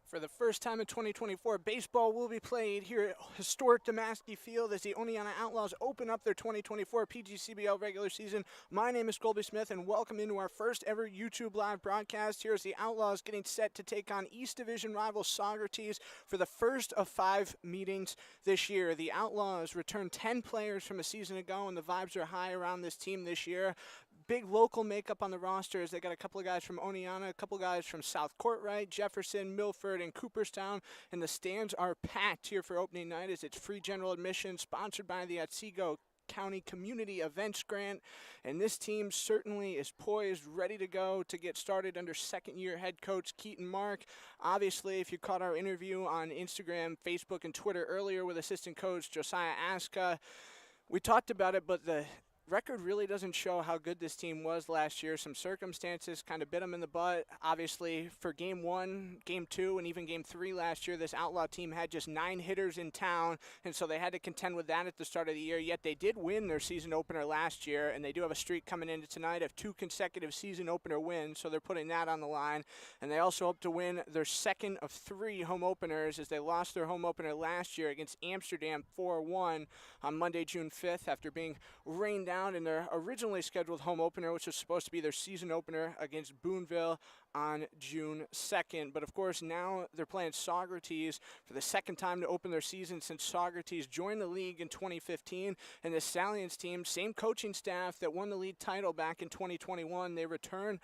For the first time in 2024, baseball will be played here at historic Damaski Field as the Oneonta Outlaws open up their 2024 PGCBL regular season. My name is Colby Smith, and welcome into our first ever YouTube live broadcast. Here as the Outlaws getting set to take on East Division rival Saugerties for the first of 5 meetings this year. The Outlaws returned 10 players from a season ago, and the vibes are high around this team this year. Big local makeup on the roster as they got a couple of guys from Oneonta, a couple of guys from South Courtright, Jefferson, Milford, and Cooperstown, and the stands are packed here for opening night as it's free general admission, sponsored by the Otsego County Community Events Grant, and this team certainly is poised, ready to go to get started under second-year head coach Keaton Mark. Obviously, if you caught our interview on Instagram, Facebook, and Twitter earlier with assistant coach Josiah Aska, we talked about it, but the record really doesn't show how good this team was last year. Some circumstances kind of bit them in the butt. Obviously, for Game 1, Game 2, and even Game 3 last year, this Outlaw team had just 9 hitters in town, and so they had to contend with that at the start of the year. Yet they did win their season opener last year, and they do have a streak coming into tonight of 2 consecutive season opener wins, so they're putting that on the line. And they also hope to win their second of 3 home openers as they lost their home opener last year against Amsterdam 4-1 on Monday, June 5th, after being rained down in their originally scheduled home opener, which was supposed to be their season opener against Boonville on June 2nd. But of course, now they're playing Saugerties for the second time to open their season since Saugerties joined the league in 2015. And the Stallions team, same coaching staff that won the league title back in 2021, they return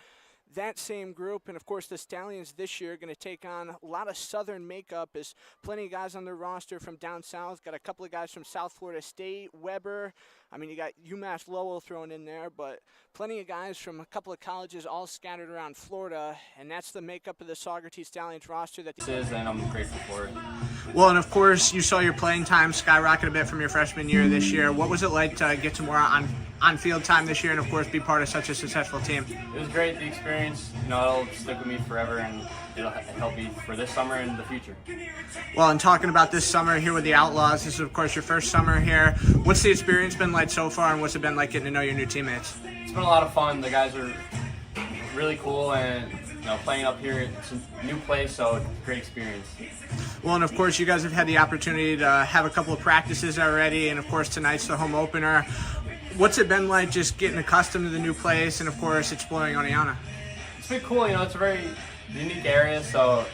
that same group. And of course, the Stallions this year are going to take on a lot of southern makeup. As plenty of guys on their roster from down south. Got a couple of guys from South Florida State, Weber. I mean, you got UMass Lowell thrown in there, but plenty of guys from a couple of colleges all scattered around Florida, and that's the makeup of the Saugerties Stallions roster. And I'm grateful for it. Well, and of course, you saw your playing time skyrocket a bit from your freshman year this year. What was it like to get some more on-field time this year and, of course, be part of such a successful team? It was great, the experience. It'll stick with me forever, and it'll help me for this summer and the future. Well, and talking about this summer here with the Outlaws, this is, of course, your first summer here. What's the experience been like so far, and what's it been like getting to know your new teammates? It's been a lot of fun. The guys are really cool, and playing up here, it's a new place, so great experience. Well, and of course, you guys have had the opportunity to have a couple of practices already, and of course, tonight's the home opener. What's it been like just getting accustomed to the new place and, of course, exploring Oneonta? It's been cool. It's a very unique area, so,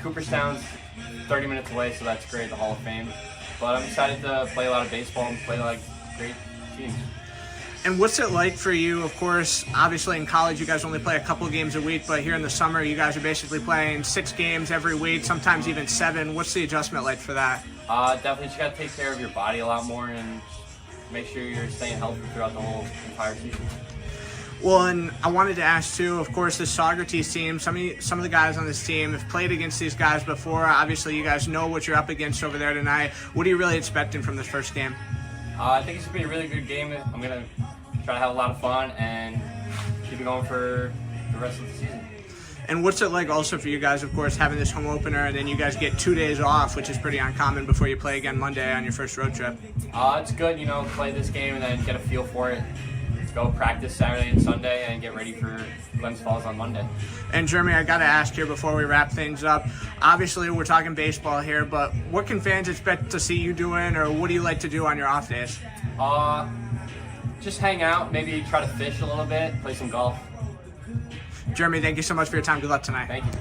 Cooperstown's 30 minutes away, so that's great, the Hall of Fame. But I'm excited to play a lot of baseball and play like great teams. And what's it like for you? Of course, obviously in college you guys only play a couple of games a week, but here in the summer you guys are basically playing 6 games every week, sometimes even 7. What's the adjustment like for that? Definitely just got to take care of your body a lot more and make sure you're staying healthy throughout the whole entire season. Well, and I wanted to ask too, of course, the Saugerties team, some of the guys on this team have played against these guys before. Obviously, you guys know what you're up against over there tonight. What are you really expecting from this first game? I think it's going to be a really good game. I'm going to try to have a lot of fun and keep it going for the rest of the season. And what's it like also for you guys, of course, having this home opener, and then you guys get 2 days off, which is pretty uncommon before you play again Monday on your first road trip? It's good, play this game and then get a feel for it. Go practice Saturday and Sunday and get ready for Glens Falls on Monday. And Jeremy, I got to ask here before we wrap things up, obviously we're talking baseball here, but what can fans expect to see you doing, or what do you like to do on your off days? Just hang out, maybe try to fish a little bit, play some golf. Jeremy, thank you so much for your time. Good luck tonight. Thank you.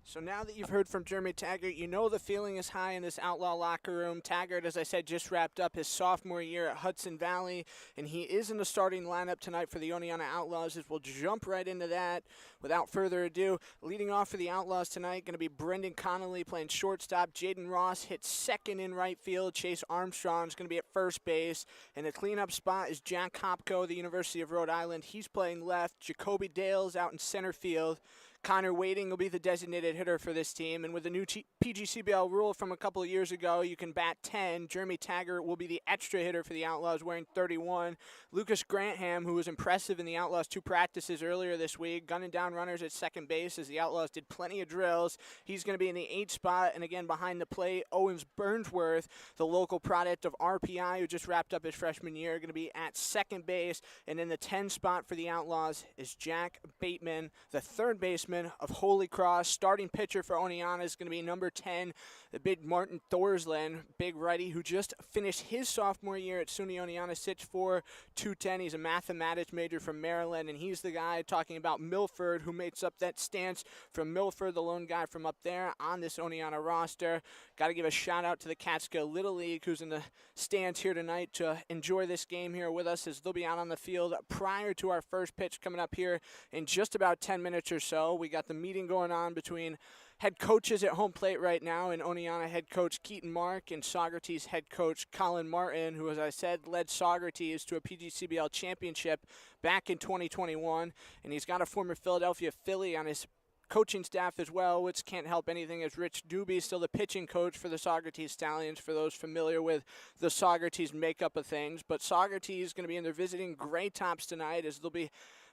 So now that you've heard from Jeremy Taggart, you know the feeling is high in this Outlaw locker room. Taggart, as I said, just wrapped up his sophomore year at Hudson Valley, and he is in the starting lineup tonight for the Oneonta Outlaws, as we'll jump right into that without further ado. Leading off for the Outlaws tonight, going to be Brendan Connolly playing shortstop. Jaden Ross hits second in right field. Chase Armstrong is going to be at first base, and the cleanup spot is Jack Hopko, the University of Rhode Island. He's playing left. Jacoby Dale's out in center field. Connor Wading will be the designated hitter for this team, and with the new PGCBL rule from a couple of years ago, you can bat 10. Jeremy Taggart will be the extra hitter for the Outlaws, wearing 31. Lucas Grantham, who was impressive in the Outlaws' 2 practices earlier this week, gunning down runners at second base as the Outlaws did plenty of drills. He's going to be in the 8 spot, and again behind the plate, Owens Burnsworth, the local product of RPI, who just wrapped up his freshman year, going to be at second base, and in the 10 spot for the Outlaws is Jack Bateman, the third baseman of Holy Cross. Starting pitcher for Oneonta is going to be number 10, the big Martin Thorsland, big righty who just finished his sophomore year at SUNY Oneonta, 6'4", 210. He's a mathematics major from Maryland, and he's the guy talking about Milford, who makes up that stance from Milford, the lone guy from up there on this Oneonta roster. Got to give a shout out to the Catskill Little League, who's in the stands here tonight to enjoy this game here with us, as they'll be out on the field prior to our first pitch coming up here in just about 10 minutes or so. We got the meeting going on between head coaches at home plate right now, and Oneonta head coach Keaton Mark and Saugerties head coach Colin Martin, who, as I said, led Saugerties to a PGCBL championship back in 2021, and he's got a former Philadelphia Philly on his coaching staff as well, which can't help anything, as Rich Doobie, still the pitching coach for the Saugerties Stallions, for those familiar with the Saugerties makeup of things. But Saugerties is going to be in their visiting gray tops tonight, as there'll be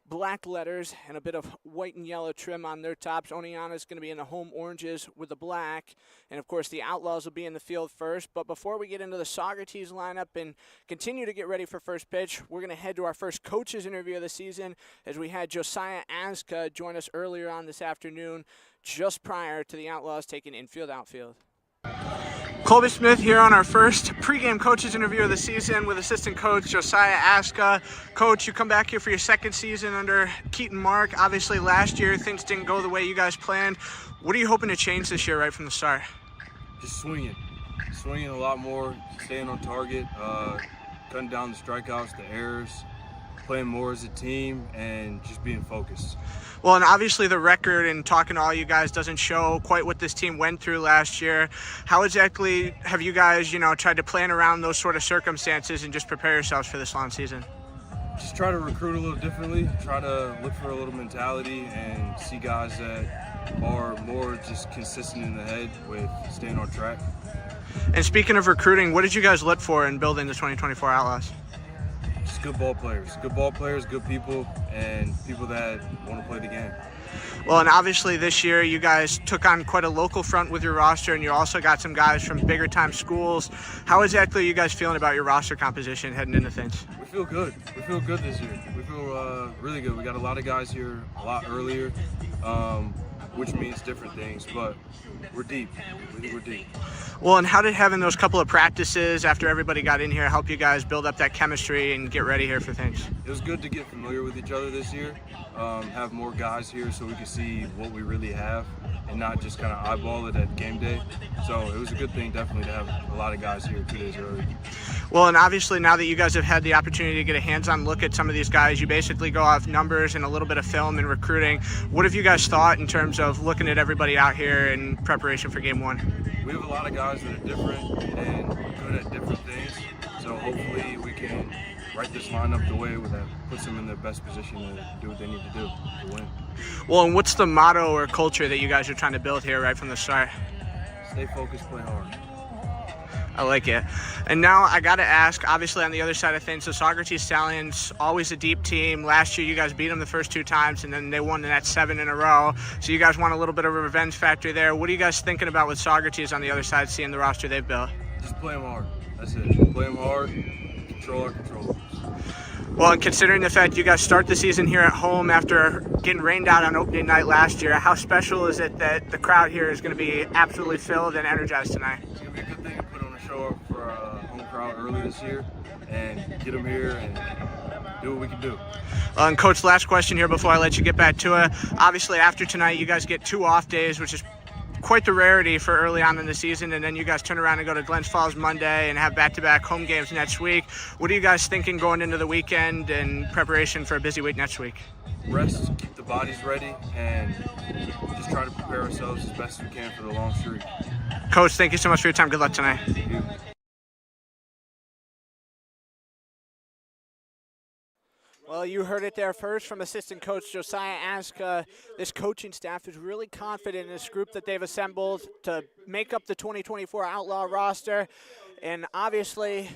black letters and a bit of white and yellow trim on their tops. Oneonta is going to be in the home oranges with the black. And, of course, the Outlaws will be in the field first. But before we get into the Saugerties lineup and continue to get ready for first pitch, we're going to head to our first coaches interview of the season, as we had Josiah Aska join us earlier on this afternoon, just prior to the Outlaws taking infield-outfield. Colby Smith here on our first pregame coaches interview of the season with assistant coach Josiah Aska. Coach, you come back here for your second season under Keaton Mark. Obviously last year things didn't go the way you guys planned. What are you hoping to change this year right from the start? Just swinging a lot more, staying on target, cutting down the strikeouts, the errors, playing more as a team, and just being focused. Well, and obviously the record and talking to all you guys doesn't show quite what this team went through last year. How exactly have you guys, tried to plan around those sort of circumstances and just prepare yourselves for this long season? Just try to recruit a little differently, try to look for a little mentality and see guys that are more just consistent in the head with staying on track. And speaking of recruiting, what did you guys look for in building the 2024 Outlaws? Just good ball players, good people, and people that want to play the game. Well, and obviously this year you guys took on quite a local front with your roster, and you also got some guys from bigger time schools. How exactly are you guys feeling about your roster composition heading into things? We feel good. We feel good this year. We feel really good. We got a lot of guys here a lot earlier, which means different things, but we're deep. We're deep. Well, and how did having those couple of practices after everybody got in here help you guys build up that chemistry and get ready here for things? It was good to get familiar with each other this year, have more guys here so we could see what we really have and not just kind of eyeball it at game day. So it was a good thing definitely to have a lot of guys here 2 days early. Well, and obviously now that you guys have had the opportunity to get a hands-on look at some of these guys, you basically go off numbers and a little bit of film and recruiting. What have you guys thought in terms of looking at everybody out here in preparation for game one? We have a lot of guys that are different and good at different things, so hopefully we can write this lineup the way that puts them in their best position to do what they need to do to win. Well, and what's the motto or culture that you guys are trying to build here right from the start? Stay focused, play hard. I like it. And now I got to ask, obviously on the other side of things, the Saugerties Stallions, always a deep team. Last year you guys beat them the first 2 times, and then they won the next 7 in a row. So you guys want a little bit of a revenge factor there. What are you guys thinking about with Saugerties on the other side, seeing the roster they've built? Just play them hard. That's it. Play them hard, control our controllables. Well, and considering the fact you guys start the season here at home after getting rained out on opening night last year, how special is it that the crowd here is going to be absolutely filled and energized tonight? It's going to be a good thing to put on a show for a home crowd early this year and get them here and do what we can do. And Coach, last question here before I let you get back to it. Obviously, after tonight, you guys get 2 off days, which is quite the rarity for early on in the season, and then you guys turn around and go to Glens Falls Monday and have back-to-back home games next week. What are you guys thinking going into the weekend and preparation for a busy week next week? Rest, keep the bodies ready, and just try to prepare ourselves as best we can for the long streak. Coach, thank you so much for your time. Good luck tonight. Thank you. Well, you heard it there first from assistant coach Josiah Aska. This coaching staff is really confident in this group that they've assembled to make up the 2024 Outlaw roster. And obviously,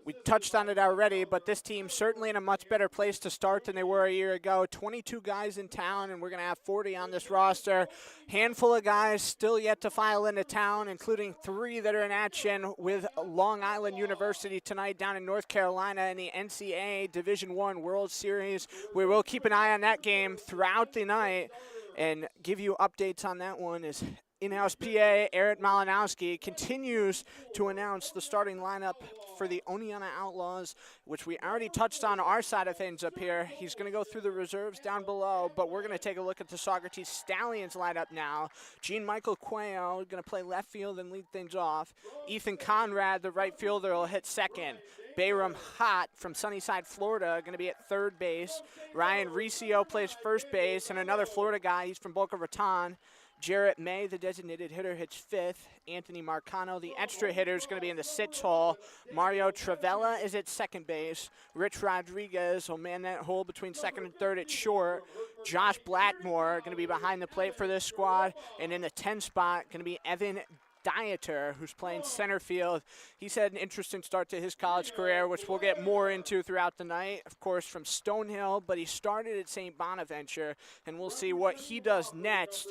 we touched on it already, but this team's certainly in a much better place to start than they were a year ago. 22 guys in town, and we're going to have 40 on this roster. Handful of guys still yet to file into town, including 3 that are in action with Long Island University tonight down in North Carolina in the NCAA Division I World Series. We will keep an eye on that game throughout the night and give you updates on that one as in-house PA Eric Malinowski continues to announce the starting lineup for the Oneonta Outlaws, which we already touched on our side of things up here. He's going to go through the reserves down below, but we're going to take a look at the Saugerties Stallions lineup now. Jean-Michael Cuello going to play left field and lead things off. Ethan Conrad, the right fielder, will hit second. Bayram Hott from Sunnyside, Florida, going to be at third base. Ryan Riccio plays first base, and another Florida guy, he's from Boca Raton. Jarrett May, the designated hitter, hits fifth. Anthony Marcano, the extra hitter, is going to be in the sixth hole. Mario Travella is at second base. Rich Rodriguez will man that hole between second and third at short. Josh Blackmore going to be behind the plate for this squad. And in the 10 spot, going to be Evan Dieter, who's playing center field. He's had an interesting start to his college career, which we'll get more into throughout the night, of course, from Stonehill, but he started at St. Bonaventure, and we'll see what he does next.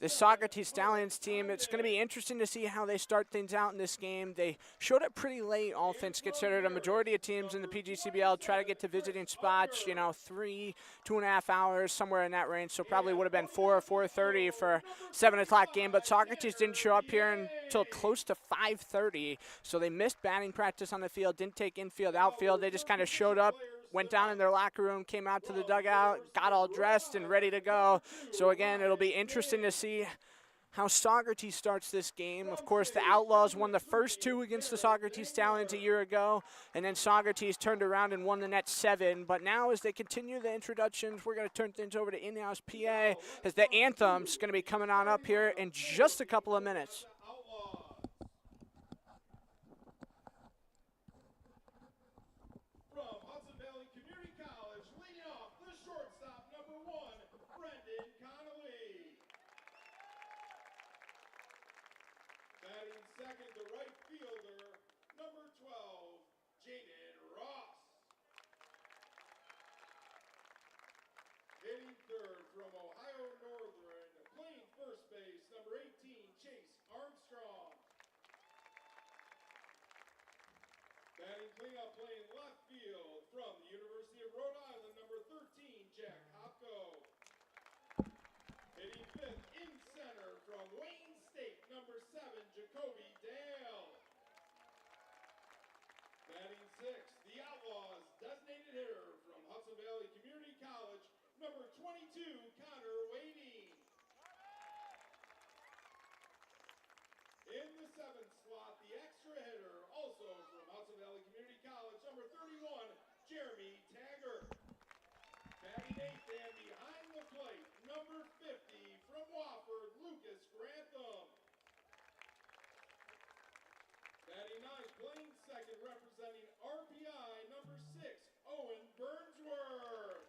The Saugerties Stallions team, it's going to be interesting to see how they start things out in this game. They showed up pretty late, all things considered. A majority of teams in the PGCBL try to get to visiting spots, 2.5 hours, somewhere in that range. So probably would have been 4 or 4:30 for 7 o'clock game. But Saugerties didn't show up here until close to 5:30. So they missed batting practice on the field, didn't take infield, outfield. They just kind of showed up, went down in their locker room, came out to the dugout, got all dressed and ready to go. So again, it'll be interesting to see how Saugerties starts this game. Of course, the Outlaws won the first 2 against the Saugerties Stallions a year ago, and then Saugerties turned around and won the next 7. But now as they continue the introductions, we're going to turn things over to in-house PA as the anthem's going to be coming on up here in just a couple of minutes. Second, the right fielder, number 12, Jaden Ross. Hitting third from Ohio Northern, playing first base, number 18, Chase Armstrong. Batting cleanup, playing left field from the University of Rhode Island, number 13, Jack Hopko. Hitting fifth in center from Wayne State, number 7, Jacoby Dale. Batting sixth, the Outlaws designated hitter from Hudson Valley Community College, number 22, Connor Wading. In the 7th slot, the extra hitter, also from Hudson Valley Community College, number 31, Jeremy Taggart. Batting eighth and behind the plate, number 50, from Wofford, Lucas Grantham. Batting ninth, playing second, representing RPI, number 6, Owen Burnsworth.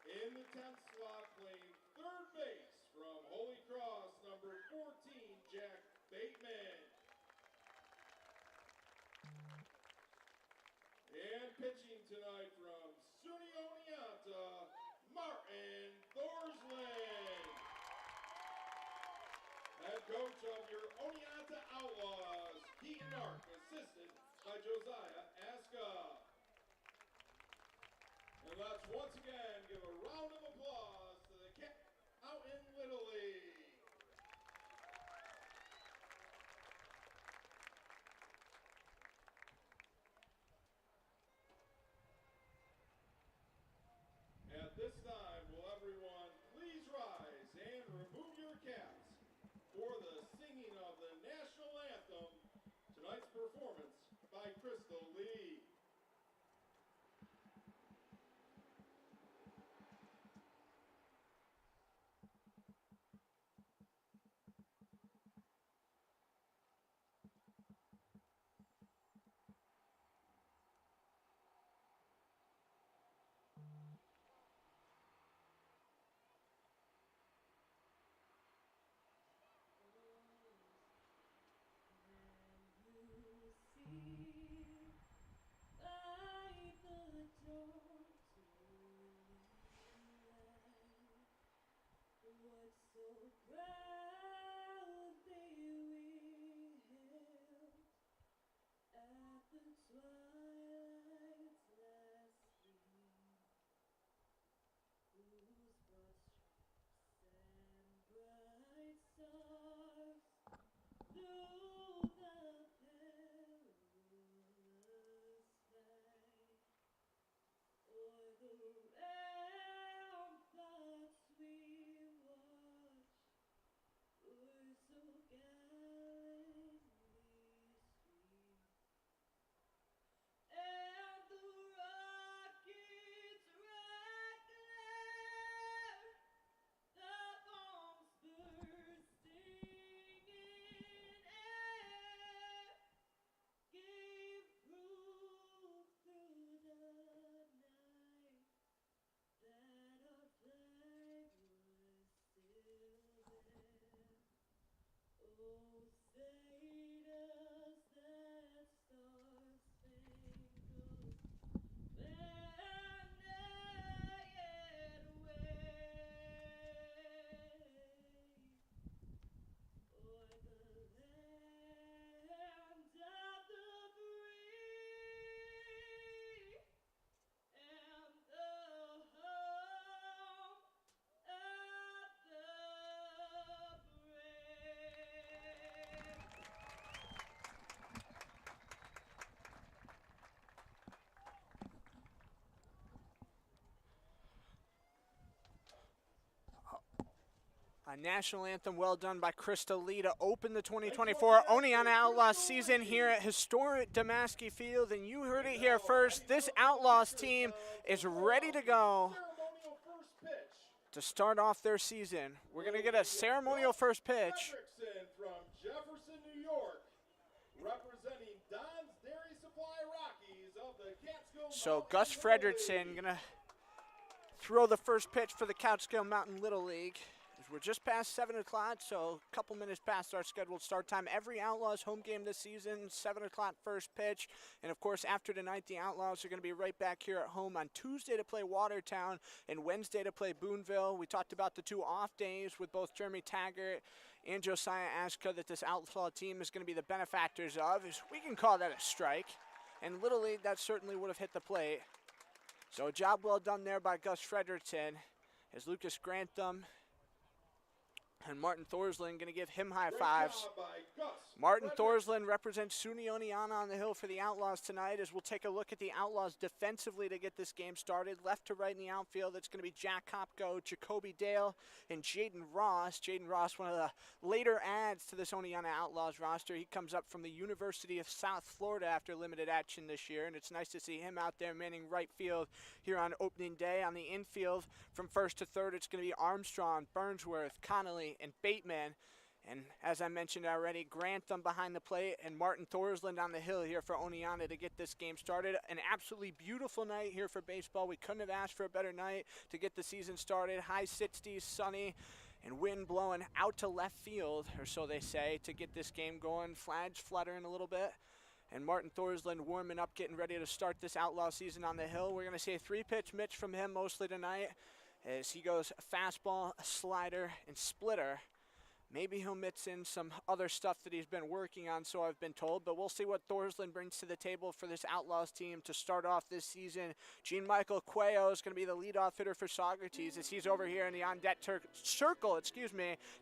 In the 10th slot, playing third base, from Holy Cross, number 14, Jack Bateman. And pitching tonight from SUNY Oneonta, Martin Thorsland. Head coach of your Oneonta Outlaws, Keaton Mark, assisted by Josiah Aska. And let's once again give a round of applause to the cat out in Little League. At this time, will everyone please rise and remove your caps for the singing of the national anthem, tonight's performance by Crystal Lee. A national anthem well done by Krista Lee to open the 2024 Oneonta Outlaws season here at historic Damaski Field. And you heard it here first. This Outlaws team is ready to go Ceremonial first pitch. to start off their season. We're going to get a ceremonial first pitch. Fredrickson from Jefferson, New York, representing Don's Dairy Supply Rockies of the Catskill So Mountain Gus Little Fredrickson League. going to throw the first pitch for the Catskill Mountain Little League. We're just past 7 o'clock, so a couple minutes past our scheduled start time. Every Outlaws home game this season, 7 o'clock first pitch. And, of course, after tonight, the Outlaws are going to be right back here at home on Tuesday to play Watertown and Wednesday to play Boonville. We talked about the 2 off days with both Jeremy Taggart and Josiah Ashka that this Outlaw team is going to be the benefactors of. We can call that a strike. And Little League, that certainly would have hit the plate. So a job well done there by Gus Fredrickson as Lucas Grantham and Martin Thorsland going to give him high Great fives. job by Gus Martin Fredrickson. Thorsland represents SUNY Oneonta on the hill for the Outlaws tonight as we'll take a look at the Outlaws defensively to get this game started. Left to right in the outfield, it's going to be Jack Kopko, Jacoby Dale, and Jaden Ross. Jaden Ross, one of the later adds to this Oneonta Outlaws roster. He comes up from the University of South Florida after limited action this year, and it's nice to see him out there manning right field here on opening day. On the infield, from first to third, it's going to be Armstrong, Burnsworth, Connolly, and Bateman. And as I mentioned already, Grantham behind the plate and Martin Thorsland on the hill here for Oneonta to get this game started. An absolutely beautiful night here for baseball. We couldn't have asked for a better night to get the season started. High 60s, sunny, and wind blowing out to left field, or so they say, to get this game going. Flags fluttering a little bit. And Martin Thorsland warming up, getting ready to start this Outlaw season on the hill. We're going to see a 3-pitch mix from him mostly tonight as he goes fastball, slider, and splitter. Maybe he'll mix in some other stuff that he's been working on, so I've been told. But we'll see what Thorsland brings to the table for this Outlaws team to start off this season. Jean-Michael Cuello is going to be the leadoff hitter for Saugerties as he's over here in the on-deck circle,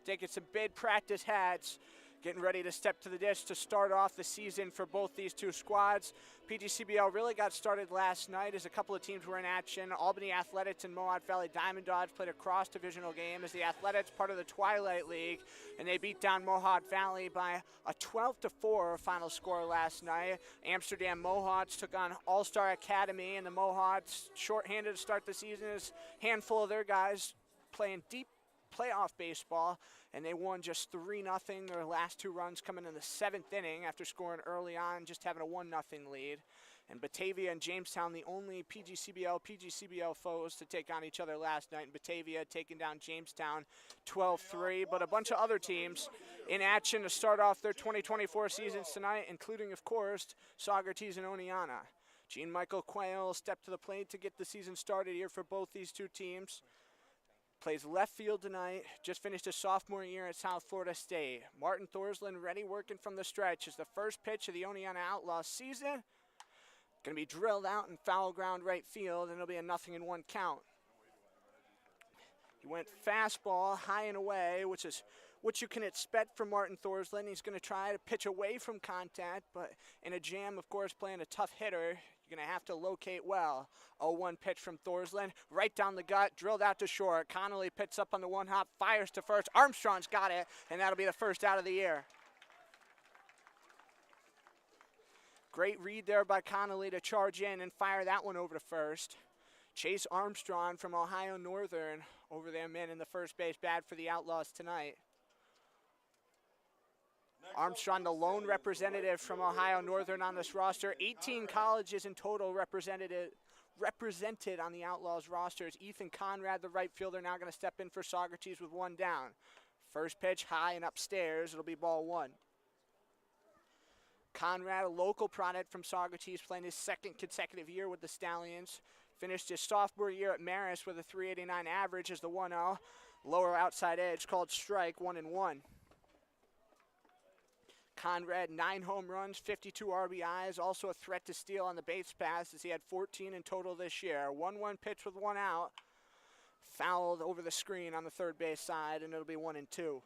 taking some bid practice hats, getting ready to step to the dish to start off the season for both these two squads. PGCBL really got started last night as a couple of teams were in action. Albany Athletics and Mohawk Valley Diamond Dogs played a cross-divisional game as the Athletics part of the Twilight League, and they beat down Mohawk Valley by a 12-4 final score last night. Amsterdam Mohawks took on All-Star Academy, and the Mohawks, shorthanded to start the season, as a handful of their guys playing deep playoff baseball, and they won just 3-0. Their last 2 runs coming in the 7th inning after scoring early on, just having a 1-0 lead. And Batavia and Jamestown, the only PGCBL foes to take on each other last night. And Batavia taking down Jamestown 12-3. But a bunch of other teams in action to start off their 2024 seasons tonight, including, of course, Saugerties and Oneonta. Jean-Michael Quayle stepped to the plate to get the season started here for both these two teams. Plays left field tonight, just finished his sophomore year at South Florida State. Martin Thorsland ready, working from the stretch. Is the first pitch of the Oneonta Outlaws season. Going to be drilled out in foul ground right field, and it'll be a 0-1 count. He went fastball high and away, which is what you can expect from Martin Thorsland. He's going to try to pitch away from contact, but in a jam, of course, playing a tough hitter, You're going to have to locate well. 0-1 pitch from Thorsland, right down the gut, drilled out to short. Connolly picks up on the one hop, fires to first. Armstrong's got it, and that'll be the first out of the year. Great read there by Connolly to charge in and fire that one over to first. Chase Armstrong from Ohio Northern over there, man, in the first base. Bad for the Outlaws tonight. Armstrong, the lone representative from Ohio Northern on this roster. 18 colleges in total represented on the Outlaws rosters. Ethan Conrad, the right fielder, now going to step in for Saugerties with one down. First pitch high and upstairs. It'll be ball one. Conrad, a local product from Saugerties, playing his second consecutive year with the Stallions. Finished his sophomore year at Marist with a 389 average as the 1-0. Lower outside edge called strike, 1-1. Conrad, 9 home runs, 52 RBIs, also a threat to steal on the base pass as he had 14 in total this year. 1-1 pitch with one out. Fouled over the screen on the third base side, and it'll be 1-2.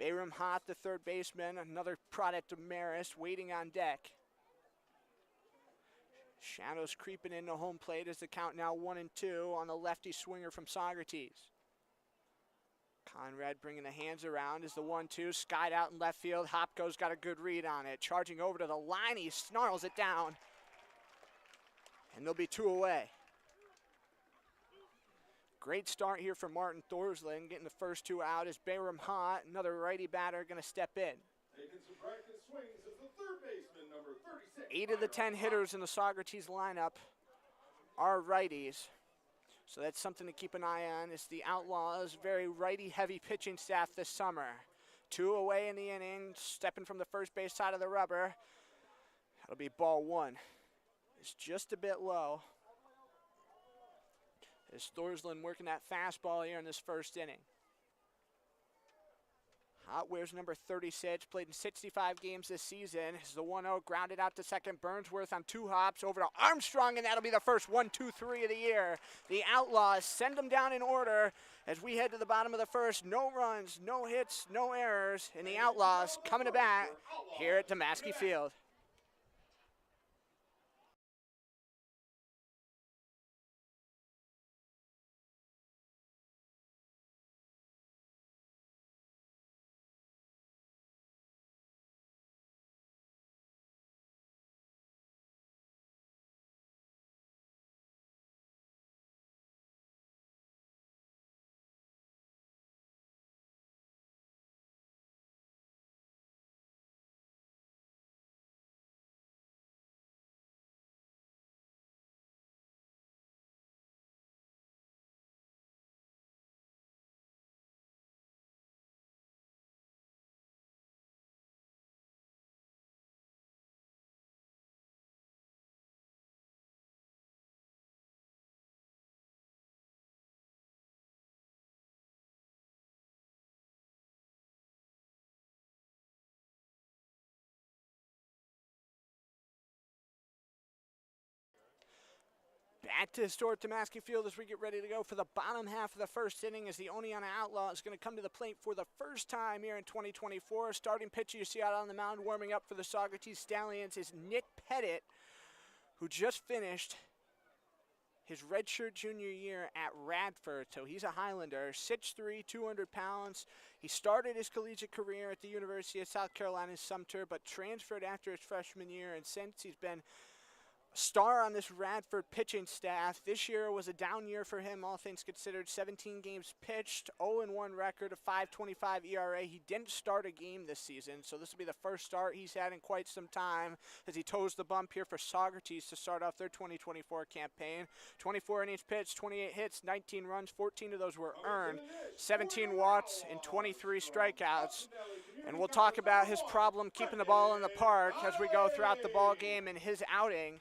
Bayram Hott, the third baseman, another product of Marist, waiting on deck. Shadows creeping into home plate as the count now 1-2 on the lefty swinger from Saugerties. Conrad bringing the hands around as the 1-2, skied out in left field. Hopko's got a good read on it. Charging over to the line, he snarls it down. And there'll be 2 away. Great start here for Martin Thorsland, getting the first 2 out as Bayram Hott, another righty batter, going to step in. Taking some practice swings is the third baseman, number 36. 8 of the 10 hitters in the Saugerties lineup are righties. So that's something to keep an eye on. It's the Outlaws' very righty-heavy pitching staff this summer. 2 away in the inning, stepping from the first base side of the rubber. That'll be ball one. It's just a bit low. As Thorsland working that fastball here in this first inning. Hott wears number 36, played in 65 games this season. This is the 1-0, grounded out to second. Burnsworth on 2 hops over to Armstrong, and that'll be the first 1-2-3 of the year. The Outlaws send them down in order as we head to the bottom of the first. No runs, no hits, no errors, and the Outlaws coming to bat here at Damaski Field. Back to historic Damaski Field as we get ready to go for the bottom half of the first inning as the Oneonta Outlaws is going to come to the plate for the first time here in 2024. Starting pitcher you see out on the mound warming up for the Saugerties Stallions is Nick Pettit, who just finished his redshirt junior year at Radford. So he's a Highlander, 6'3", 200 pounds. He started his collegiate career at the University of South Carolina Sumter, but transferred after his freshman year, and since he's been star on this Radford pitching staff. This year was a down year for him, all things considered. 17 games pitched, 0-1 record, a 5.25 ERA. He didn't start a game this season, so this will be the first start he's had in quite some time as he toes the bump here for Saugerties to start off their 2024 campaign. 24 innings pitched, 28 hits, 19 runs, 14 of those were earned, 17 walks, and 23 strikeouts. And we'll talk about his problem keeping the ball in the park as we go throughout the ball game and his outing.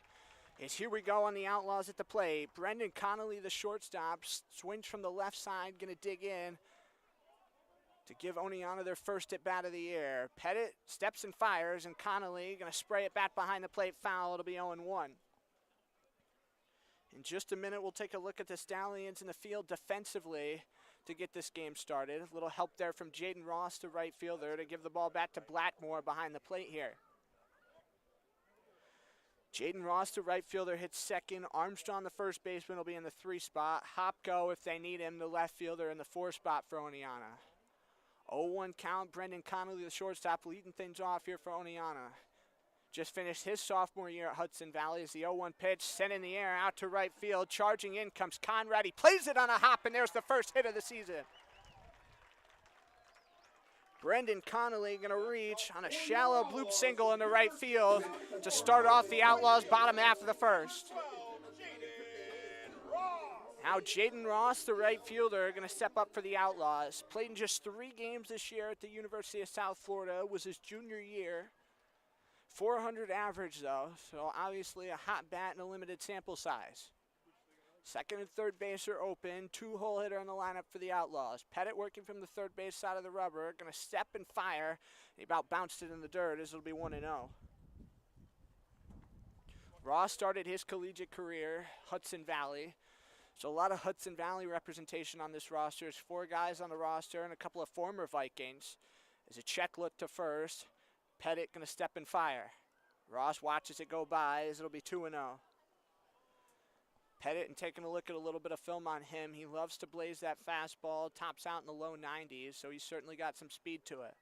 Is here we go on the Outlaws at the plate. Brendan Connolly, the shortstop, swings from the left side, going to dig in to give Oneonta their first at bat of the year. Pettit steps and fires, and Connolly going to spray it back behind the plate, foul. It'll be 0-1. In just a minute, we'll take a look at the Stallions in the field defensively to get this game started. A little help there from Jaden Ross, the right fielder, to give the ball back to Blackmore behind the plate here. Jaden Ross, the right fielder, hits second. Armstrong, the first baseman, will be in the 3 spot. Hopko, if they need him, the left fielder, in the 4 spot for Oneonta. 0-1 count. Brendan Connolly, the shortstop, leading things off here for Oneonta. Just finished his sophomore year at Hudson Valley as the 0-1 pitch sent in the air out to right field. Charging in comes Conrad. He plays it on a hop, and there's the first hit of the season. Brendan Connolly going to reach on a shallow bloop single in the right field to start off the Outlaws' bottom half of the first. Now Jaden Ross, the right fielder, going to step up for the Outlaws. Played in just 3 games this year at the University of South Florida. Was his junior year. 400 average though, so obviously a hot bat and a limited sample size. Second and third base are open. 2-hole hitter in the lineup for the Outlaws. Pettit working from the third base side of the rubber. Going to step and fire. He about bounced it in the dirt as it'll be 1-0. Ross started his collegiate career, Hudson Valley. So a lot of Hudson Valley representation on this roster. There's 4 guys on the roster and a couple of former Vikings. As a check look to first. Pettit going to step and fire. Ross watches it go by as it'll be 2-0. Pettit, and taking a look at a little bit of film on him, he loves to blaze that fastball, tops out in the low 90s, so he's certainly got some speed to it.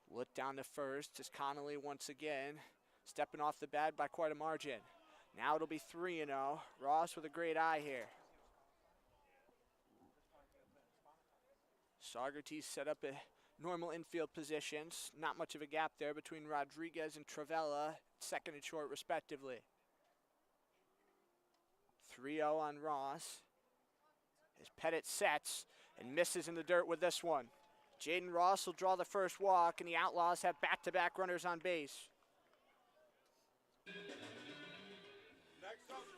Look down to first as Connolly once again, stepping off the bat by quite a margin. Now it'll be 3-0. Ross with a great eye here. Saugerties set up a normal infield positions. Not much of a gap there between Rodriguez and Travella, second and short respectively. 3-0 on Ross. As Pettit sets and misses in the dirt with this one. Jaden Ross will draw the first walk, and the Outlaws have back-to-back runners on base.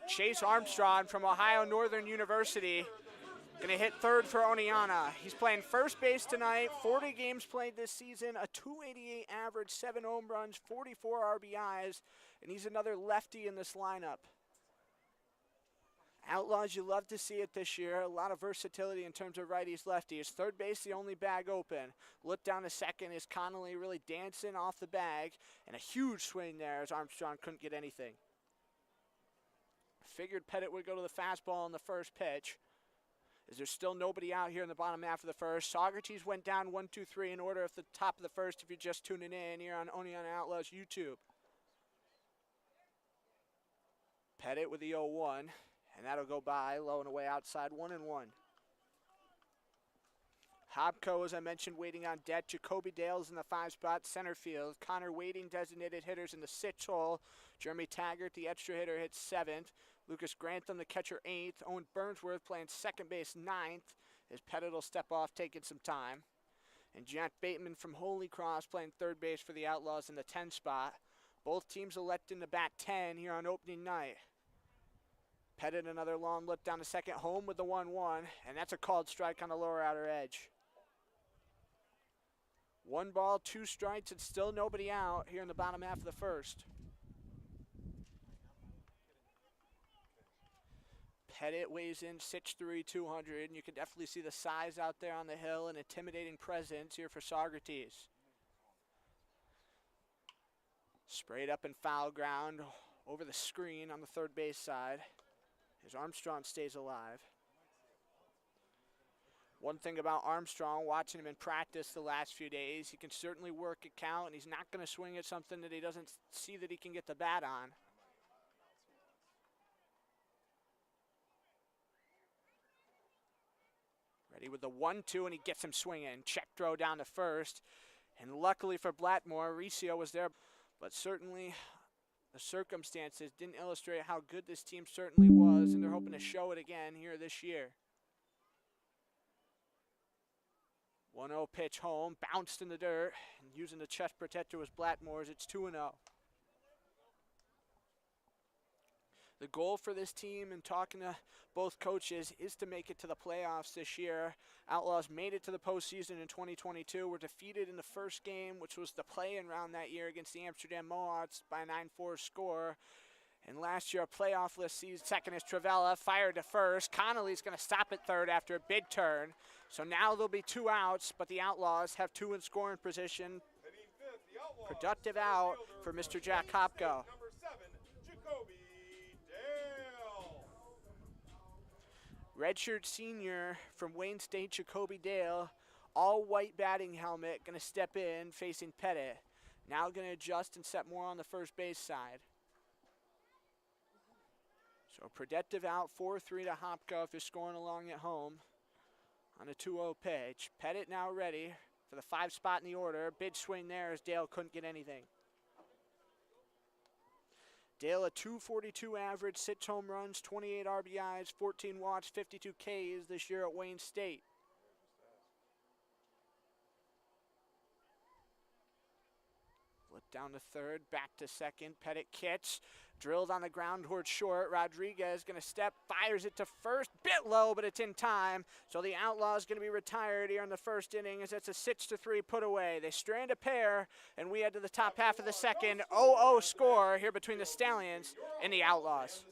Chase Armstrong from Ohio Northern University going to hit third for Oneonta. He's playing first base tonight. 40 games played this season, a .288 average, 7 home runs, 44 RBIs, and he's another lefty in this lineup. Outlaws, you love to see it this year. A lot of versatility in terms of righties, lefties. Third base, the only bag open. Look down to second as Connolly really dancing off the bag. And a huge swing there as Armstrong couldn't get anything. Figured Pettit would go to the fastball on the first pitch. As there's still nobody out here in the bottom half of the first. Saugerties went down 1-2-3 in order at the top of the first if you're just tuning in here on Oneonta Outlaws YouTube. Pettit with the 0-1. And that'll go by, low and away outside, 1-1. Hopko, as I mentioned, waiting on deck. Jacoby Dale's in the 5 spot, center field. Connor Waiting, designated hitters in the 6 hole. Jeremy Taggart, the extra hitter, hits 7th. Lucas Grantham, the catcher, 8th. Owen Burnsworth playing second base, 9th. As Pettit will step off, taking some time. And Jack Bateman from Holy Cross playing third base for the Outlaws in the 10 spot. Both teams electing to bat 10 here on opening night. Pettit another long look down to second, home with the 1-1, and that's a called strike on the lower outer edge. 1 ball, 2 strikes, and still nobody out here in the bottom half of the first. Pettit weighs in 6'3", 200, and you can definitely see the size out there on the hill, and intimidating presence here for Saugerties. Sprayed up in foul ground over the screen on the third base side. As Armstrong stays alive. One thing about Armstrong, watching him in practice the last few days, he can certainly work a count, and he's not going to swing at something that he doesn't see that he can get the bat on. Ready with the 1-2, and he gets him swinging. Check throw down to first, and luckily for Blackmore, Riccio was there, but certainly the circumstances didn't illustrate how good this team certainly was, and they're hoping to show it again here this year. 1-0 pitch home, bounced in the dirt, and using the chest protector was Blackmore's. It's 2-0. The goal for this team, and talking to both coaches, is to make it to the playoffs this year. Outlaws made it to the postseason in 2022. Were defeated in the first game, which was the play-in round that year against the Amsterdam Mohawks by a 9-4 score. And last year, a playoff-less season. Second is Travella, fired to first. Connolly's going to stop at third after a big turn. So now there'll be 2 outs, but the Outlaws have 2 in scoring position. Productive out for Mr. Jack Hopko. Number 7, Jacoby Dale. Redshirt senior from Wayne State, Jacoby Dale, all white batting helmet, going to step in facing Pettit. Now going to adjust and set more on the first base side. So productive out, 4-3 to Hopko if you're scoring along at home on a 2-0 pitch. Pettit now ready for the 5 spot in the order. Big swing there as Dale couldn't get anything. Dale a .242 average, 6 home runs, 28 RBIs, 14 walks, 52 Ks this year at Wayne State. Flip down to third, back to second. Pettit kicks, drilled on the ground towards short. Rodriguez going to step, fires it to first, bit low, but it's in time. So the Outlaws going to be retired here in the first inning as it's a 6-3 put away. They strand a pair, and we head to the top half of the second. 0-0 score here between the Stallions and the Outlaws.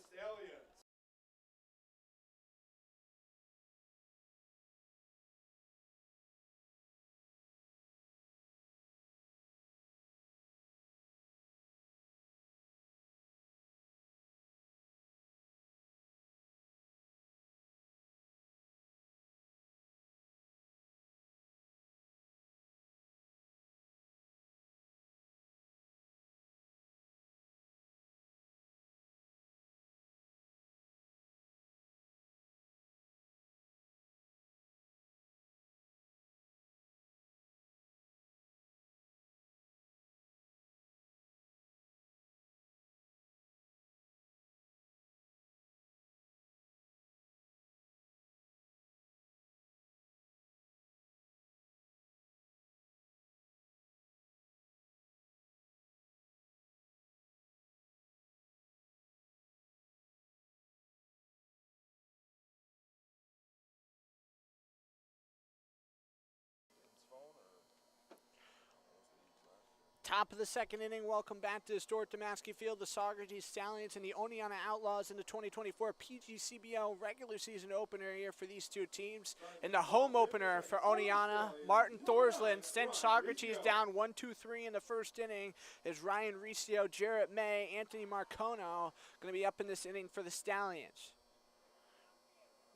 Top of the second inning, welcome back to historic Damaski Field. The Saugerties Stallions and the Oneonta Outlaws in the 2024 PGCBL regular season opener here for these two teams. In the home opener for Oneonta, Martin Thorsland sent Saugerties down 1-2-3 in the first inning as Ryan Riccio, Jarrett May, Anthony Marcono going to be up in this inning for the Stallions.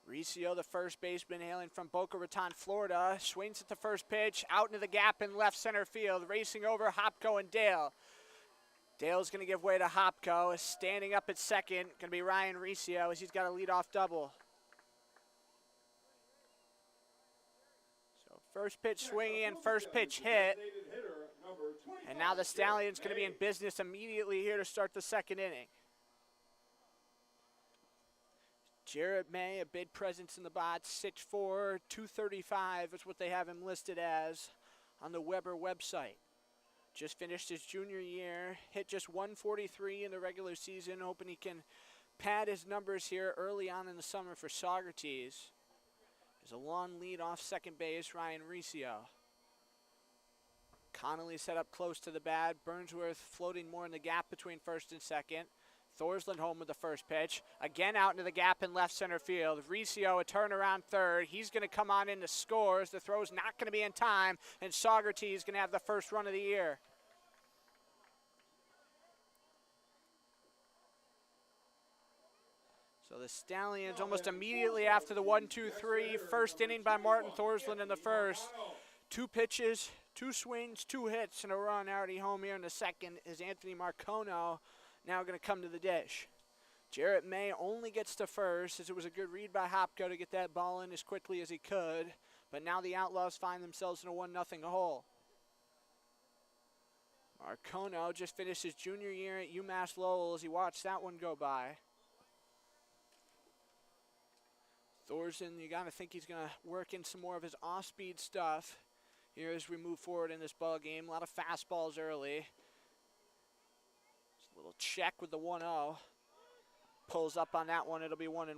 Riccio, the first baseman hailing from Boca Raton, Florida, swings at the first pitch, out into the gap in left center field, racing over Hopko and Dale. Dale's going to give way to Hopko. Standing up at second, going to be Ryan Riccio as he's got a leadoff double. So first pitch swinging and first pitch hit. And now the Stallions going to be in business immediately here to start the second inning. Jarrett May, a big presence in the box, 6'4", 235 is what they have him listed as on the Weber website. Just finished his junior year, hit just 143 in the regular season, hoping he can pad his numbers here early on in the summer for Saugerties. There's a long lead off second base, Ryan Riccio. Connolly set up close to the bat, Burnsworth floating more in the gap between first and second. Thorsland home with the first pitch. Again out into the gap in left center field. Riccio a turnaround third. He's going to come on in to score as the throw's not going to be in time, and Saugerties is going to have the first run of the year. So the Stallions almost immediately after the 1-2-3. First inning by Martin Thorsland in the first. 2 pitches, 2 swings, 2 hits, and a run already home here in the second is Anthony Marcono. Now going to come to the dish. Jarrett May only gets to first as it was a good read by Hopko to get that ball in as quickly as he could. But now the Outlaws find themselves in a 1-0 hole. Marcono just finished his junior year at UMass Lowell as he watched that one go by. Thorson, you got to think he's going to work in some more of his off-speed stuff here as we move forward in this ball game. A lot of fastballs early. Little check with the 1-0. Pulls up on that one. It'll be 1-1.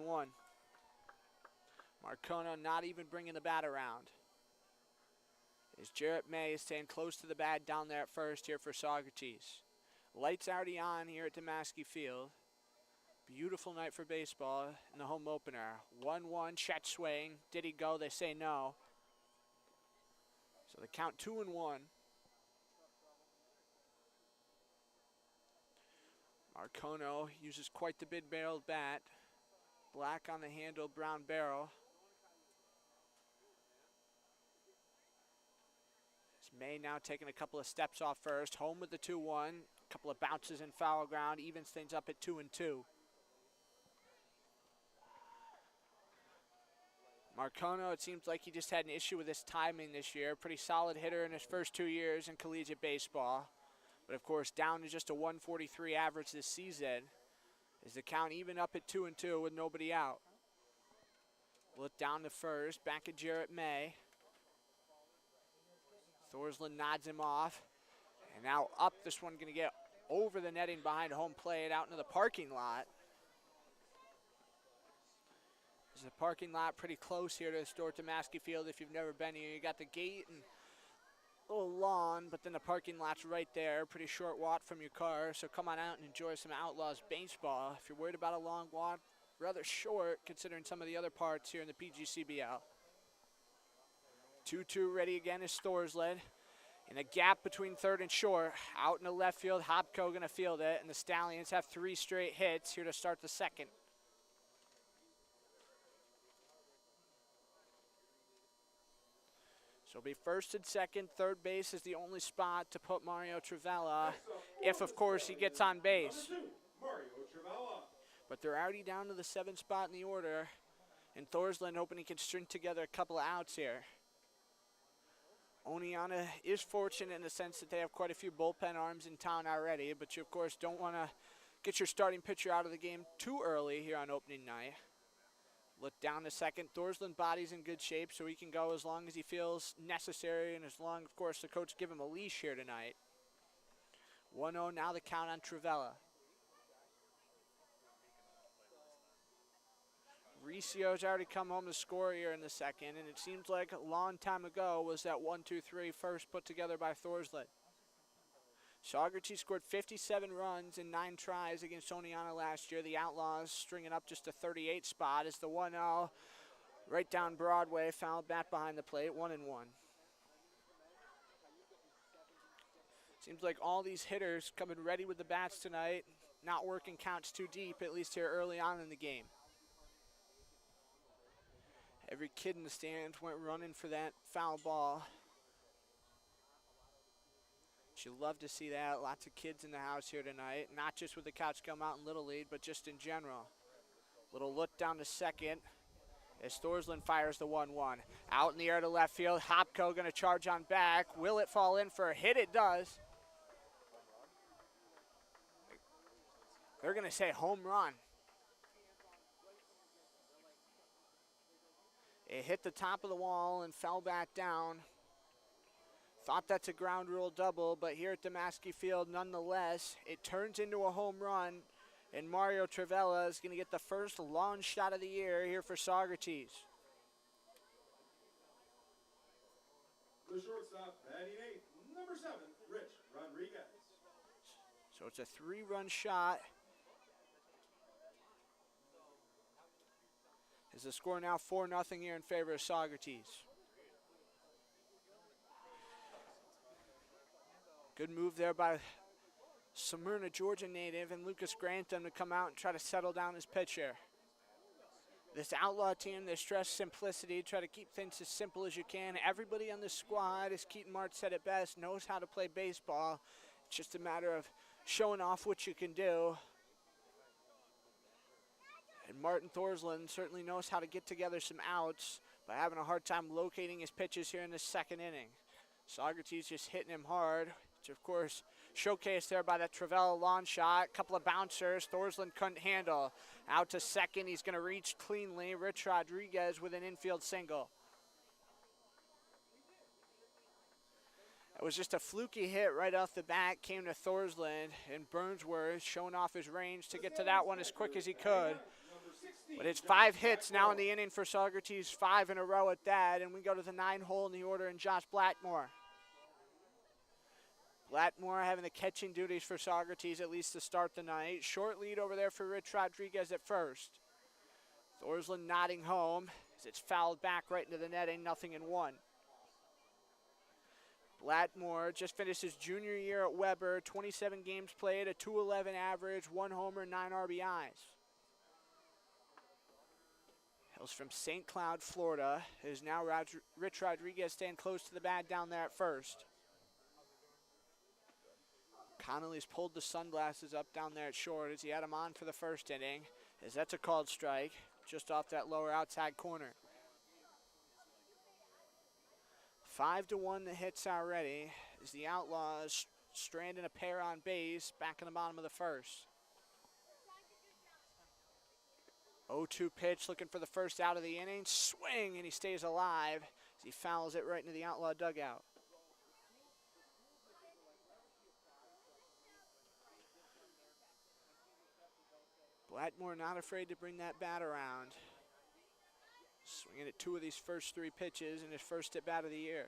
Marcono not even bringing the bat around. As Jarrett May is staying close to the bat down there at first here for Saugerties. Lights already on here at Damaski Field. Beautiful night for baseball in the home opener. 1-1, check swing. Did he go? They say no. So the count 2-1. Arcono uses quite the big barreled bat. Black on the handle, brown barrel. It's May now taking a couple of steps off first. Home with the 2-1. A couple of bounces in foul ground. Evens things up at 2-2. Marcono, it seems like he just had an issue with his timing this year. Pretty solid hitter in his first 2 years in collegiate baseball. But of course, down to just a 143 average this season. Is the count even up at 2-2 with nobody out? Look down to first, back at Jarrett May. Thorsland nods him off. And now up, this one gonna get over the netting behind home plate out into the parking lot. There's a parking lot pretty close here to Historic Damaski Field if you've never been here. You got the gate and a little lawn, but then the parking lot's right there. Pretty short walk from your car, so come on out and enjoy some Outlaws baseball. If you're worried about a long walk, rather short considering some of the other parts here in the PGCBL. 2-2 ready again is Thorsland. In a gap between third and short, out in the left field, Hopko gonna field it, and the Stallions have 3 straight hits here to start the second. So it'll be first and second. Third base is the only spot to put Mario Trivella, if of course he gets on base. Mario Trivella. But they're already down to the 7th spot in the order, and Thorsland hoping he can string together a couple of outs here. Oneonta is fortunate in the sense that they have quite a few bullpen arms in town already, but you of course don't want to get your starting pitcher out of the game too early here on opening night. Look down to second. Thorsland body's in good shape, so he can go as long as he feels necessary, and as long, of course, the coach give him a leash here tonight. 1-0 now the count on Trivella. Ricio's already come home to score here in the second, and it seems like a long time ago was that 1-2-3 first put together by Thorsland. Saugerties scored 57 runs in 9 tries against Oneonta last year. The Outlaws stringing up just a 38 spot as the 1-0 right down Broadway, foul bat behind the plate, 1-1. Seems like all these hitters coming ready with the bats tonight, not working counts too deep, at least here early on in the game. Every kid in the stands went running for that foul ball. You love to see that. Lots of kids in the house here tonight, not just with the Couch Mountain Little League, but just in general. Little look down to second as Thorsland fires the 1-1. Out in the air to left field. Hopko going to charge on back. Will it fall in for a hit? It does. They're going to say home run. It hit the top of the wall and fell back down. Thought that's a ground rule double, but here at Damaski Field, nonetheless, it turns into a home run, and Mario Trivella is going to get the first long shot of the year here for Saugerties. The shortstop batting 8th, number 7, Rich Rodriguez. So it's a 3-run shot. Is the score now 4-0 here in favor of Saugerties? Good move there by Smyrna, Georgia native, and Lucas Grantham to come out and try to settle down his pitcher. This Outlaw team, they stress simplicity, try to keep things as simple as you can. Everybody on this squad, as Keaton March said it best, knows how to play baseball. It's just a matter of showing off what you can do. And Martin Thorsland certainly knows how to get together some outs by having a hard time locating his pitches here in the second inning. Saugerties just hitting him hard. Which of course showcased there by that Trivella lawn shot. Couple of bouncers Thorsland couldn't handle. Out to second, he's going to reach cleanly. Rich Rodriguez with an infield single. It was just a fluky hit right off the bat. Came to Thorsland, and Burnsworth showing off his range to get to that one as quick as he could. But it's 5 hits now in the inning for Saugerties, 5 in a row at that, and we go to the 9-hole in the order and Josh Blackmore. Blackmore having the catching duties for Saugerties at least to start the night. Short lead over there for Rich Rodriguez at first. Thorsland nodding home as it's fouled back right into the netting, 0-1. Blackmore just finished his junior year at Weber, 27 games played, a 2.11 average, 1 homer, 9 RBIs. Hails from St. Cloud, Florida. It is now Rich Rodriguez staying close to the bat down there at first. Connolly's pulled the sunglasses up down there at short as he had him on for the first inning, as that's a called strike just off that lower outside corner. 5-1 the hits already as the Outlaws stranding a pair on base back in the bottom of the first. 0-2 pitch, looking for the first out of the inning. Swing, and he stays alive as he fouls it right into the Outlaw dugout. Blackmore not afraid to bring that bat around. Swinging at 2 of these first 3 pitches in his first at bat of the year.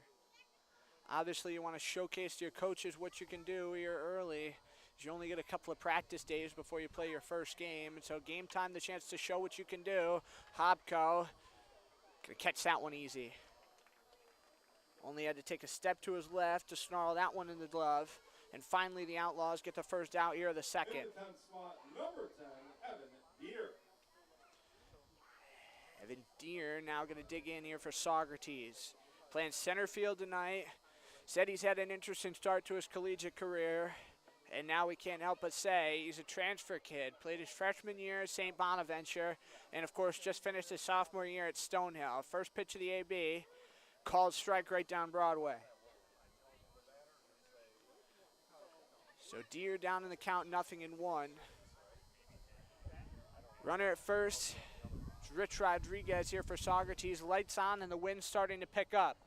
Obviously, you want to showcase to your coaches what you can do here early. You only get a couple of practice days before you play your first game. And so game time, the chance to show what you can do. Hobko gonna catch that one easy. Only had to take a step to his left to snarl that one in the glove. And finally, the Outlaws get the first out here of the second. In the 10th slot, number 10, Evan Deere. Evan Deere now going to dig in here for Saugerties. Playing center field tonight. Said he's had an interesting start to his collegiate career. And now we can't help but say he's a transfer kid. Played his freshman year at St. Bonaventure. And, of course, just finished his sophomore year at Stonehill. First pitch of the AB. Called strike right down Broadway. So Deere down in the count, 0-1. Runner at first. It's Rich Rodriguez here for Saugerties. Lights on and the wind's starting to pick up.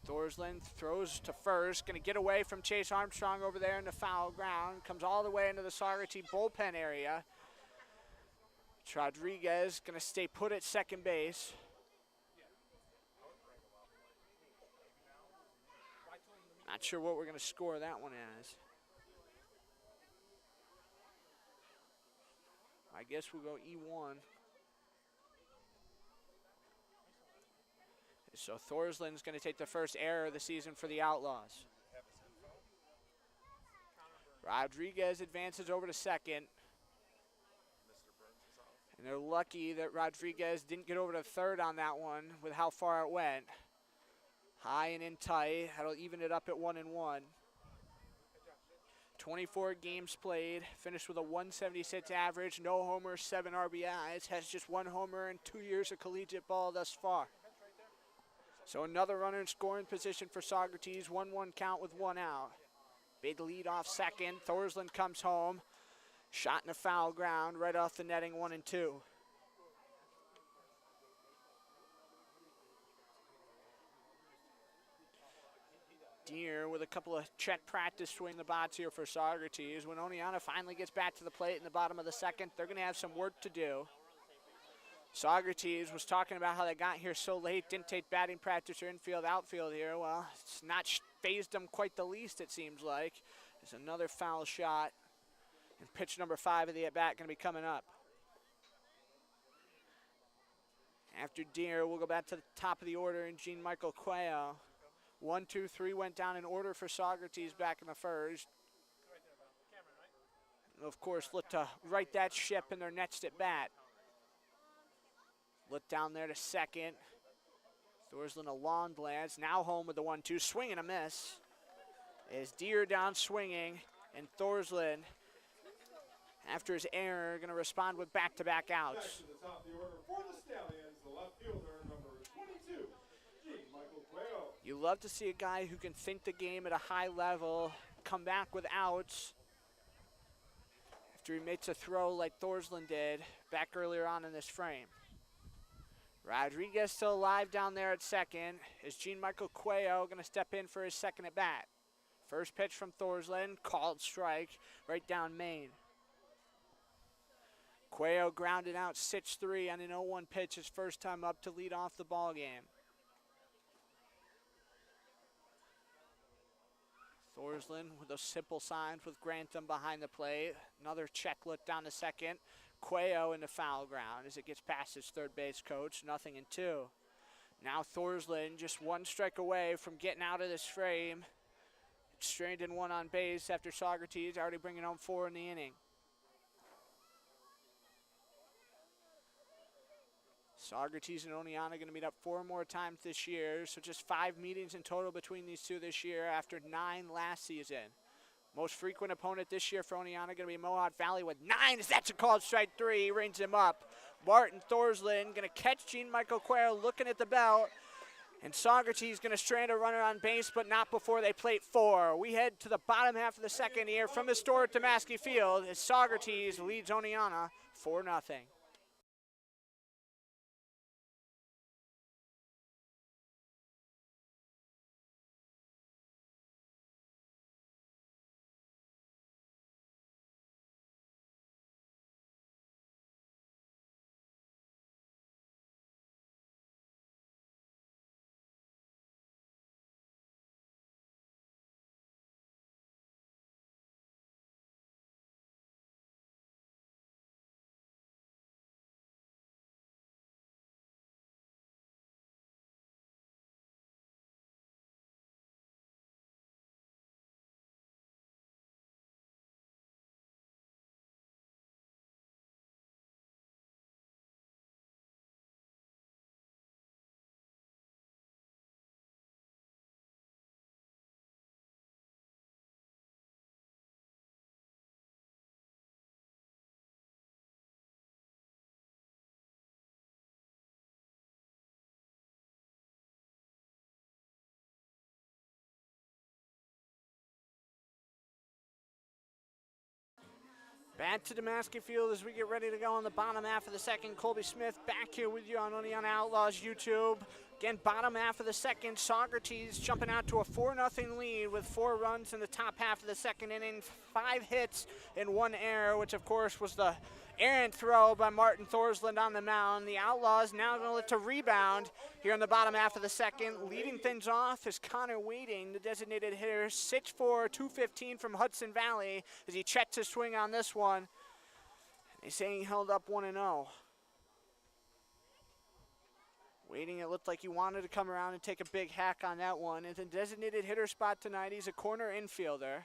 Thorsland throws to first. Going to get away from Chase Armstrong over there in the foul ground. Comes all the way into the Saugerties bullpen area. Rodriguez going to stay put at second base. Not sure what we're going to score that one as. I guess we'll go E1. So Thorsland's going to take the first error of the season for the Outlaws. Rodriguez advances over to second. And they're lucky that Rodriguez didn't get over to third on that one with how far it went. High and in tight. That'll even it up at 1-1. 24 games played. Finished with a 176 average. No homers, 7 RBIs. Has just 1 homer in 2 years of collegiate ball thus far. So another runner in scoring position for Saugerties. 1-1 count with 1 out. Big lead off second. Thorsland comes home. Shot in the foul ground right off the netting, 1-2. Deere with a couple of check practice swing the bats here for Saugerties. When Oneonta finally gets back to the plate in the bottom of the second, they're going to have some work to do. Saugerties was talking about how they got here so late, didn't take batting practice or infield, outfield here. Well, it's not phased them quite the least, it seems like. There's another foul shot. And pitch number 5 of the at-bat going to be coming up. After Deere, we'll go back to the top of the order and Jean-Michael Cuello. 1, 2, 3 went down in order for Saugerties back in the first. And of course, look to right that ship in their next at bat. Look down there to second. Thorsland a long glance. Now home with the 1-2. Swing and a miss. Is Deere down swinging. And Thorsland, after his error, going to respond with back-to-back outs. Back to the top of the order for the Stallions, the left fielder, number 22, Jean-Michael Cuello. You love to see a guy who can think the game at a high level, come back with outs after he makes a throw like Thorsland did back earlier on in this frame. Rodriguez still alive down there at second. Is Jean-Michael Cuello going to step in for his second at bat? First pitch from Thorsland, called strike, right down Maine. Cuello grounded out 6-3 on an 0-1 pitch, his first time up to lead off the ball game. Thorsland with those simple signs with Grantham behind the plate. Another check look down to second. Cuello in the foul ground as it gets past his third base coach, 0-2. Now Thorsland just one strike away from getting out of this frame. Strained in one on base after Saugerties already bringing home 4 in the inning. Saugerties and Oneonta going to meet up 4 more times this year, so just 5 meetings in total between these two this year after 9 last season. Most frequent opponent this year for Oneonta going to be Mohawk Valley with 9. That's a called strike 3, rings him up. Martin Thorsland going to catch Jean-Michael Quayle looking at the belt. And Saugerties going to strand a runner on base, but not before they plate 4. We head to the bottom half of the second here from historic Damaski Field as Saugerties leads Oneonta 4-0. Back to Damaski Field as we get ready to go on the bottom half of the second. Colby Smith back here with you on Oneonta Outlaws YouTube. Again, bottom half of the second, Saugerties jumping out to a 4-0 lead with 4 runs in the top half of the second inning, 5 hits and 1 error, which of course was the errant throw by Martin Thorsland on the mound. The Outlaws now going to look to rebound here in the bottom half of the second. Leading things off is Connor Wading, the designated hitter, 6'4", 215 from Hudson Valley as he checks his swing on this one. They say he held up 1-0. Wading, it looked like he wanted to come around and take a big hack on that one. In the designated hitter spot tonight, he's a corner infielder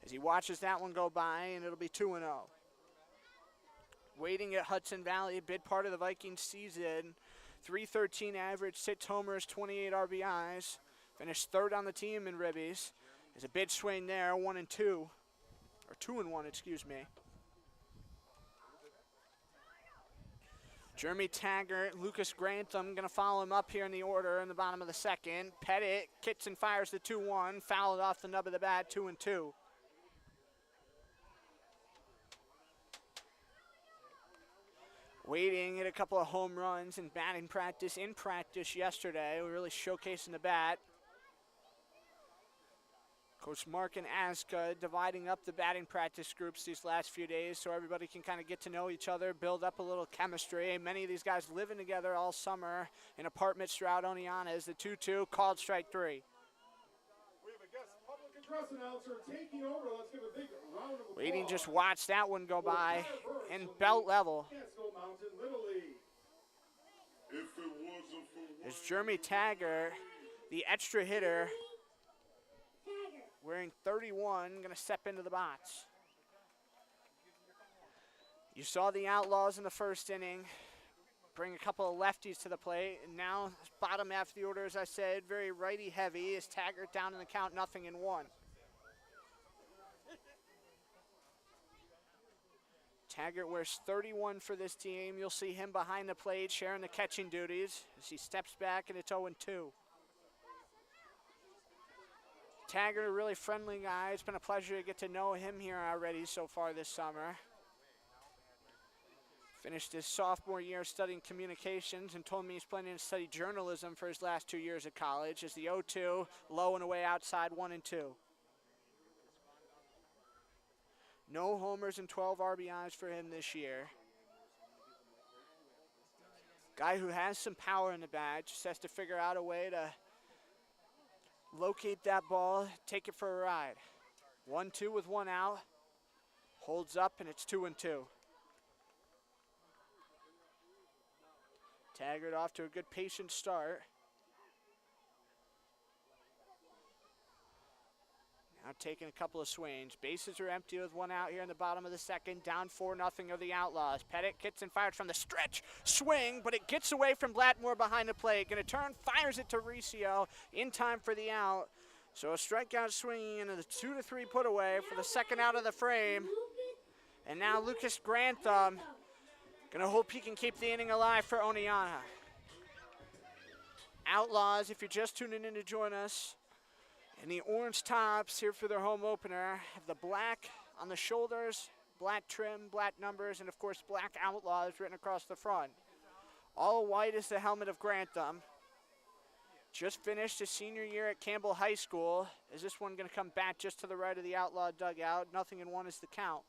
as he watches that one go by, and it'll be 2-0. Wading at Hudson Valley, a big part of the Vikings season. .313 average, 6 homers, 28 RBIs. Finished 3rd on the team in ribbies. There's a big swing there, 1-2. Or 2-1, excuse me. Jeremy Taggart, Lucas Grantham going to follow him up here in the order in the bottom of the second. Pettit kicks and fires the 2-1, fouled off the nub of the bat, 2-2. Wading hit a couple of home runs in batting practice yesterday. We're really showcasing the bat. Coach Mark and Aska dividing up the batting practice groups these last few days so everybody can kind of get to know each other, build up a little chemistry. Many of these guys living together all summer in apartments throughout Oneonta. As the 2-2 called strike 3. We have a guest public address announcer taking over. Let's give a big round of applause. Wading just watched that one go by and belt level. Catskill Mountain Little League. As Jeremy Taggart, the extra hitter, wearing 31, going to step into the box. You saw the Outlaws in the first inning bring a couple of lefties to the plate, and now bottom half of the order, as I said, very righty heavy, is Taggart down in the count, 0-1. Taggart wears 31 for this team. You'll see him behind the plate sharing the catching duties as he steps back, and it's 0-2. Taggart, a really friendly guy. It's been a pleasure to get to know him here already so far this summer. Finished his sophomore year studying communications and told me he's planning to study journalism for his last 2 years at college. As the 0-2, low and away outside, 1-2. No homers and 12 RBIs for him this year. Guy who has some power in the bat, just has to figure out a way to locate that ball, take it for a ride. 1-2 with 1 out. Holds up, and it's 2-2. Taggart off to a good patient start. Now taking a couple of swings. Bases are empty with one out here in the bottom of the second. Down 4-0 of the Outlaws. Pettit hits and fires from the stretch. Swing, but it gets away from Blattmore behind the plate. Going to turn, fires it to Riccio in time for the out. So a strikeout swing and a 2-3 put away for the second out of the frame. And now Lucas Grantham going to hope he can keep the inning alive for Oneonta. Outlaws, if you're just tuning in to join us, in the orange tops here for their home opener, have the black on the shoulders, black trim, black numbers, and of course black Outlaws written across the front. All white is the helmet of Grantham. Just finished his senior year at Campbell High School. Is this one going to come back just to the right of the Outlaw dugout? 0-1 is the count.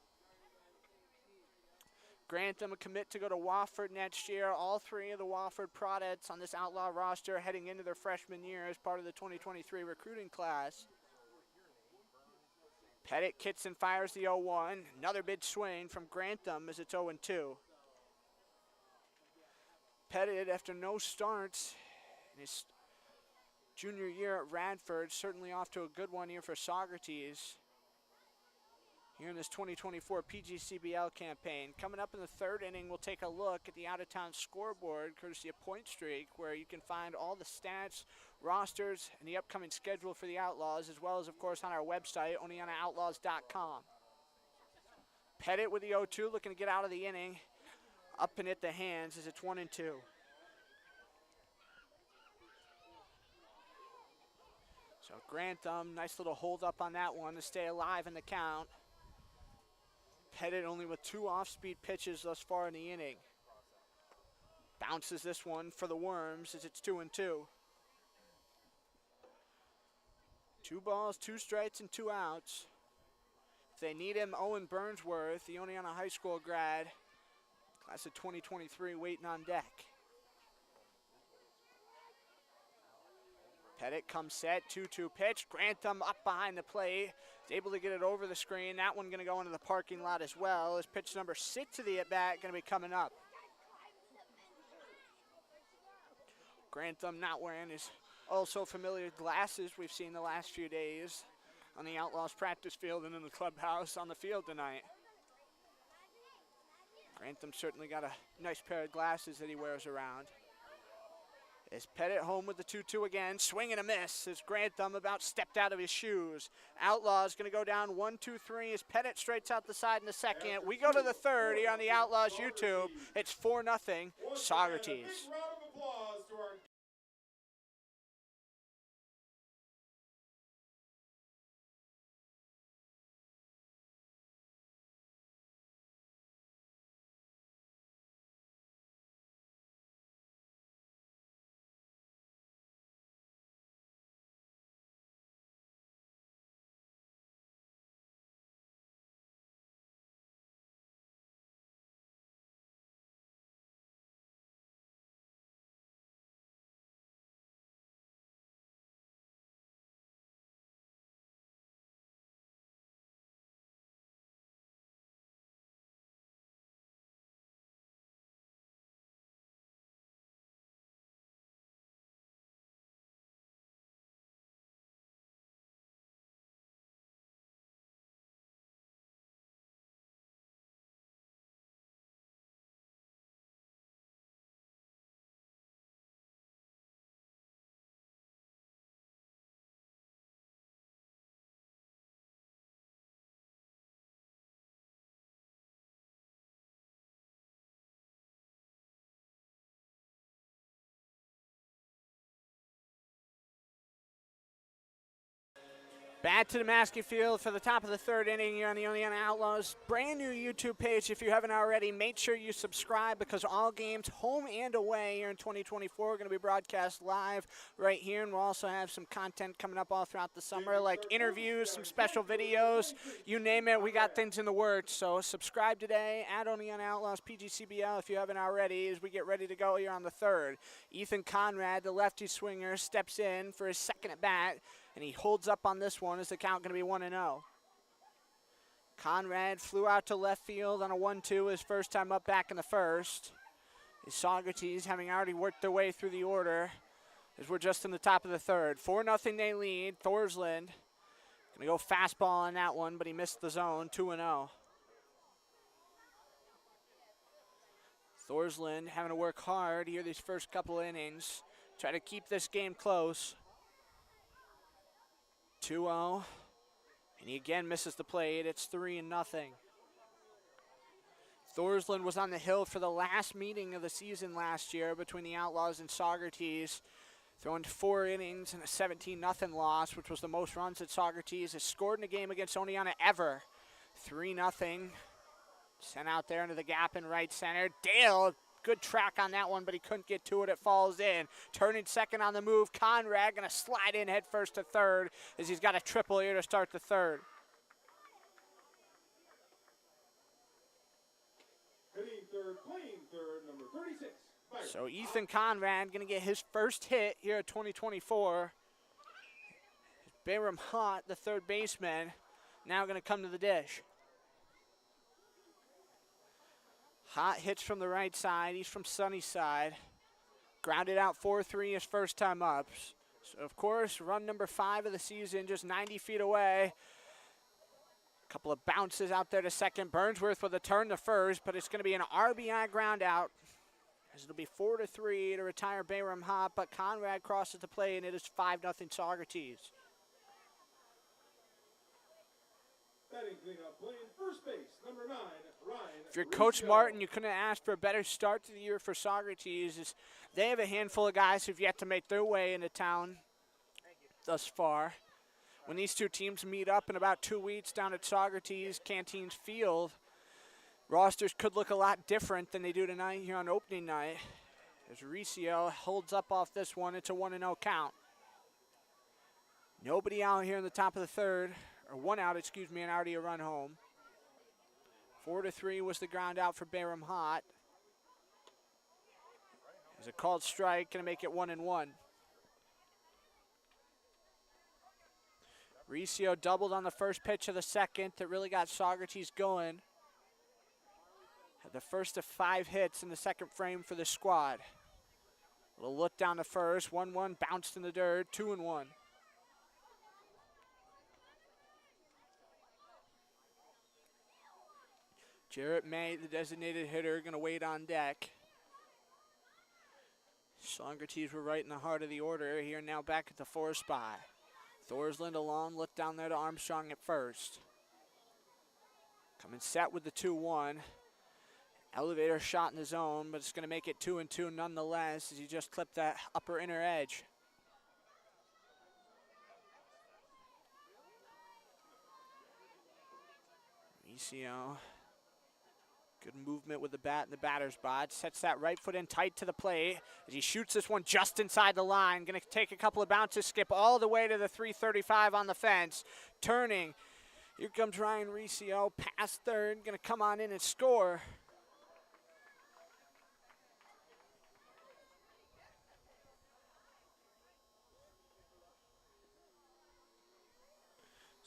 Grantham a commit to go to Wofford next year. All three of the Wofford products on this Outlaw roster heading into their freshman year as part of the 2023 recruiting class. Pettit kicks and fires the 0-1. Another big swing from Grantham as it's 0-2. Pettit, after no starts in his junior year at Radford, certainly off to a good one here for Saugerties here in this 2024 PGCBL campaign. Coming up in the third inning, we'll take a look at the out-of-town scoreboard, courtesy of Point Streak, where you can find all the stats, rosters, and the upcoming schedule for the Outlaws, as well as, of course, on our website, OneontaOutlaws.com. Pettit with the 0-2, looking to get out of the inning. Up and hit the hands as it's 1-2. So Grantham, nice little hold up on that one to stay alive in the count. Pettit only with 2 off-speed pitches thus far in the inning. Bounces this one for the Worms as it's 2-2. 2 balls, 2 strikes, and 2 outs. If they need him, Owen Burnsworth, the Oneonta High School grad, class of 2023, waiting on deck. Pettit comes set, 2-2 pitch. Grantham up behind the plate. Is able to get it over the screen. That one going to go into the parking lot as well. As pitch number 6 of the at-bat going to be coming up. Grantham not wearing his also familiar glasses we've seen the last few days on the Outlaws practice field and in the clubhouse on the field tonight. Grantham certainly got a nice pair of glasses that he wears around. Is Pettit home with the 2-2 again. Swing and a miss as Grantham about stepped out of his shoes. Outlaws going to go down 1-2-3 as Pettit straights out the side in the second. We go to the third here on the Outlaws YouTube. It's 4-0 Saugerties. Back to the Maskey Field for the top of the third inning here on the Oneonta Outlaws. Brand new YouTube page if you haven't already. Make sure you subscribe because all games, home and away here in 2024, are going to be broadcast live right here. And we'll also have some content coming up all throughout the summer, like interviews, some special videos, you name it. We got things in the works. So subscribe today at Oneonta Outlaws PGCBL if you haven't already as we get ready to go here on the third. Ethan Conrad, the lefty swinger, steps in for his second at bat. And he holds up on this one as the count going to be 1-0. Conrad flew out to left field on a 1-2 his first time up back in the first. His Saugerties having already worked their way through the order as we're just in the top of the third. 4-0 they lead. Thorsland going Gonna go fastball on that one, but he missed the zone, 2-0. Thorsland having to work hard here these first couple innings. Try to keep this game close. 2-0. And he again misses the plate. It's 3-0. Thorsland was on the hill for the last meeting of the season last year between the Outlaws and Saugerties, throwing 4 innings and a 17-0 loss, which was the most runs that Saugerties has scored in a game against Oneonta ever. 3-0. Sent out there into the gap in right center. Dale, good track on that one, but he couldn't get to it. It falls in. Turning second on the move. Conrad going to slide in head first to third as he's got a triple here to start the third. Hitting third, playing third, number 36. Byron. So Ethan Conrad going to get his first hit here at 2024. Bayram Hott, the third baseman, now going to come to the dish. Hott hits from the right side. He's from Sunnyside. Grounded out 4-3 his first time up. So, of course, run number 5 of the season, just 90 feet away. A couple of bounces out there to second. Burnsworth with a turn to first, but it's going to be an RBI ground out. As it'll be 4-3 to retire Bayram Hott, but Conrad crosses the plate, and it is 5-0 Saugerties. Batting cleanup, playing first base, number 9, Ryan. If you're Coach Martin, you couldn't ask for a better start to the year for Saugerties. As they have a handful of guys who've yet to make their way into town thus far. When these two teams meet up in about 2 weeks down at Saugerties Canteens Field, rosters could look a lot different than they do tonight here on opening night. As Riccio holds up off this one, it's a 1-0 count. Nobody out here in the top of the third, or one out, excuse me, and already a run home. 4-3 was the ground out for Bayram Hott. There's a called strike, going to make it 1-1. Riccio doubled on the first pitch of the second that really got Saugerties going. Had the first of 5 hits in the second frame for the squad. A little look down to first, 1-1, bounced in the dirt, 2-1. Jarrett May, the designated hitter, going to wait on deck. Saugerties were right in the heart of the order here, now back at the 4 spot. Thorsland along, look down there to Armstrong at first. Coming set with the 2-1. Elevator shot in the zone, but it's going to make it 2-2 nonetheless as he just clipped that upper inner edge. Riccio. Good movement with the bat in the batter's box. Sets that right foot in tight to the plate as he shoots this one just inside the line. Going to take a couple of bounces, skip all the way to the 335 on the fence. Turning. Here comes Ryan Riccio, past third. Going to come on in and score.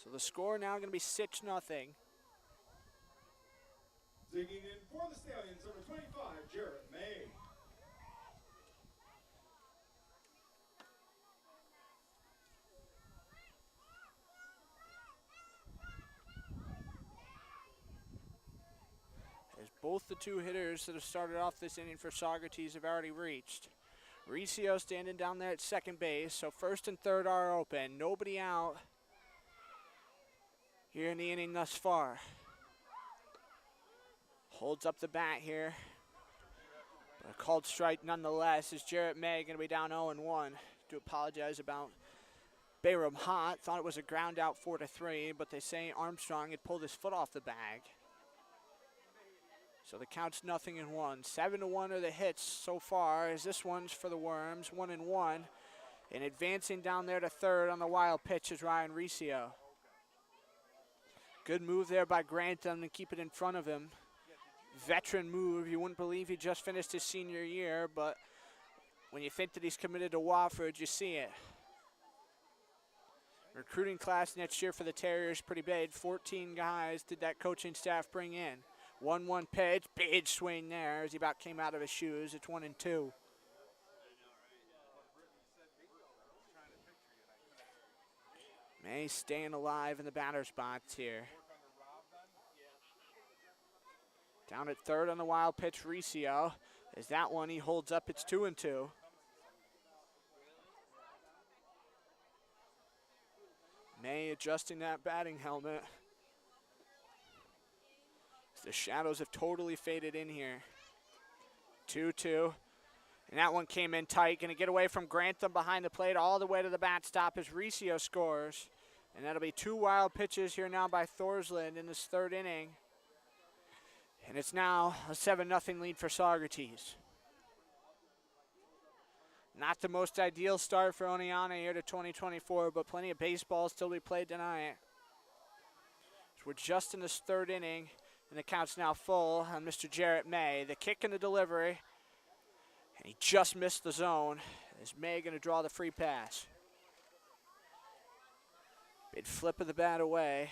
So the score now going to be 6-0. Digging in for the Stallions, number 25, Jarrett May. As both the two hitters that have started off this inning for Saugerties have already reached. Riccio standing down there at second base, so first and third are open. Nobody out here in the inning thus far. Holds up the bat here. But a called strike nonetheless. Is Jarrett May going to be down 0-1. Do apologize about Bayram Hott. Thought it was a ground out 4-3, but they say Armstrong had pulled his foot off the bag. So the count's 0-1. 7-1 are the hits so far, as this one's for the Worms, 1-1. And advancing down there to third on the wild pitch is Ryan Riccio. Good move there by Grantham to keep it in front of him. Veteran move. You wouldn't believe he just finished his senior year, but when you think that he's committed to Wofford, you see it. Recruiting class next year for the Terriers pretty big. 14 guys did that coaching staff bring in. 1-1 pitch, big swing there as he about came out of his shoes. It's 1-2. May staying alive in the batter's box here. Down at third on the wild pitch, Riccio. As that one he holds up, it's 2-2. May adjusting that batting helmet. The shadows have totally faded in here. 2-2. And that one came in tight. Going to get away from Grantham behind the plate all the way to the bat stop as Riccio scores. And that'll be 2 wild pitches here now by Thorsland in this third inning. And it's now a 7-0 lead for Saugerties. Not the most ideal start for Oneonta here to 2024, but plenty of baseball still to be played tonight. So we're just in this third inning, and the count's now full on Mr. Jarrett May. The kick and the delivery, and he just missed the zone. Is May going to draw the free pass? Big flip of the bat away.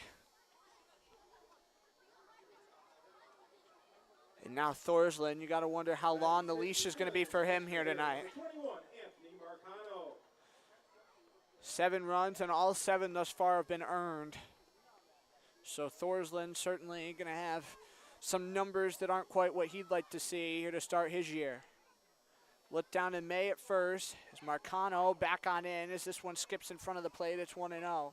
And now Thorsland, you got to wonder how long the leash is going to be for him here tonight. 7 runs, and all 7 thus far have been earned. So Thorsland certainly going to have some numbers that aren't quite what he'd like to see here to start his year. Look down in May at first. As Marcano back on in as this one skips in front of the plate. It's 1-0.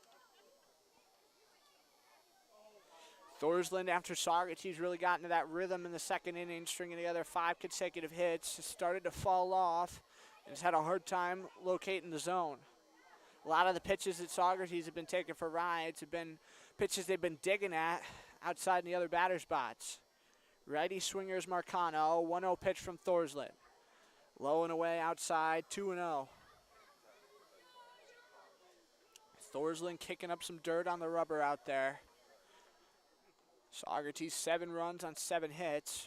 Thorsland, after Saugerties really got into that rhythm in the second inning, stringing together 5 consecutive hits, has started to fall off and has had a hard time locating the zone. A lot of the pitches that Saugerties have been taking for rides have been pitches they've been digging at outside in the other batter spots. Righty swingers Marcano, 1-0 pitch from Thorsland. Low and away outside, 2-0. Thorsland kicking up some dirt on the rubber out there. Saugerties 7 runs on 7 hits.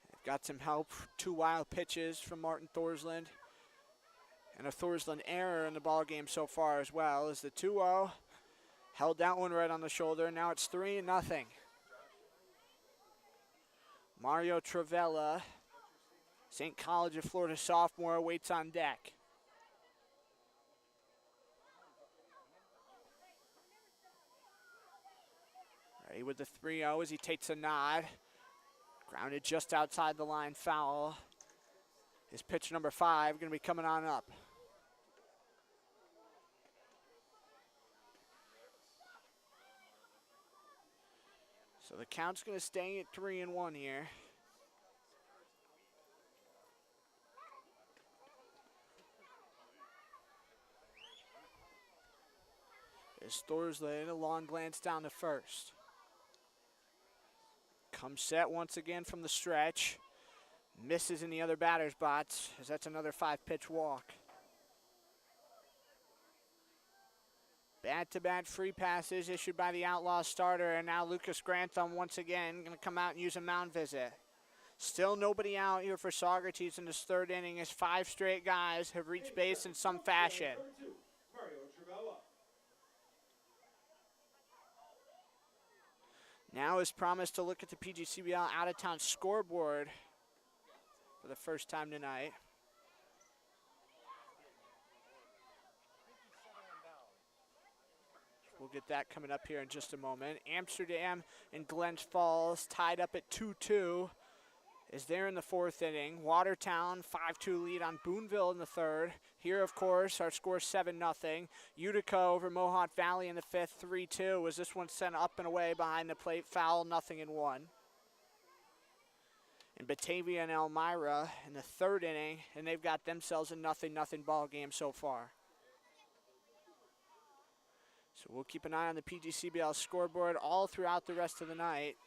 They've got some help, 2 wild pitches from Martin Thorsland. And a Thorsland error in the ball game so far as well, as the 2-0 held that one right on the shoulder. Now it's 3-0. Mario Travella, St. College of Florida sophomore, waits on deck. Ready with the 3-0 as he takes a nod. Grounded just outside the line, foul. His pitch number 5 going to be coming on up. So the count's going to stay at 3-1 here. As Thorsland, a long glance down to first. Comes set once again from the stretch. Misses in the other batter's box, as that's another 5-pitch walk. Bat-to-bat free passes issued by the Outlaw starter, and now Lucas Grantham once again going to come out and use a mound visit. Still nobody out here for Saugerties in this third inning, as 5 straight guys have reached base in some fashion. Now is promised to look at the PGCBL out-of-town scoreboard for the first time tonight. We'll get that coming up here in just a moment. Amsterdam and Glens Falls tied up at 2-2 is there in the 4th inning. Watertown 5-2 lead on Boonville in the 3rd. Here, of course, our score 7-0. Utica over Mohawk Valley in the 5th, 3-2, as this one sent up and away behind the plate, foul, 0-1. And Batavia and Elmira in the 3rd inning, and they've got themselves a 0-0 ball game so far. So we'll keep an eye on the PGCBL scoreboard all throughout the rest of the night.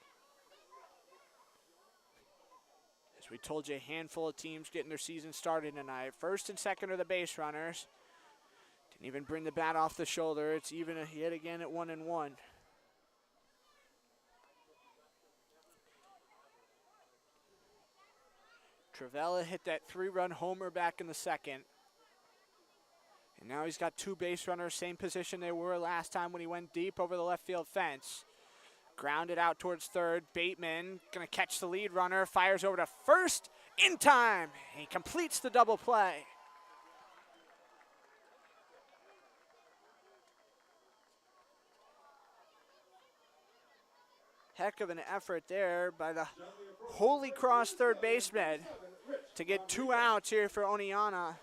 As we told you, a handful of teams getting their season started tonight. First and second are the base runners. Didn't even bring the bat off the shoulder. It's even yet again at 1-1. Travella hit that 3-run homer back in the 2nd. And now he's got 2 base runners, same position they were last time when he went deep over the left field fence. Grounded out towards 3rd. Bateman going to catch the lead runner, fires over to first in time. He completes the double play. Heck of an effort there by the Holy Cross third baseman to get 2 outs here for Oneonta.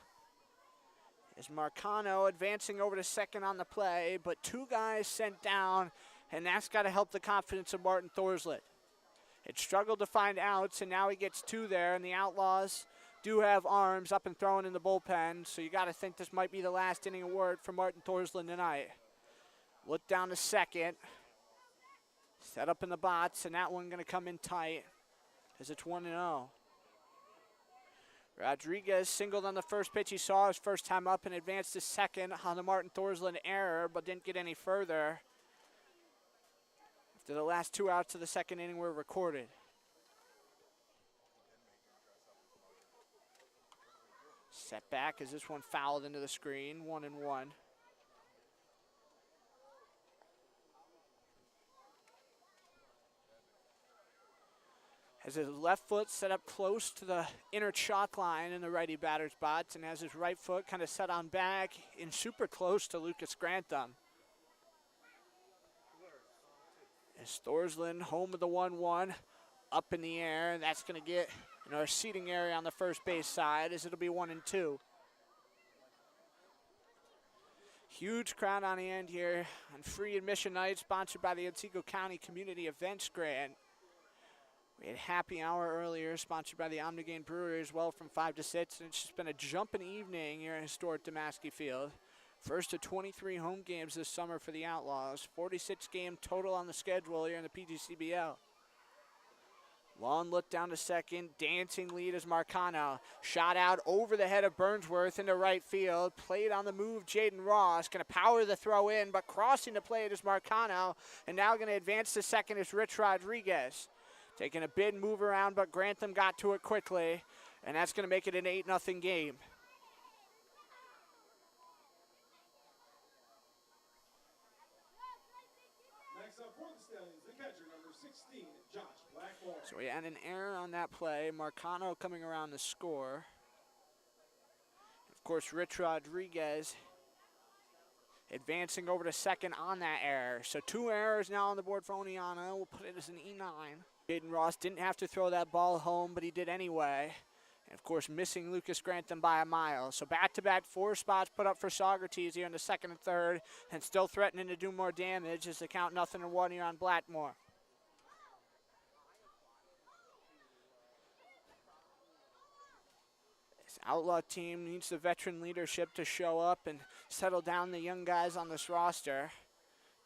Is Marcano advancing over to second on the play, but 2 guys sent down, and that's got to help the confidence of Martin Thorslet. It struggled to find outs, and now he gets 2 there, and the Outlaws do have arms up and throwing in the bullpen, so you got to think this might be the last inning award for Martin Thorslet tonight. Look down to second. Set up in the box, and that one going to come in tight as it's 1-0. Rodriguez singled on the first pitch he saw his first time up and advanced to second on the Martin Thorslet error, but didn't get any further after the last 2 outs of the second inning were recorded. Set back as this one fouled into the screen, 1-1. Has his left foot set up close to the inner chalk line in the righty batter's box, and has his right foot kind of set on back and super close to Lucas Grantham. As Thorsland home with the 1-1 up in the air, and that's going to get our seating area on the first base side as it'll be 1-2. Huge crowd on the end here on free admission night, sponsored by the Otsego County Community Events Grant. We had happy hour earlier, sponsored by the Omnigane Brewery as well from 5 to 6. And it's just been a jumping evening here at historic Damaski Field. First of 23 home games this summer for the Outlaws. 46 game total on the schedule here in the PGCBL. Long look down to second, dancing lead is Marcano. Shot out over the head of Burnsworth into right field. Played on the move, Jaden Ross. Going to power the throw in, but crossing the plate is Marcano. And now going to advance to second is Rich Rodriguez. Taking a big move around, but Grantham got to it quickly, and that's going to make it an 8-0 game. Next up for the Stallions, the catcher, number 16, Josh Blackmore. So we had an error on that play. Marcano coming around to score. Of course, Rich Rodriguez advancing over to second on that error. So 2 errors now on the board for Oneonta. We'll put it as an E9. Jaden Ross didn't have to throw that ball home, but he did anyway. And of course, missing Lucas Grantham by a mile. So back-to-back 4 spots put up for Saugerties here in the second and third, and still threatening to do more damage as they count 0-1 here on Blackmore. This Outlaw team needs the veteran leadership to show up and settle down the young guys on this roster.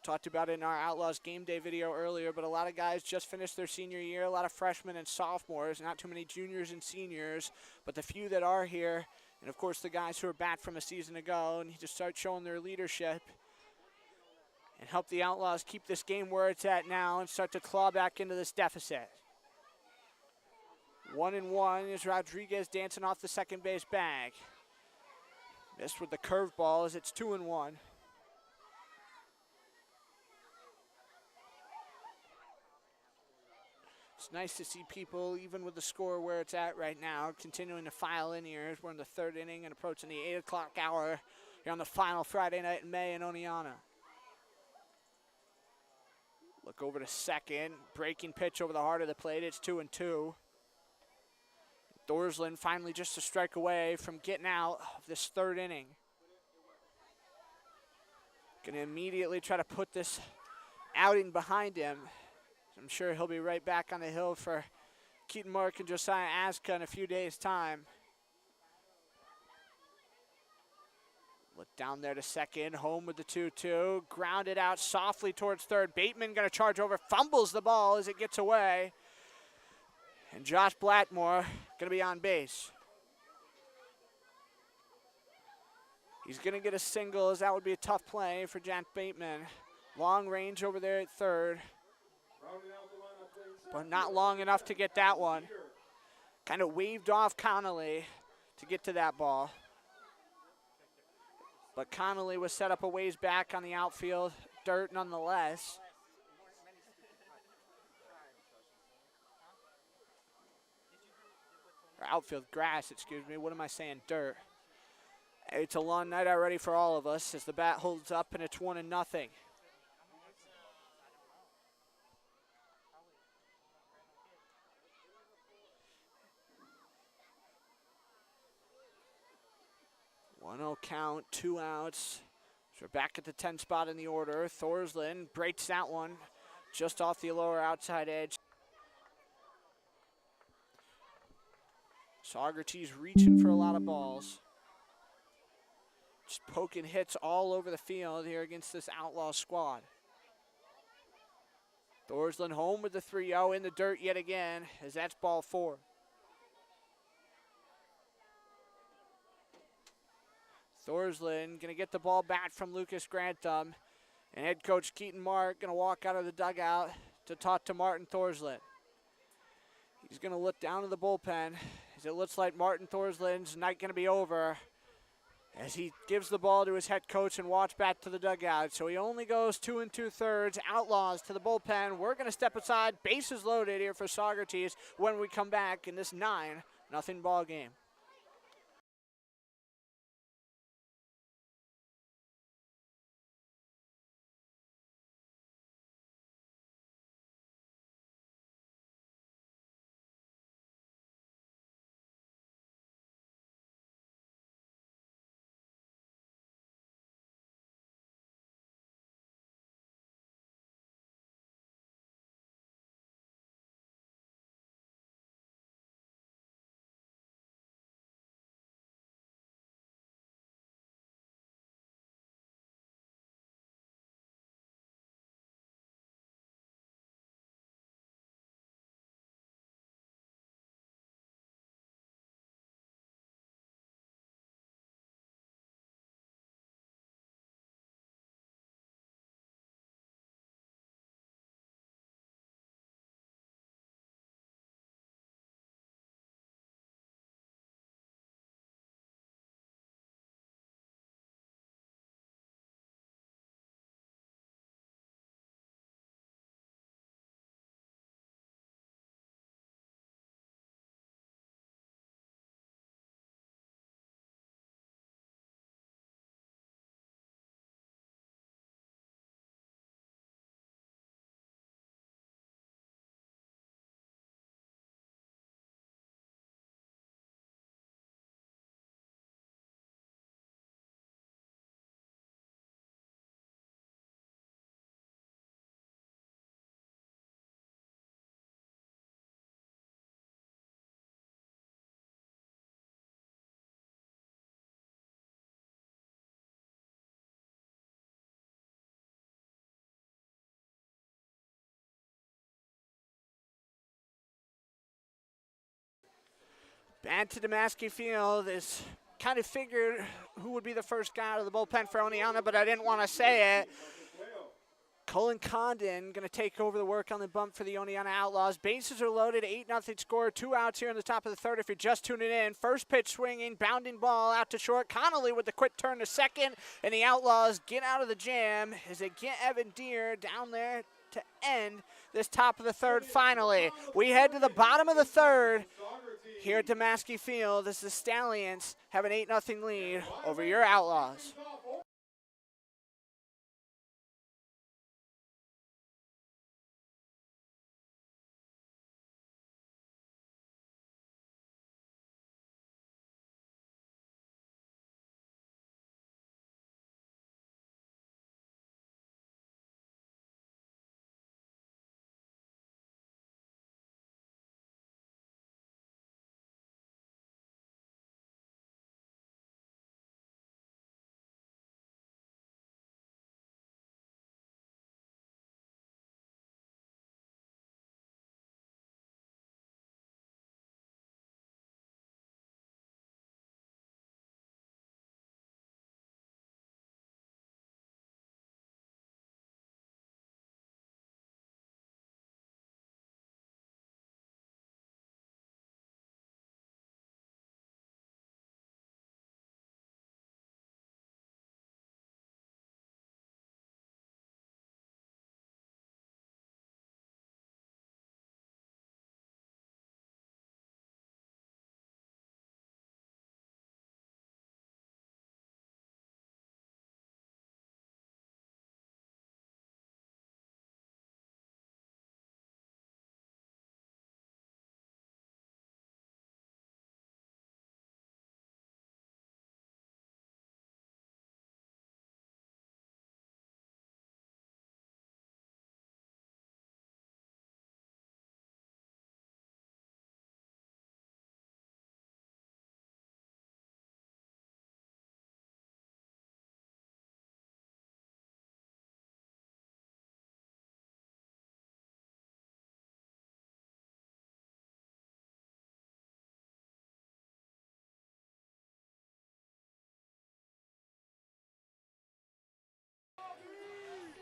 Talked about it in our Outlaws game day video earlier, but a lot of guys just finished their senior year, a lot of freshmen and sophomores, not too many juniors and seniors, but the few that are here, and of course the guys who are back from a season ago, need to start showing their leadership and help the Outlaws keep this game where it's at now and start to claw back into this deficit. 1-1 is Rodriguez dancing off the second base bag. Missed with the curveball as it's 2-1. It's nice to see people, even with the score where it's at right now, continuing to file in here as we're in the third inning and approaching the 8 o'clock hour here on the final Friday night in May in Oneonta. Look over to second, breaking pitch over the heart of the plate. It's 2-2. Thorsland finally just a strike away from getting out of this third inning. Going to immediately try to put this outing behind him. I'm sure he'll be right back on the hill for Keaton Mark and Josiah Aska in a few days' time. Look down there to second, home with the 2-2. Grounded out softly towards third. Bateman going to charge over, fumbles the ball as it gets away. And Josh Blackmore going to be on base. He's going to get a single, as that would be a tough play for Jack Bateman. Long range over there at third, but not long enough to get that one. Kind of waved off Connolly to get to that ball. But Connolly was set up a ways back on the outfield, dirt nonetheless. Or outfield grass, excuse me. What am I saying? Dirt. It's a long night already for all of us as the bat holds up and it's 1-0. 1-0 count, 2 outs. So we're back at the 10 spot in the order. Thorsland breaks that one just off the lower outside edge. Saugerties reaching for a lot of balls. Just poking hits all over the field here against this Outlaw squad. Thorsland home with the 3-0 in the dirt yet again, as that's ball 4. Thorsland gonna get the ball back from Lucas Grantham, and head coach Keaton Mark gonna walk out of the dugout to talk to Martin Thorsland. He's gonna look down in the bullpen as it looks like Martin Thorsland's night gonna be over, as he gives the ball to his head coach and walks back to the dugout. So he only goes 2 2/3. Outlaws to the bullpen. We're going to step aside. Bases loaded here for Saugerties when we come back in this 9-0 ball game. Back to Damaski Field. Is kind of figured who would be the first guy out of the bullpen for Oneonta, but I didn't want to say it. Cullen Condon going to take over the work on the bump for the Oneonta Outlaws. Bases are loaded, 8-0 score, 2 outs here in the top of the third if you're just tuning in. First pitch swinging, bounding ball out to short. Connolly with the quick turn to second, and the Outlaws get out of the jam as they get Evan Deere down there to end this top of the third finally. We head to the bottom of the third here at Damaski Field as the Stallions have an 8-0 lead over your Outlaws.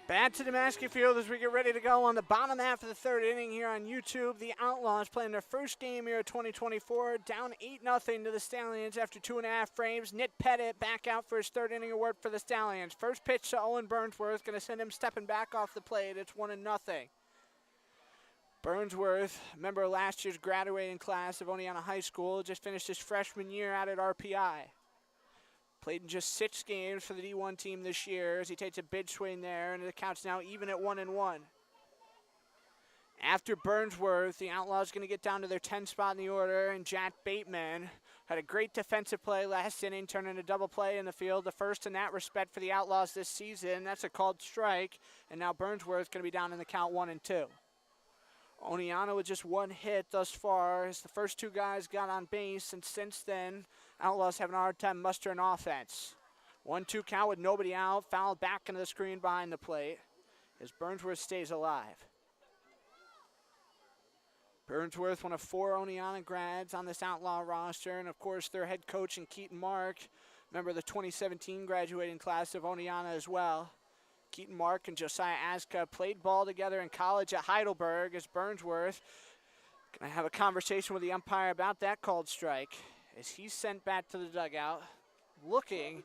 Back to Demaski Field as we get ready to go on the bottom half of the third inning here on YouTube. The Outlaws playing their first game here of 2024, down 8-0 to the Stallions after 2.5 frames. Nick Pettit back out for his third inning of work for the Stallions. First pitch to Owen Burnsworth, going to send him stepping back off the plate. It's 1-0. Burnsworth, member of last year's graduating class of Oneonta High School, just finished his freshman year out at RPI. Played in just 6 games for the D1 team this year as he takes a big swing there, and the count's now even at 1-1. After Burnsworth, the Outlaws going to get down to their 10 spot in the order, and Jack Bateman had a great defensive play last inning, turning a double play in the field, the first in that respect for the Outlaws this season. That's a called strike, and now Burnsworth going to be down in the count 1-2. Oneonta with just 1 hit thus far as the first 2 guys got on base, and since then, Outlaws having a hard time mustering offense. 1-2 count with nobody out, fouled back into the screen behind the plate as Burnsworth stays alive. Burnsworth, one of 4 Oneonta grads on this Outlaw roster, and of course their head coach in Keaton Mark, member of the 2017 graduating class of Oneonta as well. Keaton Mark and Josiah Aska played ball together in college at Heidelberg as Burnsworth going to have a conversation with the umpire about that called strike as he's sent back to the dugout, looking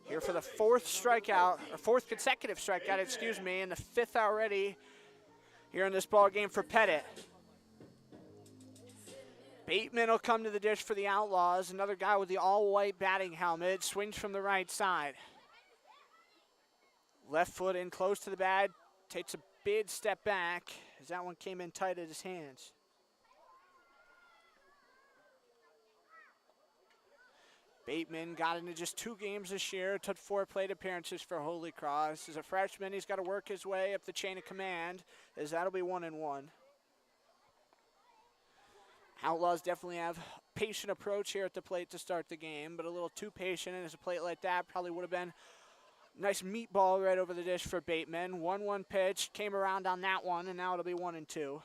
here for the 4th strikeout, or 4th consecutive strikeout, excuse me, and the 5th already here in this ball game for Pettit. Bateman will come to the dish for the Outlaws, another guy with the all-white batting helmet, swings from the right side. Left foot in close to the bag, takes a big step back as that one came in tight at his hands. Bateman got into just 2 games this year, took 4 plate appearances for Holy Cross. As a freshman, he's got to work his way up the chain of command, as that'll be 1-1. Outlaws definitely have a patient approach here at the plate to start the game, but a little too patient, and as a plate like that probably would have been nice meatball right over the dish for Bateman. 1-1 pitch, came around on that one, and now it'll be 1-2.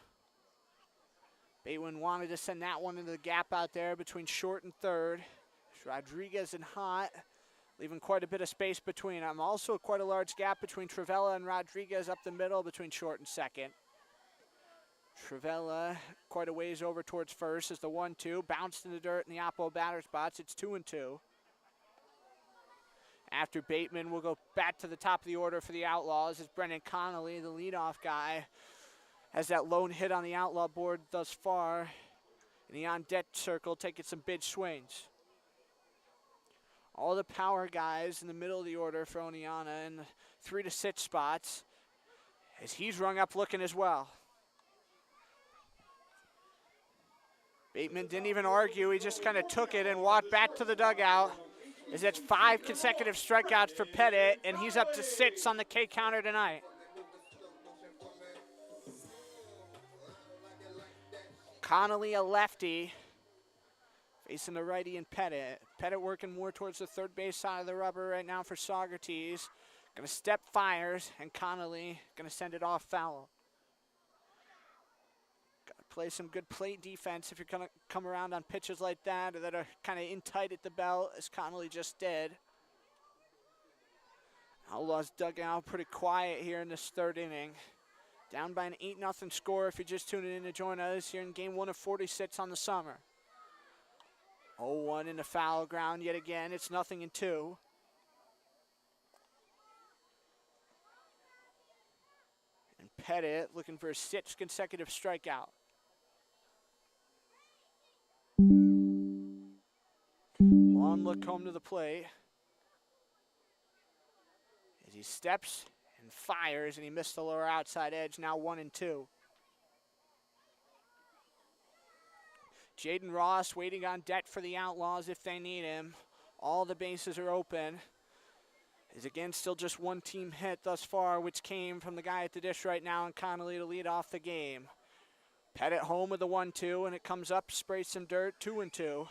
Bateman wanted to send that one into the gap out there between short and third. Rodriguez and Hott, leaving quite a bit of space between them. Also quite a large gap between Travella and Rodriguez up the middle between short and second. Travella quite a ways over towards first as the 1-2, bounced in the dirt in the oppo batter spots. It's 2-2. After Bateman, we'll go back to the top of the order for the Outlaws as Brendan Connolly, the leadoff guy, has that lone hit on the Outlaw board thus far in the on-deck circle, taking some big swings. All the power guys in the middle of the order for Oneonta in the 3 to 6 spots as he's rung up looking as well. Bateman didn't even argue, he just kind of took it and walked back to the dugout. As that's 5 consecutive strikeouts for Pettit, and he's up to 6 on the K counter tonight. Connolly, a lefty, facing the righty and Pettit. Pettit working more towards the third base side of the rubber right now for Saugerties. Going to step, fires, and Connolly going to send it off foul. Got to play some good plate defense if you're going to come around on pitches like that that are kind of in tight at the belt, as Connolly just did. Outlaws dugout pretty quiet here in this third inning. Down by an 8-0 score if you're just tuning in to join us here in game 1 of 46 on the summer. 0-1 in the foul ground yet again. It's 0-2. And Pettit looking for his 6th consecutive strikeout. Long look home to the plate. As he steps and fires, and he missed the lower outside edge, now 1-2. Jaden Ross waiting on deck for the Outlaws if they need him. All the bases are open. Is again still just 1 team hit thus far, which came from the guy at the dish right now, and Connolly to lead off the game. Pettit home with the 1-2, and it comes up, sprays some dirt, 2-2.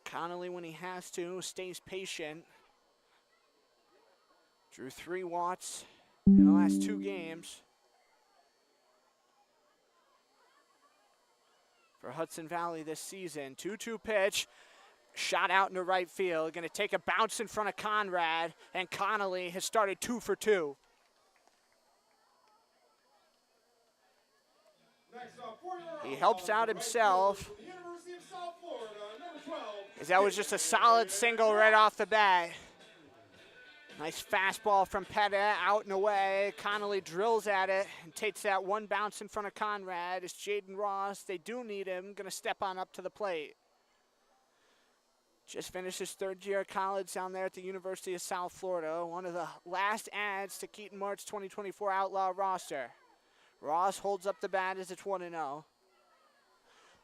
Connolly, when he has to, stays patient. Drew 3 walks in the last 2 games for Hudson Valley this season. 2-2 pitch. Shot out into right field. Going to take a bounce in front of Conrad, and Connolly has started 2 for 2. Next up, for your He helps out right himself, fielder from the University of South Florida, number 12. as that was just a solid single right off the bat. Nice fastball from Pettit, out and away. Connolly drills at it and takes that one bounce in front of Conrad. It's Jaden Ross. They do need him. Going to step on up to the plate. Just finished his 3rd year of college down there at the University of South Florida. One of the last adds to Keaton Mart's 2024 Outlaw roster. Ross holds up the bat as it's 1-0.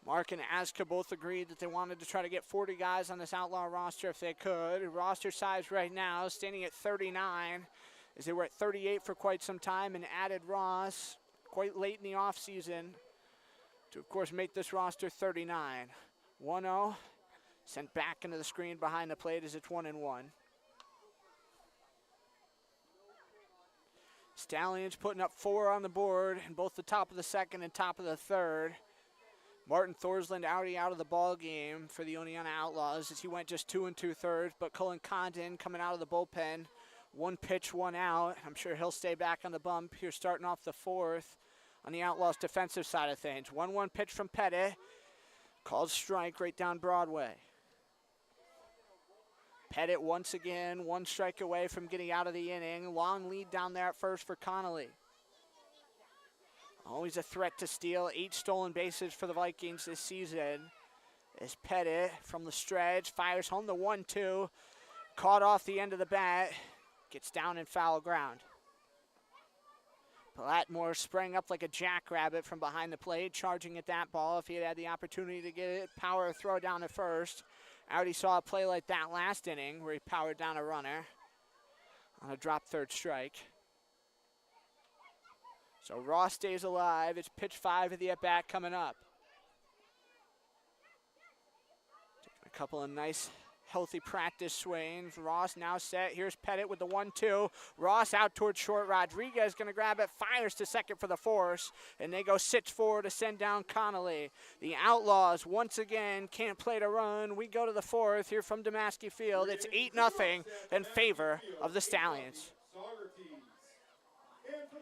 Mark and Aska both agreed that they wanted to try to get 40 guys on this Outlaw roster if they could. Roster size right now standing at 39, as they were at 38 for quite some time and added Ross quite late in the offseason to, of course, make this roster 39. 1-0, sent back into the screen behind the plate as it's 1-1. Stallions putting up 4 on the board in both the top of the 2nd and top of the 3rd. Martin Thorsland already out of the ball game for the Oneonta Outlaws as he went just 2 2/3, but Cullen Condon coming out of the bullpen. 1 pitch, 1 out. I'm sure he'll stay back on the bump here starting off the 4th on the Outlaws defensive side of things. 1-1 pitch from Pettit. Called strike right down Broadway. Pettit once again 1 strike away from getting out of the inning. Long lead down there at first for Connolly. Always a threat to steal. 8 stolen bases for the Vikings this season. As Pettit from the stretch fires home the 1-2. Caught off the end of the bat. Gets down in foul ground. Blackmore sprang up like a jackrabbit from behind the plate, charging at that ball if he had the opportunity to get it. Power throw down to first. I already saw a play like that last inning where he powered down a runner on a drop 3rd strike. So Ross stays alive. It's pitch 5 of the at-bat coming up. Taking a couple of nice, healthy practice swings. Ross now set. Here's Pettit with the 1-2. Ross out towards short. Rodriguez going to grab it. Fires to second for the force. And they go 6-4 to send down Connolly. The Outlaws once again can't play to run. We go to the 4th here from Damaski Field. It's 8-0 in favor of the Stallions. Saugerties. And for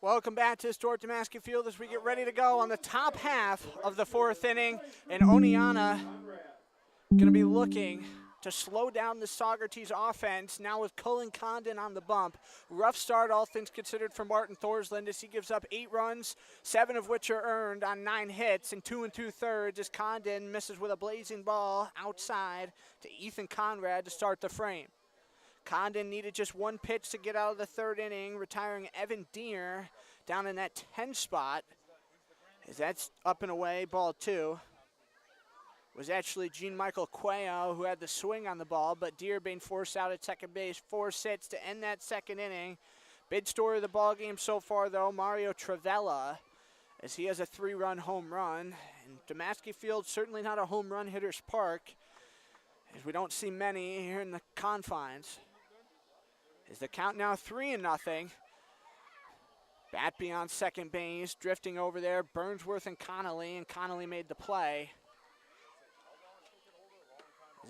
Welcome back to historic Damaski Field as we get ready to go on the top half of the 4th inning. And Oneonta going to be looking to slow down the Saugerties offense now with Cullen Condon on the bump. Rough start, all things considered, for Martin Thorsland as he gives up 8 runs, 7 of which are earned on 9 hits and 2 2/3 as Condon misses with a blazing ball outside to Ethan Conrad to start the frame. Condon needed just 1 pitch to get out of the 3rd inning, retiring Evan Deere down in that 10 spot. As that's up and away, ball 2. Was actually Jean-Michael Cuello who had the swing on the ball, but Deere being forced out at second base. 4 hits to end that 2nd inning. Big story of the ball game so far, though, Mario Travella, as he has a 3-run home run. And Damaski Field certainly not a home run hitter's park, as we don't see many here in the confines. Is the count now 3-0? Bat beyond second base, drifting over there, Burnsworth and Connolly made the play.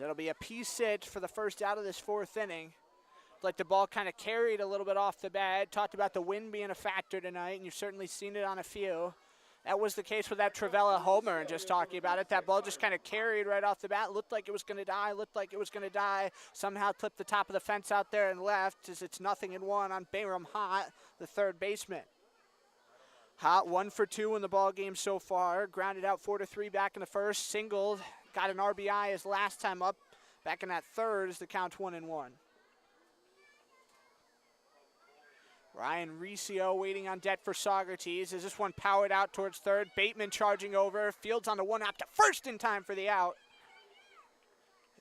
It'll be a piece hit for the first out of this fourth inning. Like the ball kind of carried a little bit off the bat. Talked about the wind being a factor tonight, and you've certainly seen it on a few. That was the case with that Travella homer, and just talking about it. That ball just kind of carried right off the bat. Looked like it was going to die, Somehow clipped the top of the fence out there and left as it's 0-1 on Bayram Hott, the third baseman. Hott 1 for 2 in the ball game so far. Grounded out 4-3 back in the first. Singled, got an RBI his last time up. Back in that third as the count's 1-1. Ryan Riccio waiting on deck for Saugerties. As this one powered out towards third. Bateman charging over. Fields on the one out to first in time for the out.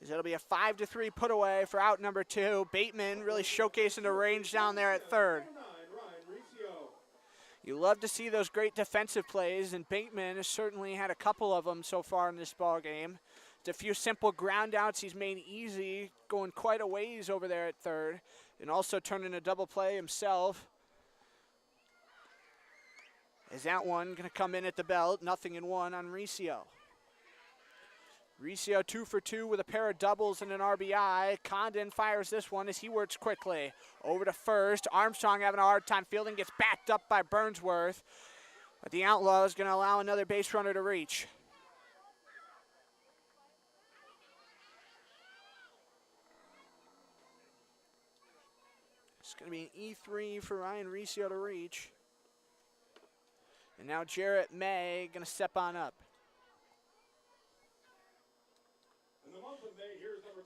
As it'll be a 5-3 put away for out number 2. Bateman really showcasing the range down there at third. You love to see those great defensive plays, and Bateman has certainly had a couple of them so far in this ball game. It's a few simple ground outs he's made easy, going quite a ways over there at third, and also turning a double play himself. Is that one going to come in at the belt? 0-1 on Riccio. Riccio 2 for 2 with a pair of doubles and an RBI. Condon fires this one as he works quickly. Over to first. Armstrong having a hard time fielding. Gets backed up by Burnsworth. But the Outlaw is going to allow another base runner to reach. It's going to be an E3 for Ryan Riccio to reach. And now Jarrett May going to step on up.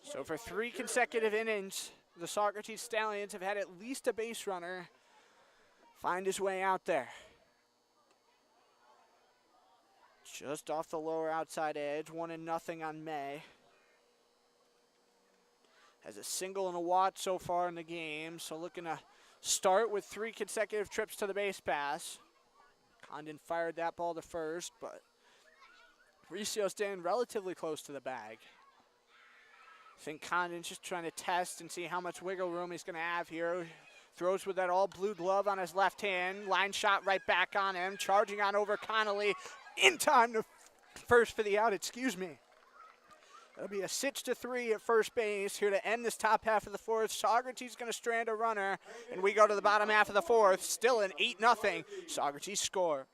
So for 3 consecutive innings, the Saugerties Stallions have had at least a base runner find his way out there. Just off the lower outside edge, 1-0 on May. Has a single and a walk so far in the game, so looking to start with 3 consecutive trips to the base pass. Condon fired that ball to first, but Riccio staying relatively close to the bag. I think Condon's just trying to test and see how much wiggle room he's going to have here. Throws with that all blue glove on his left hand. Line shot right back on him. Charging on over Connolly. In time to first for the out, excuse me. It'll be a 6-3 at first base here to end this top half of the fourth. Saugerties going to strand a runner, and we go to the bottom half of the fourth. Still an 8-0 Saugerties score.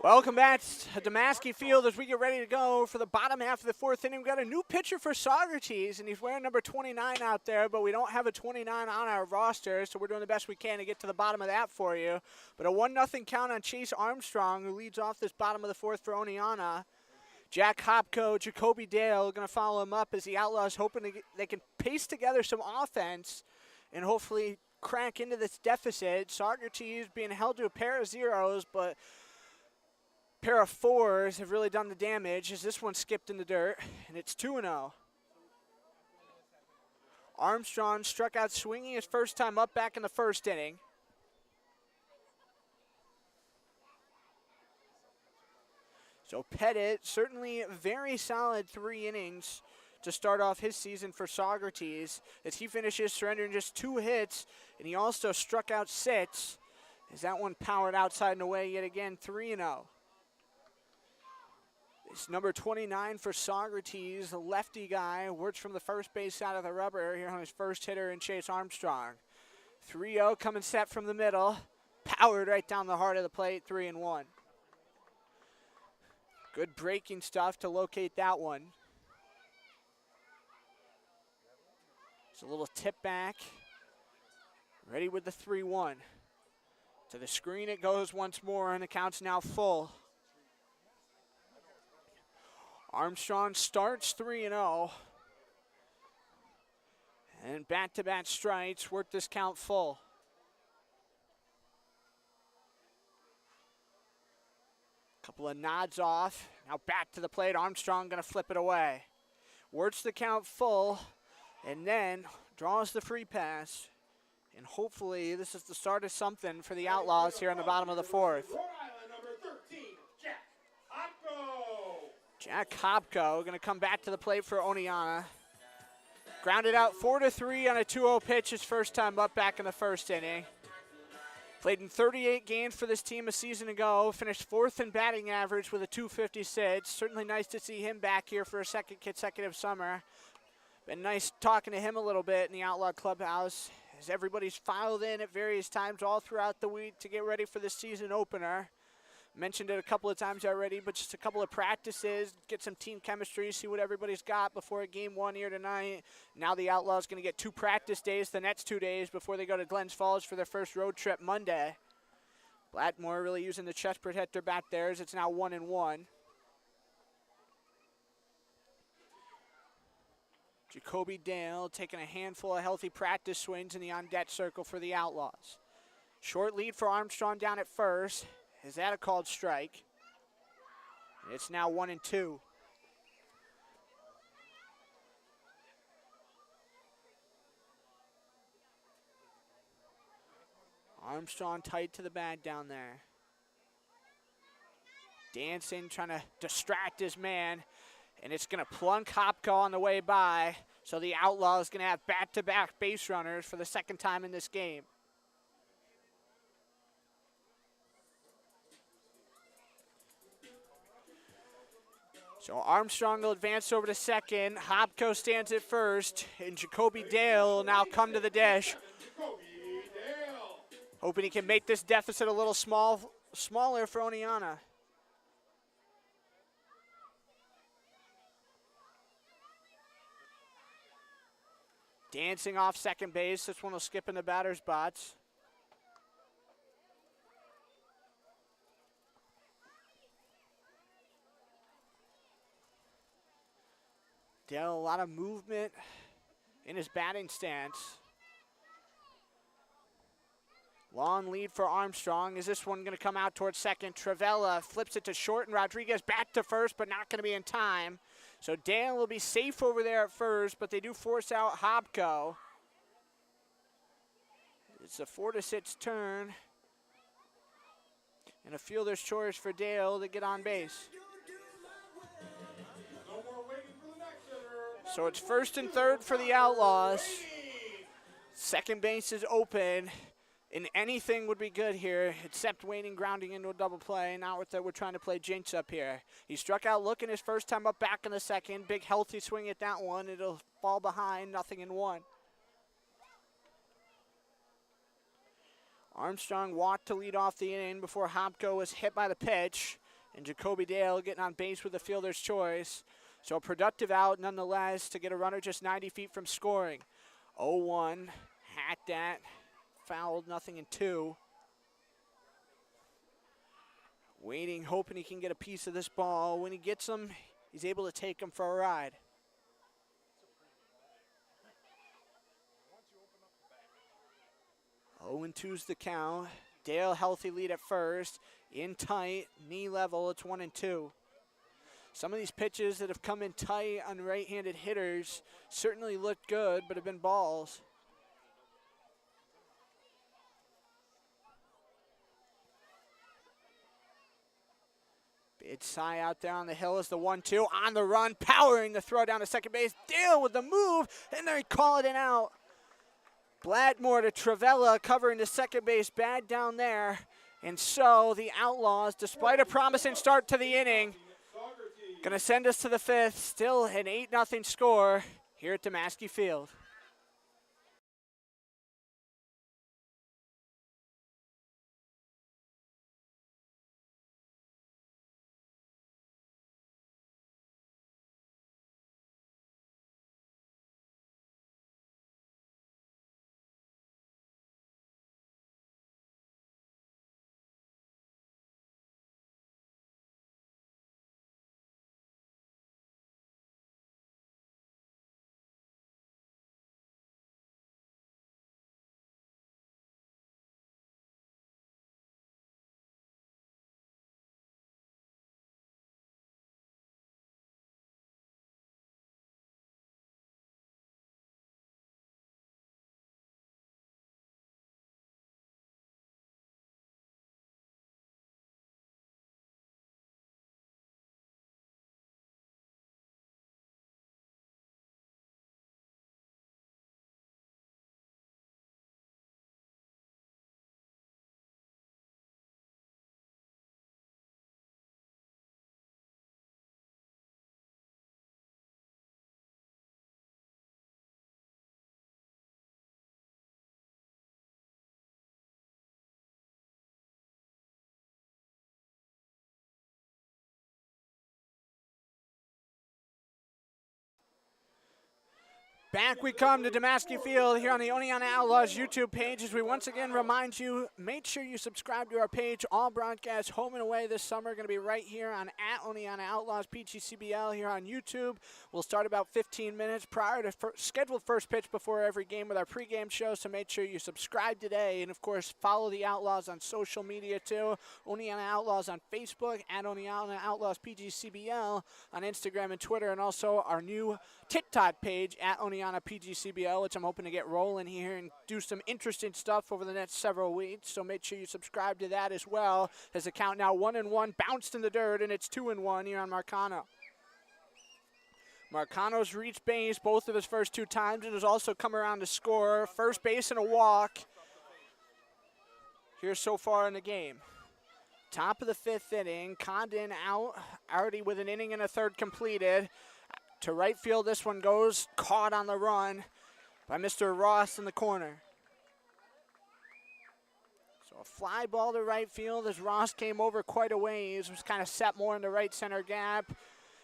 Welcome back to Damaski Field as we get ready to go for the bottom half of the fourth inning. We've got a new pitcher for Saugerties, and he's wearing number 29 out there, but we don't have a 29 on our roster, so we're doing the best we can to get to the bottom of that for you. But a 1-0 count on Chase Armstrong, who leads off this bottom of the fourth for Oneonta. Jack Hopko, Jacoby Dale going to follow him up as the Outlaws hoping they can paste together some offense and hopefully crack into this deficit. Saugerties being held to a pair of zeros, but pair of fours have really done the damage as this one skipped in the dirt, and it's 2-0. Armstrong struck out swinging his first time up back in the first inning. So Pettit, certainly very solid 3 innings to start off his season for Saugerties as he finishes surrendering just 2 hits, and he also struck out 6 as that one powered outside and away yet again, 3-0. It's number 29 for Saugerties, a lefty guy, works from the first base side of the rubber here on his first hitter in Chase Armstrong. 3-0 coming set from the middle, powered right down the heart of the plate, 3-1. Good breaking stuff to locate that one. It's a little tip back, ready with the 3-1. To the screen it goes once more, and the count's now full. Armstrong starts 3-0. And bat-to-bat strikes work this count full. Couple of nods off. Now back to the plate. Armstrong going to flip it away. Works the count full and then draws the free pass. And hopefully this is the start of something for the Outlaws here on the bottom of the fourth. Rhode Island, number 13, Jack Hopko. Jack Hopko going to come back to the plate for Oneonta. Grounded out 4-3 on a 2-0 pitch his first time up back in the first inning. Played in 38 games for this team a season ago. Finished 4th in batting average with a .256. Certainly nice to see him back here for a second consecutive summer. Been nice talking to him a little bit in the Outlaw clubhouse as everybody's filed in at various times all throughout the week to get ready for the season opener. Mentioned it a couple of times already, but just a couple of practices, get some team chemistry, see what everybody's got before game 1 here tonight. Now the Outlaws going to get 2 practice days the next 2 days before they go to Glens Falls for their first road trip Monday. Blackmore really using the chest protector back there as it's now 1-1. Jacoby Dale taking a handful of healthy practice swings in the on-deck circle for the Outlaws. Short lead for Armstrong down at first. Is that a called strike? It's now 1-2. Armstrong tight to the bag down there. Dancing, trying to distract his man. And it's going to plunk Hopko on the way by. So the Outlaws going to have back-to-back base runners for the second time in this game. So Armstrong will advance over to second. Hopko stands at first. And Jacoby Dale will now come to the dish. Hoping he can make this deficit a little smaller for Oneonta. Dancing off second base. This one will skip in the batter's box. Dale, a lot of movement in his batting stance. Long lead for Armstrong. Is this one going to come out towards second? Travella flips it to short, and Rodriguez back to first, but not going to be in time. So Dale will be safe over there at first, but they do force out Hopko. It's a 4-6 turn. And a fielder's choice for Dale to get on base. So it's first and third for the Outlaws. Second base is open, and anything would be good here except Waiting grounding into a double play. Not with that, we're trying to play jinx up here. He struck out looking his first time up back in the second. Big healthy swing at that one. It'll fall behind, 0-1. Armstrong walked to lead off the inning before Hopko was hit by the pitch. And Jacoby Dale getting on base with the fielder's choice. So a productive out nonetheless to get a runner just 90 feet from scoring. 0-1, hacked at, fouled, 0-2. Waiting, hoping he can get a piece of this ball. When he gets him, he's able to take him for a ride. 0-2's the count. Dale healthy lead at first. In tight, knee level, it's 1-2. Some of these pitches that have come in tight on right-handed hitters certainly looked good, but have been balls. Big sigh out there on the hill is the 1-2 on the run, powering the throw down to second base. Dale with the move, and they call it an out. Bladmore to Travella covering the second base, bad down there. And so the Outlaws, despite a promising start to the inning, going to send us to the fifth, still an 8-0 score here at Damaski Field. Back we come to Damaski Field here on the Oneonta Outlaws YouTube page as we once again remind you, make sure you subscribe to our page. All broadcasts home and away this summer are going to be right here on @Oneonta Outlaws PGCBL here on YouTube. We'll start about 15 minutes prior to scheduled first pitch before every game with our pregame show, so make sure you subscribe today. And, of course, follow the Outlaws on social media, too. Oneonta Outlaws on Facebook, @Oneonta Outlaws PGCBL on Instagram and Twitter, and also our new TikTok page @Oneonta PGCBL, which I'm hoping to get rolling here and do some interesting stuff over the next several weeks. So make sure you subscribe to that as well. As the count now 1-1, bounced in the dirt, and it's 2-1 here on Marcano. Marcano's reached base both of his first two times and has also come around to score. First base and a walk here so far in the game. Top of the fifth inning, Condon out, already with an inning and a third completed. To right field, this one goes, caught on the run by Mr. Ross in the corner. So a fly ball to right field as Ross came over quite a ways, was kind of set more in the right center gap.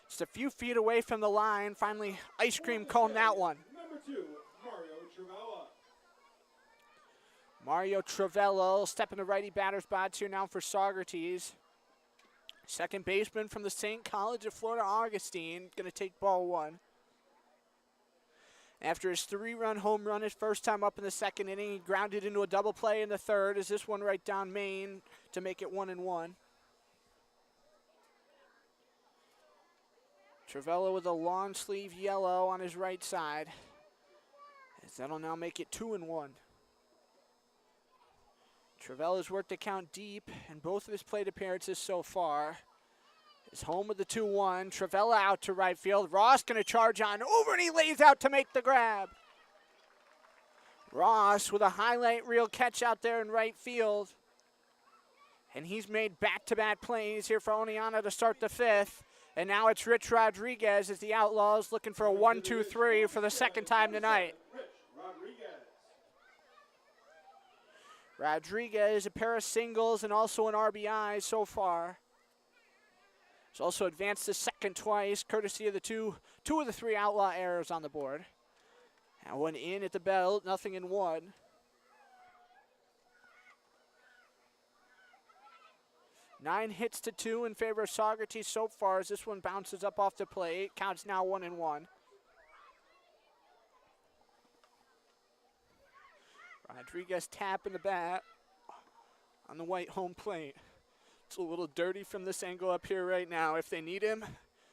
Just a few feet away from the line, finally ice cream cone that one. Number 2, Mario Travella. Mario Travella stepping the righty batter's box here now for Saugerties. Second baseman from the St. College of Florida, Augustine, going to take ball one. After his 3-run home run his first time up in the second inning, he grounded into a double play in the third as this one right down main to make it 1-1. Travella with a long sleeve yellow on his right side. As that'll now make it 2-1. Travella's worked the count deep in both of his plate appearances so far. Is home with the 2-1. Travella out to right field. Ross going to charge on over, and he lays out to make the grab. Ross with a highlight reel catch out there in right field. And he's made back-to-back plays here for Oneonta to start the fifth. And now it's Rich Rodriguez as the Outlaws looking for a 1-2-3 for the second time tonight. Rodriguez, a pair of singles and also an RBI so far. He's also advanced to second twice, courtesy of the two of the three Outlaw errors on the board. And one in at the belt, nothing in one. Nine hits to 2 in favor of Saugerties so far as this one bounces up off the plate. Counts now 1-1. Rodriguez tapping the bat on the white home plate. It's a little dirty from this angle up here right now. If they need him,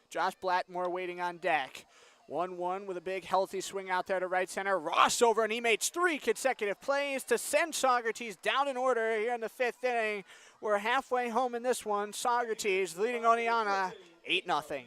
Josh Blackmore waiting on deck. 1-1 with a big healthy swing out there to right center. Ross over, and he makes 3 consecutive plays to send Saugerties down in order here in the 5th inning. We're halfway home in this one. Saugerties leading Oneonta 8-0. Saugerties.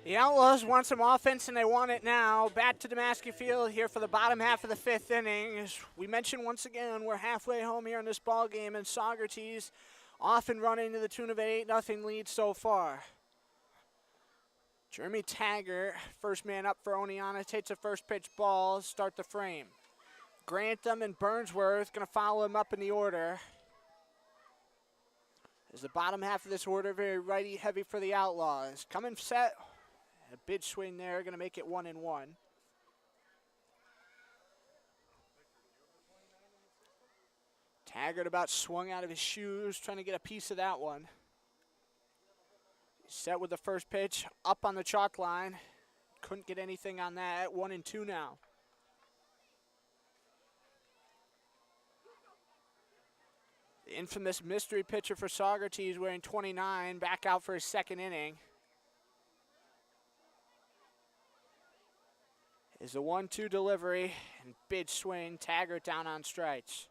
The Outlaws want some offense, and they want it now. Back to Damaski Field here for the bottom half of the 5th inning. As we mentioned once again, we're halfway home here in this ball game, and Saugerties off and running to the tune of an 8-0 lead so far. Jeremy Taggart, first man up for Oneonta, takes a first pitch ball, start the frame. Grantham and Burnsworth going to follow him up in the order. As the bottom half of this order, very righty heavy for the Outlaws. Coming set. A big swing there, going to make it 1-1. Taggart about swung out of his shoes, trying to get a piece of that one. Set with the first pitch, up on the chalk line. Couldn't get anything on that. 1-2 now. The infamous mystery pitcher for Saugerties, wearing 29, back out for his second inning. Is a 1-2 delivery and big swing. Taggart down on strikes.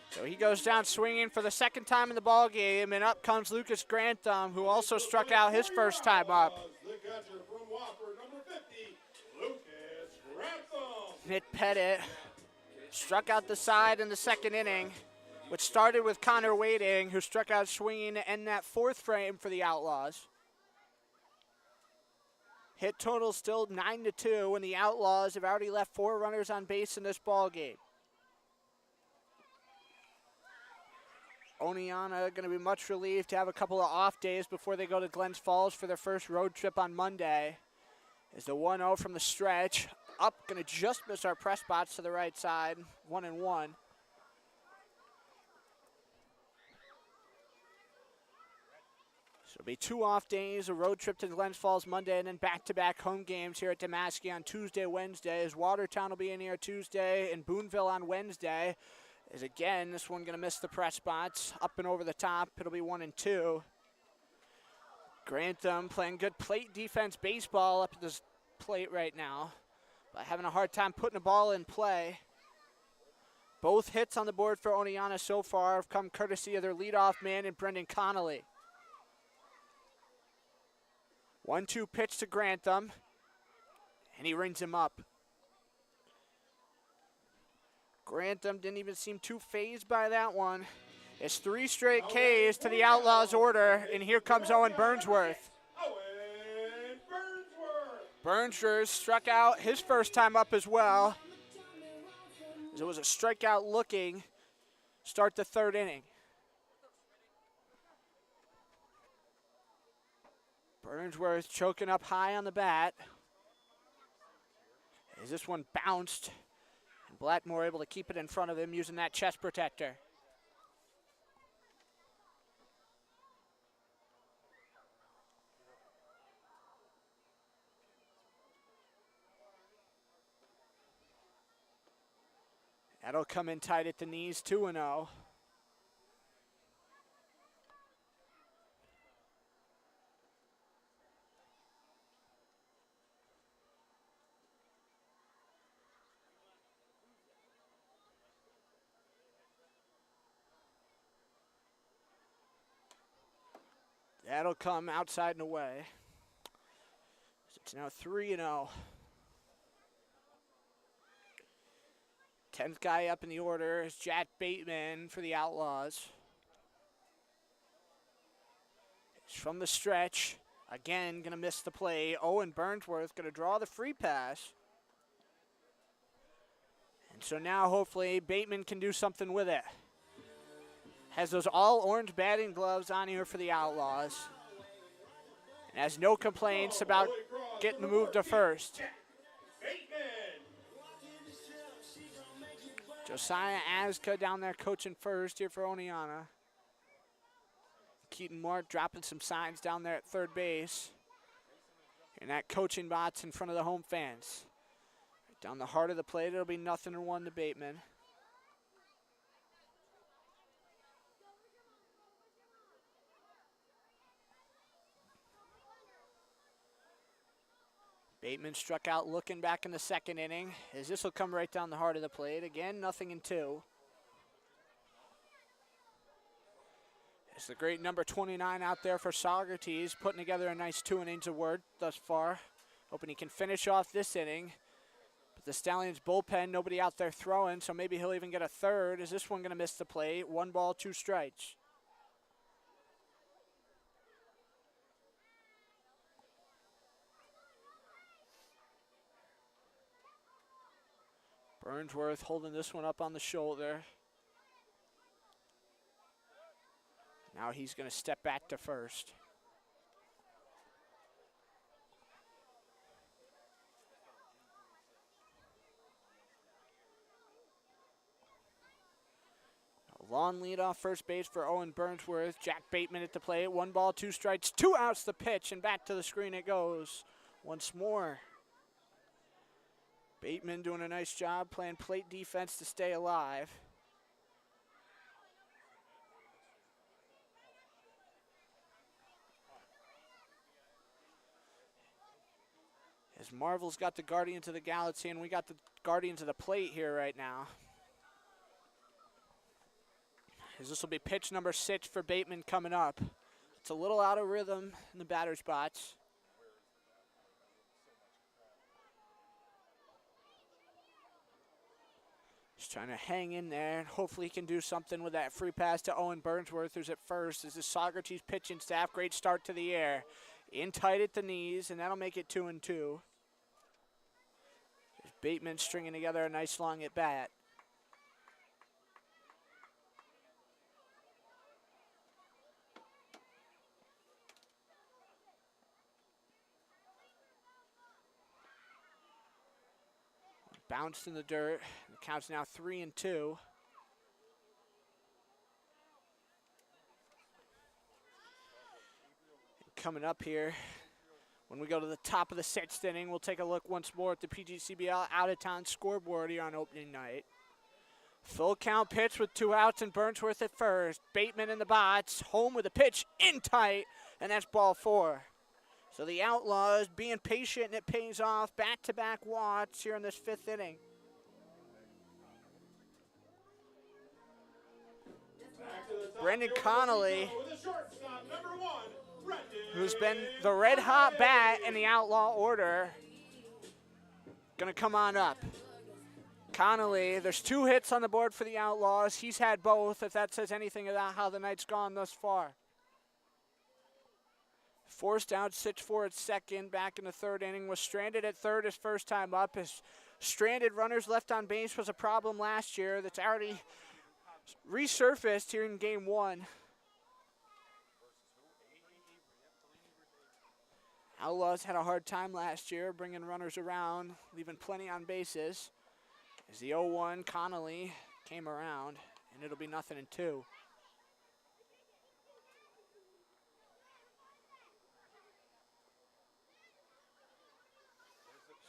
So he goes down swinging for the second time in the ball game, and up comes Lucas Grantham, who also struck out his first time up. The catcher from Wofford, number 50, Lucas Grantham. Nick Pettit struck out the side in the second inning, which started with Connor Wading, who struck out swinging to end that 4th frame for the Outlaws. Hit total still 9-2, and the Outlaws have already left 4 runners on base in this ball game. Oneonta going to be much relieved to have a couple of off days before they go to Glens Falls for their first road trip on Monday. Is the 1-0 from the stretch. Up, going to just miss our press spots to the right side. 1-1. So it'll be 2 off days, a road trip to Glens Falls Monday, and then back-to-back home games here at Damaski on Tuesday, Wednesday. As Watertown will be in here Tuesday and Boonville on Wednesday. As again, this one going to miss the press spots. Up and over the top, it'll be 1-2. Grantham playing good plate defense baseball up at this plate right now, but having a hard time putting the ball in play. Both hits on the board for Oneonta so far have come courtesy of their leadoff man and Brendan Connolly. 1-2 pitch to Grantham, and he rings him up. Grantham didn't even seem too fazed by that one. It's 3 straight Ks to the Outlaws order, and here comes Owen Burnsworth. Burnsworth struck out his first time up as well. It was a strikeout looking start the 3rd inning. Burnsworth choking up high on the bat. As this one bounced, and Blackmore able to keep it in front of him using that chest protector. That'll come in tight at the knees, 2-0. That'll come outside and away. It's now 3-0. 10th guy up in the order is Jack Bateman for the Outlaws. It's from the stretch. Again, going to miss the play. Owen Burnsworth going to draw the free pass. And so now hopefully Bateman can do something with it. Has those all orange batting gloves on here for the Outlaws. And has no complaints about getting the move to first. Josiah Azka down there coaching first here for Oneonta. Keaton Moore dropping some signs down there at third base. And that coaching box in front of the home fans. Down the heart of the plate, it'll be 0-1 to Bateman. Bateman struck out looking back in the 2nd inning, as this will come right down the heart of the plate. Again, 0-2. It's the great number 29 out there for Saugerties, putting together a nice 2 innings of work thus far. Hoping he can finish off this inning. But the Stallions bullpen, nobody out there throwing, so maybe he'll even get a 3rd. Is this one going to miss the plate? 1 ball, 2 strikes. Burnsworth holding this one up on the shoulder. Now he's going to step back to first. A long lead off first base for Owen Burnsworth. Jack Bateman at the plate. 1 ball, 2 strikes, 2 outs the pitch, and back to the screen it goes once more. Bateman doing a nice job playing plate defense to stay alive. As Marvel's got the Guardians of the Galaxy and we got the Guardians of the Plate here right now. As this will be pitch number 6 for Bateman coming up. It's a little out of rhythm in the batter's box. Just trying to hang in there, and hopefully he can do something with that free pass to Owen Burnsworth, who's at first. This is Saugerties pitching staff. Great start to the air. In tight at the knees, and that'll make it 2-2. Bateman stringing together a nice long at bat. Bounced in the dirt. The count's now 3-2. Coming up here, when we go to the top of the 6th inning, we'll take a look once more at the PGCBL out-of-town scoreboard here on opening night. Full count pitch with 2 outs and Burnsworth at first. Bateman in the box, home with a pitch in tight, and that's ball 4. So the Outlaws being patient, and it pays off. Back-to-back walks here in this 5th inning. Brendan Connolly, With the shortstop, number 1, Brendan. who's been the red-hot bat in the Outlaw order, going to come on up. Connolly, there's 2 hits on the board for the Outlaws. He's had both, if that says anything about how the night's gone thus far. Forced out, 6-4 at second, back in the 3rd inning. Was stranded at 3rd his first time up. His stranded runners left on base was a problem last year that's already resurfaced here in game 1. Outlaws had a hard time last year bringing runners around, leaving plenty on bases. As the 0-1, Connolly came around, and it'll be 0-2.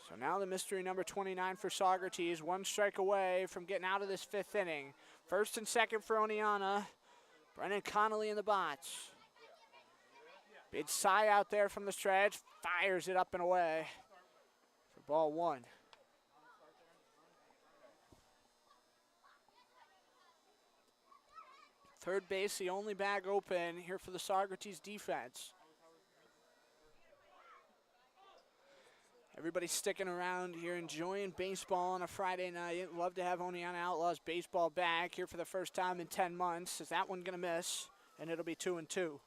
So now the mystery number 29 for Saugerties, 1 strike away from getting out of this 5th inning. First and second for Oneonta. Brendan Connolly in the box. Big sigh out there from the stretch, fires it up and away for ball 1. Third base, the only bag open here for the Saugerties defense. Everybody's sticking around here, enjoying baseball on a Friday night. Love to have Oneonta Outlaws baseball back here for the first time in 10 months. Is that one going to miss? And it'll be 2-2.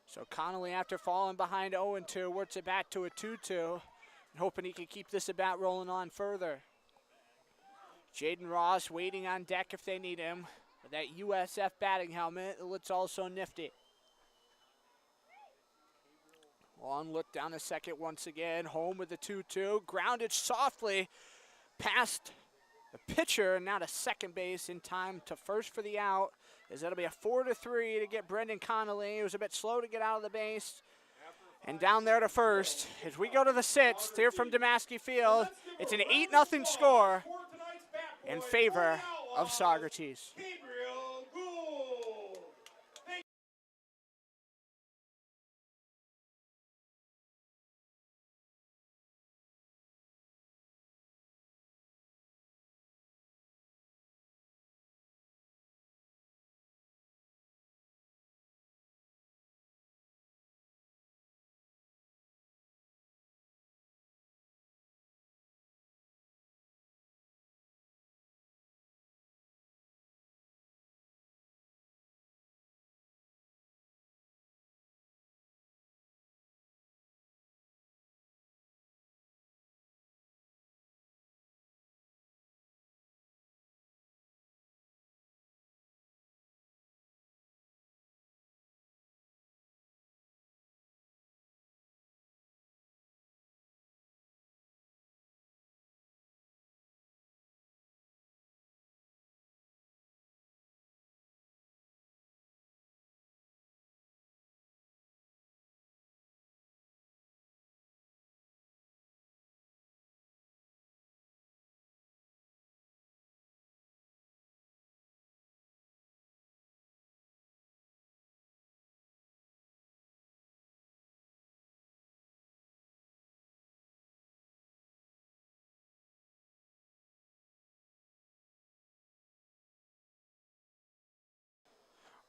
So Connolly, after falling behind 0-2, works it back to a 2-2, and hoping he can keep this at-bat rolling on further. Jaden Ross waiting on deck if they need him with that USF batting helmet. It looks also nifty. Long look down the second once again. Home with the 2-2. Grounded softly past the pitcher, and now to second base in time to first for the out. As that'll be a 4-3 to get Brendan Connolly. He was a bit slow to get out of the base. And down there to first. As we go to the 6th here from Damaski Field, it's an 8-0 score in favor of Saugerties. Gabriel Gould.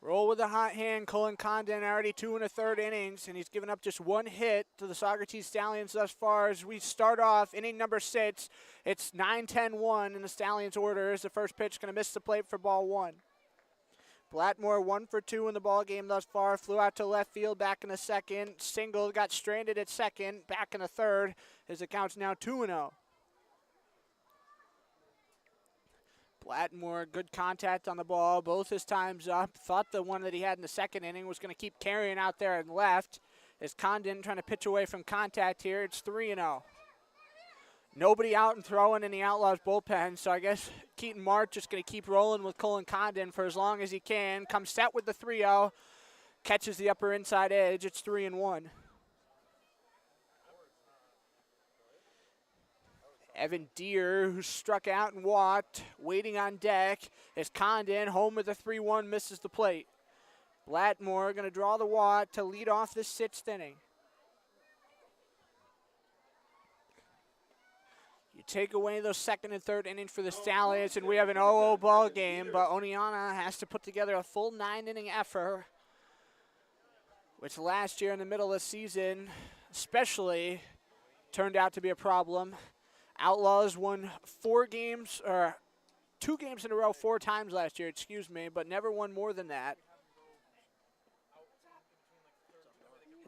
Roll with the hot hand. Cullen Condon already 2 1/3 innings, and he's given up just 1 hit to the Saugerties Stallions thus far. As we start off inning number 6, it's 9-10-1 in the Stallions order. As the first pitch going to miss the plate for ball 1. Blackmore 1 for 2 in the ball game thus far. Flew out to left field, back in the second. Single, got stranded at second, back in the third. His account's now 2-0. Blackmore, good contact on the ball, both his times up. Thought the one that he had in the second inning was going to keep carrying out there and left. As Condon trying to pitch away from contact here, it's 3-0. Nobody out and throwing in the Outlaws bullpen, so I guess Keaton March just going to keep rolling with Cullen Condon for as long as he can. Comes set with the 3-0, catches the upper inside edge. It's 3-1. Evan Deere, who struck out and walked, waiting on deck as Condon, home with the 3-1, misses the plate. Blackmore going to draw the walk to lead off this 6th inning. You take away those second and third innings for the Stallions, and we have an 0-0 ball game, but Oneonta has to put together a full 9-inning effort, which last year in the middle of the season especially turned out to be a problem. Outlaws won 2 games in a row 4 times last year, but never won more than that.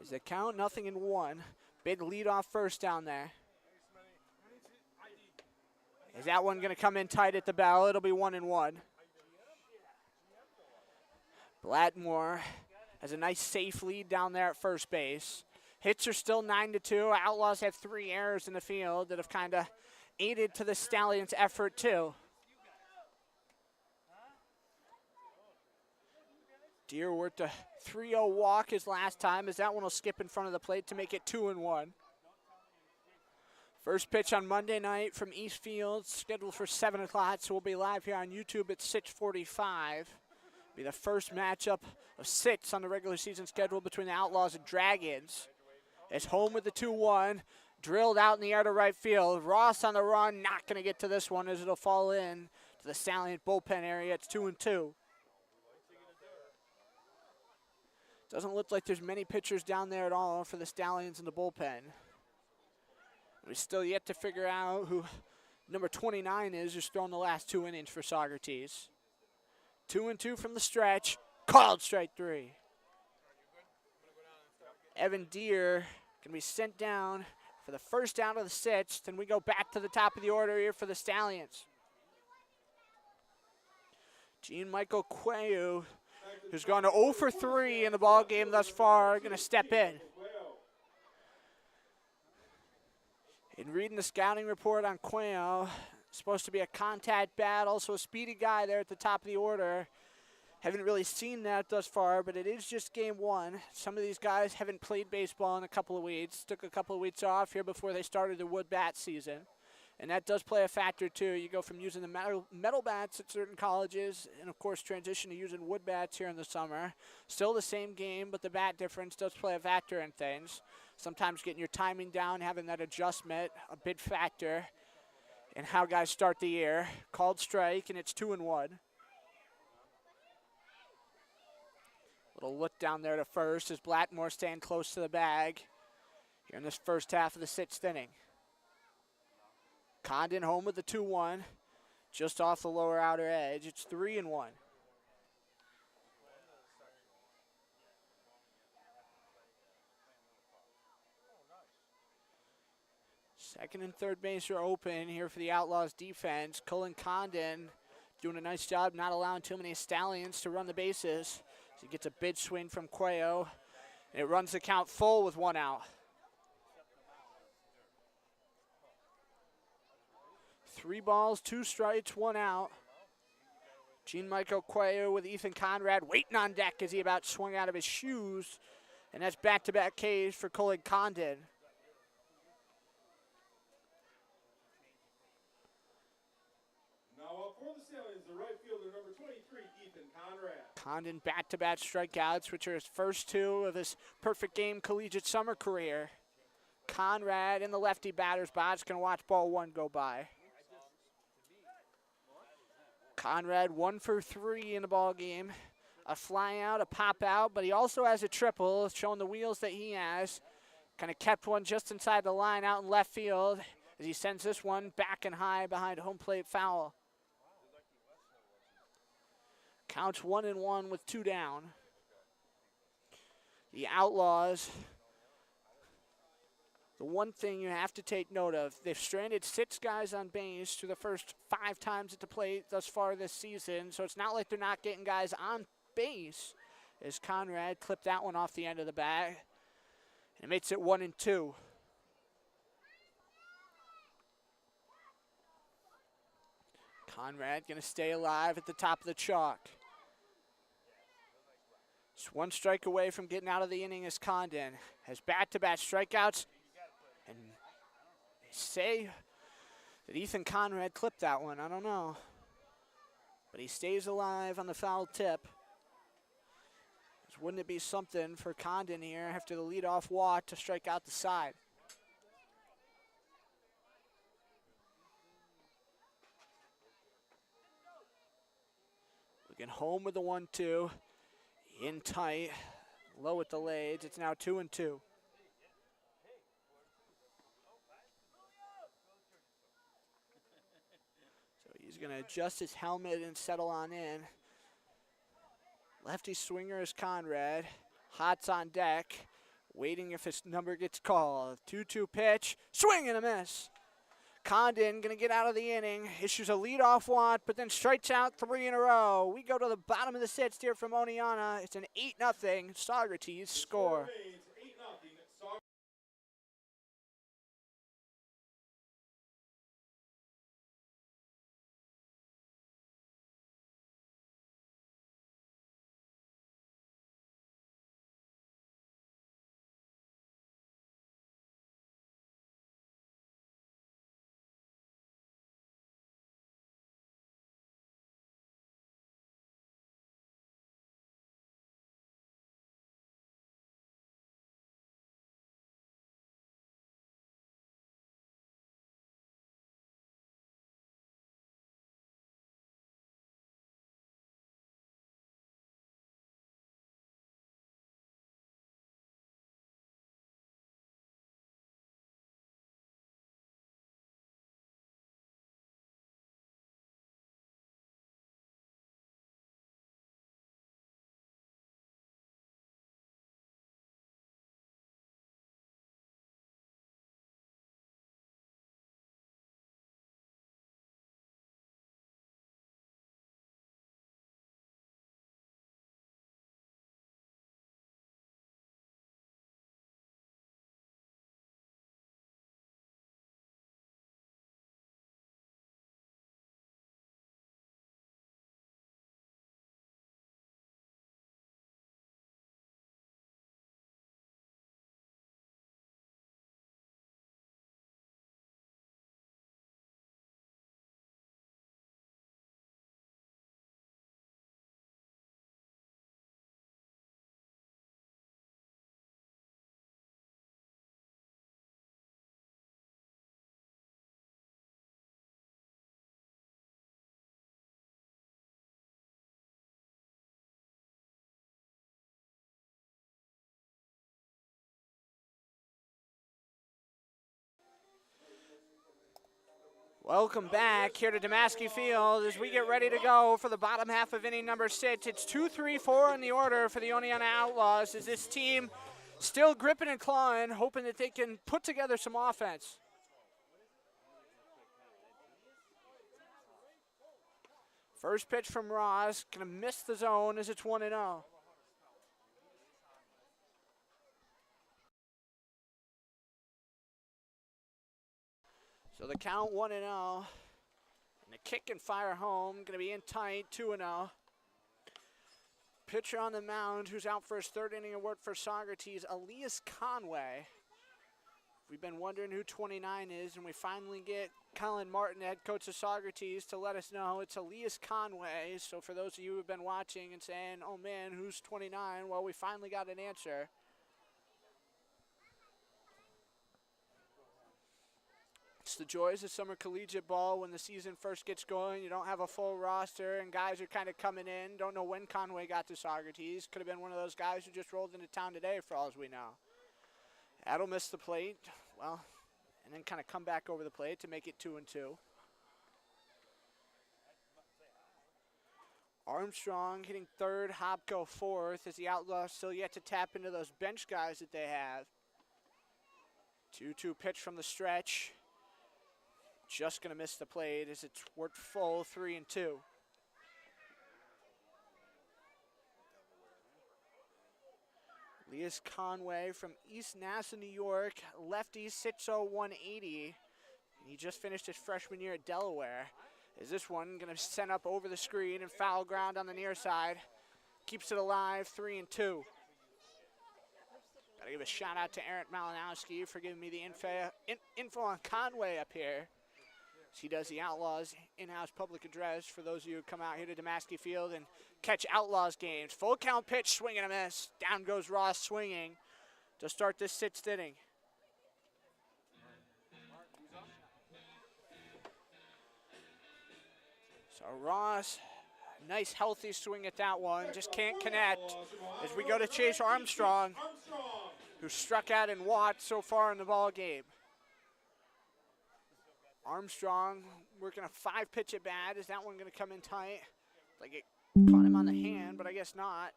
Is the count 0-1? Big lead off first down there. Is that one going to come in tight at the bell? It'll be 1-1. Blattmore has a nice safe lead down there at first base. Hits are still 9-2. Outlaws have 3 errors in the field that have kind of aided to the Stallions' effort too. Deere worked a 3-0 walk his last time, as that one will skip in front of the plate to make it 2-1. First pitch on Monday night from Eastfield, scheduled for 7 o'clock, so we'll be live here on YouTube at 6:45. Be the first matchup of 6 on the regular season schedule between the Outlaws and Dragons. It's home with the 2-1, drilled out in the air to right field. Ross on the run, not going to get to this one as it'll fall in to the Stallion bullpen area. It's 2-2. Doesn't look like there's many pitchers down there at all for the Stallions in the bullpen. We're still yet to figure out who number 29 is, who's thrown the last 2 innings for Saugerties. 2-2 from the stretch, called strike 3. Evan Deere can be sent down for the first out of the 6th, and we go back to the top of the order here for the Stallions. Jean-Michael Quayu, who's gone to 0 for 3 in the ball game thus far, going to step in. In reading the scouting report on Quayo, supposed to be a contact bat, also a speedy guy there at the top of the order. Haven't really seen that thus far, but it is just game 1. Some of these guys haven't played baseball in a couple of weeks. Took a couple of weeks off here before they started the wood bat season. And that does play a factor too. You go from using the metal bats at certain colleges and of course transition to using wood bats here in the summer. Still the same game, but the bat difference does play a factor in things. Sometimes getting your timing down, having that adjustment, a big factor in how guys start the year. Called strike, and it's 2-1. Little look down there to first as Blackmore staying close to the bag here in this first half of the 6th inning. Condon home with the 2-1, just off the lower outer edge. It's 3-1. Second and third base are open here for the Outlaws defense. Cullen Condon doing a nice job not allowing too many Stallions to run the bases. So he gets a big swing from Quayo, and it runs the count full with 1 out. 3 balls, 2 strikes, 1 out. Jean-Michael Quayo with Ethan Conrad waiting on deck as he about swung out of his shoes. And that's back-to-back Ks for Cullen Condon. Now up for the Stallions, the right fielder, number 23, Ethan Conrad. Condon back-to-back strikeouts, which are his first 2 of his perfect game collegiate summer career. Conrad in the lefty batter's box, going to watch ball 1 go by. Conrad 1 for 3 in the ball game. A fly out, a pop out, but he also has a triple, showing the wheels that he has. Kind of kept one just inside the line out in left field as he sends this one back and high behind home plate foul. Counts 1-1 with 2 down. The Outlaws, the one thing you have to take note of, they've stranded 6 guys on base through the first 5 times at the plate thus far this season, so it's not like they're not getting guys on base as Conrad clipped that one off the end of the bat. And it makes it 1-2. Conrad going to stay alive at the top of the chalk. Just 1 strike away from getting out of the inning as Condon has back-to-back strikeouts. And they say that Ethan Conrad clipped that one. I don't know. But he stays alive on the foul tip. Wouldn't it be something for Condon here after the leadoff walk to strike out the side? Looking home with the 1-2. In tight. Low at the legs. It's now 2-2. So he's going to adjust his helmet and settle on in. Lefty swinger is Conrad. Hot's on deck. Waiting if his number gets called. 2-2 pitch. Swing and a miss. Condon going to get out of the inning. Issues a leadoff walk, but then strikes out 3 in a row. We go to the bottom of the sixth here from Oneonta. It's an 8-0 Saugerties score. Remains 8-0 Saugerties. Welcome back here to Damaski Field as we get ready to go for the bottom half of inning number 6. It's 2-3-4 in the order for the Oneonta Outlaws as this team still gripping and clawing, hoping that they can put together some offense. First pitch from Ross, gonna miss the zone as it's 1-0. So the count 1-0. And the kick and fire home, going to be in tight, 2-0. Pitcher on the mound who's out for his third inning of work for Saugerties, Elias Conway. We've been wondering who 29 is, and we finally get Colin Martin, head coach of Saugerties, to let us know it's Elias Conway. So for those of you who have been watching and saying, oh man, who's 29? Well, we finally got an answer. It's the joys of summer collegiate ball when the season first gets going. You don't have a full roster and guys are kind of coming in. Don't know when Conway got to Saugerties. Could have been one of those guys who just rolled into town today for all as we know. That'll miss the plate. Well, and then kind of come back over the plate to make it 2-2. Armstrong hitting third, Hopko fourth as the Outlaws still yet to tap into those bench guys that they have. 2-2 pitch from the stretch. Just going to miss the plate as it's worked full, 3-2. Elias Conway from East Nassau, New York. Lefty, 6'0", 180. He just finished his freshman year at Delaware. Is this one going to send up over the screen and foul ground on the near side? Keeps it alive, 3-2. Got to give a shout out to Eric Malinowski for giving me the info on Conway up here. He does the Outlaws in-house public address for those of you who come out here to Damaski Field and catch Outlaws games. Full count pitch, swing and a miss. Down goes Ross swinging to start this 6th inning. So Ross Nice healthy swing at that one, just can't connect as we go to Chase Armstrong, who struck out and walked so far in the ball game. Armstrong working a 5-pitch at bat. Is that one going to come in tight? Like it caught him on the hand, but I guess not.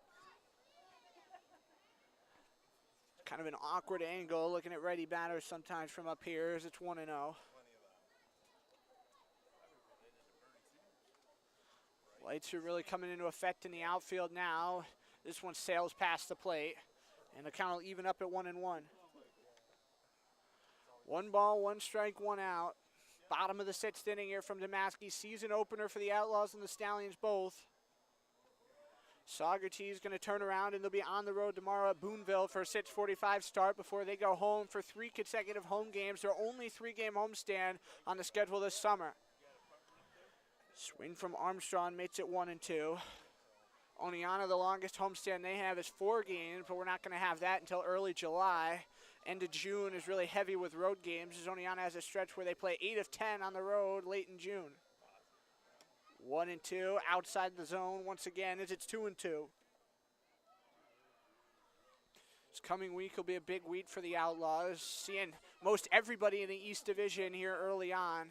Kind of an awkward angle looking at righty batters sometimes from up here as it's 1-0. Lights are really coming into effect in the outfield now. This one sails past the plate, and the count will even up at 1-1. 1 ball, 1 strike, 1 out. Bottom of the 6th inning here from Damaski. Season opener for the Outlaws and the Stallions both. Saugerties going to turn around, and they'll be on the road tomorrow at Boonville for a 6:45 start before they go home for 3 consecutive home games. Their only 3-game homestand on the schedule this summer. Swing from Armstrong makes it 1-2. Oneonta, the longest homestand they have is 4 games, but we're not going to have that until early July. End of June is really heavy with road games, as Oneonta has a stretch where they play 8 of 10 on the road late in June. 1-2, outside the zone once again as it's 2-2. This coming week will be a big week for the Outlaws, seeing most everybody in the East Division here early on.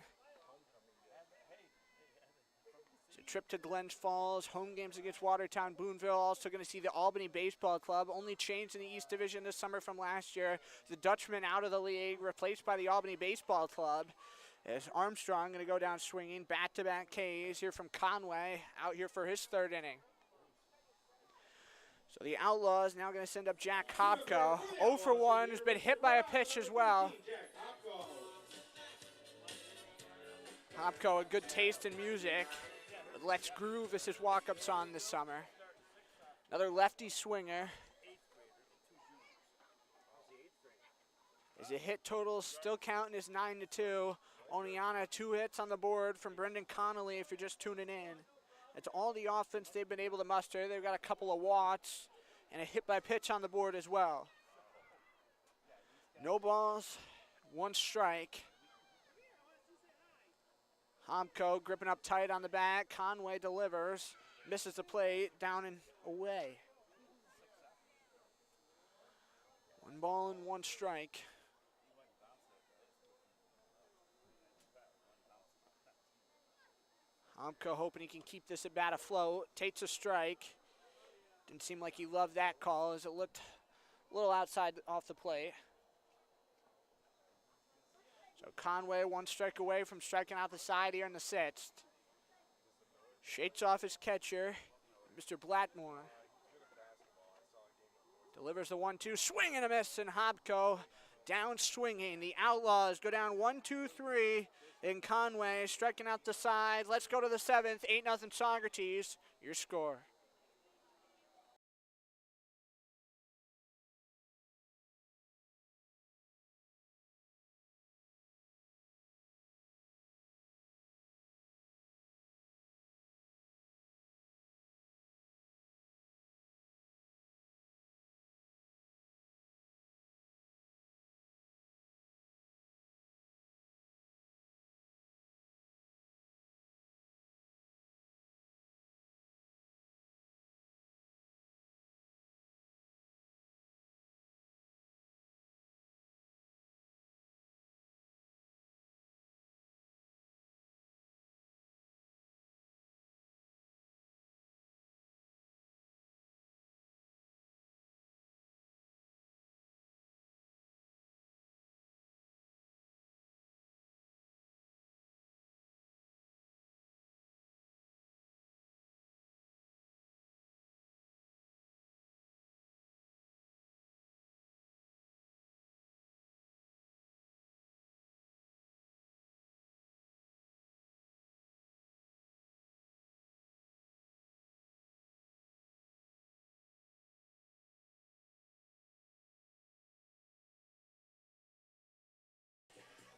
It's a trip to Glens Falls, home games against Watertown, Boonville. Also going to see the Albany Baseball Club, only changed in the East Division this summer from last year. The Dutchman out of the league, replaced by the Albany Baseball Club. As Armstrong going to go down swinging, back-to-back Ks here from Conway, out here for his 3rd inning. So the Outlaws now going to send up Jack Hopko. 0 for 1, has been hit by a pitch as well. Hopko, a good taste in music. Let's Groove is his walk-up song this summer. Another lefty swinger. As the hit total still counting is 9-2. Oneonta 2 hits on the board from Brendan Connolly if you're just tuning in. That's all the offense they've been able to muster. They've got a couple of walks and a hit by pitch on the board as well. No balls, 1 strike. Homko gripping up tight on the bat. Conway delivers, misses the plate, down and away. 1 ball and 1 strike. Homko hoping he can keep this at bat afloat. Takes a strike. Didn't seem like he loved that call as it looked a little outside off the plate. So Conway 1 strike away from striking out the side here in the 6th. Shakes off his catcher, Mr. Blackmore. Delivers the 1-2, swing and a miss, and Hopko down swinging. The Outlaws go down 1-2-3, and Conway striking out the side. Let's go to the 7th, 8-0 Saugerties, your score.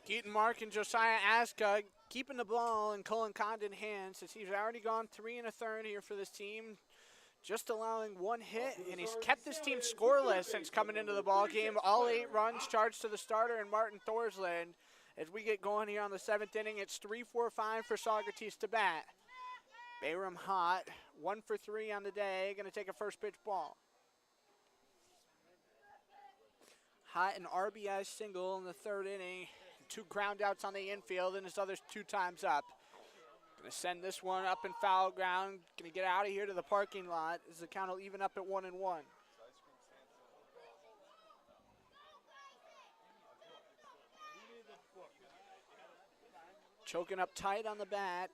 Keaton Mark and Josiah Aska keeping the ball in Cullen Condon hands since he's already gone 3 1/3 here for this team, just allowing 1 hit, and he's kept this team scoreless since coming into the ball game. All 8 runs charged to the starter and Martin Thorsland. As we get going here on the 7th inning, it's 3-4-5 for Saugerties to bat. Bayram hot, 1 for 3 on the day, going to take a first pitch ball. Hot an RBI single in the 3rd inning, 2 ground outs on the infield, and his other 2 times up. Going to send this one up in foul ground, going to get out of here to the parking lot as the count will even up at 1-1. Choking up tight on the bat,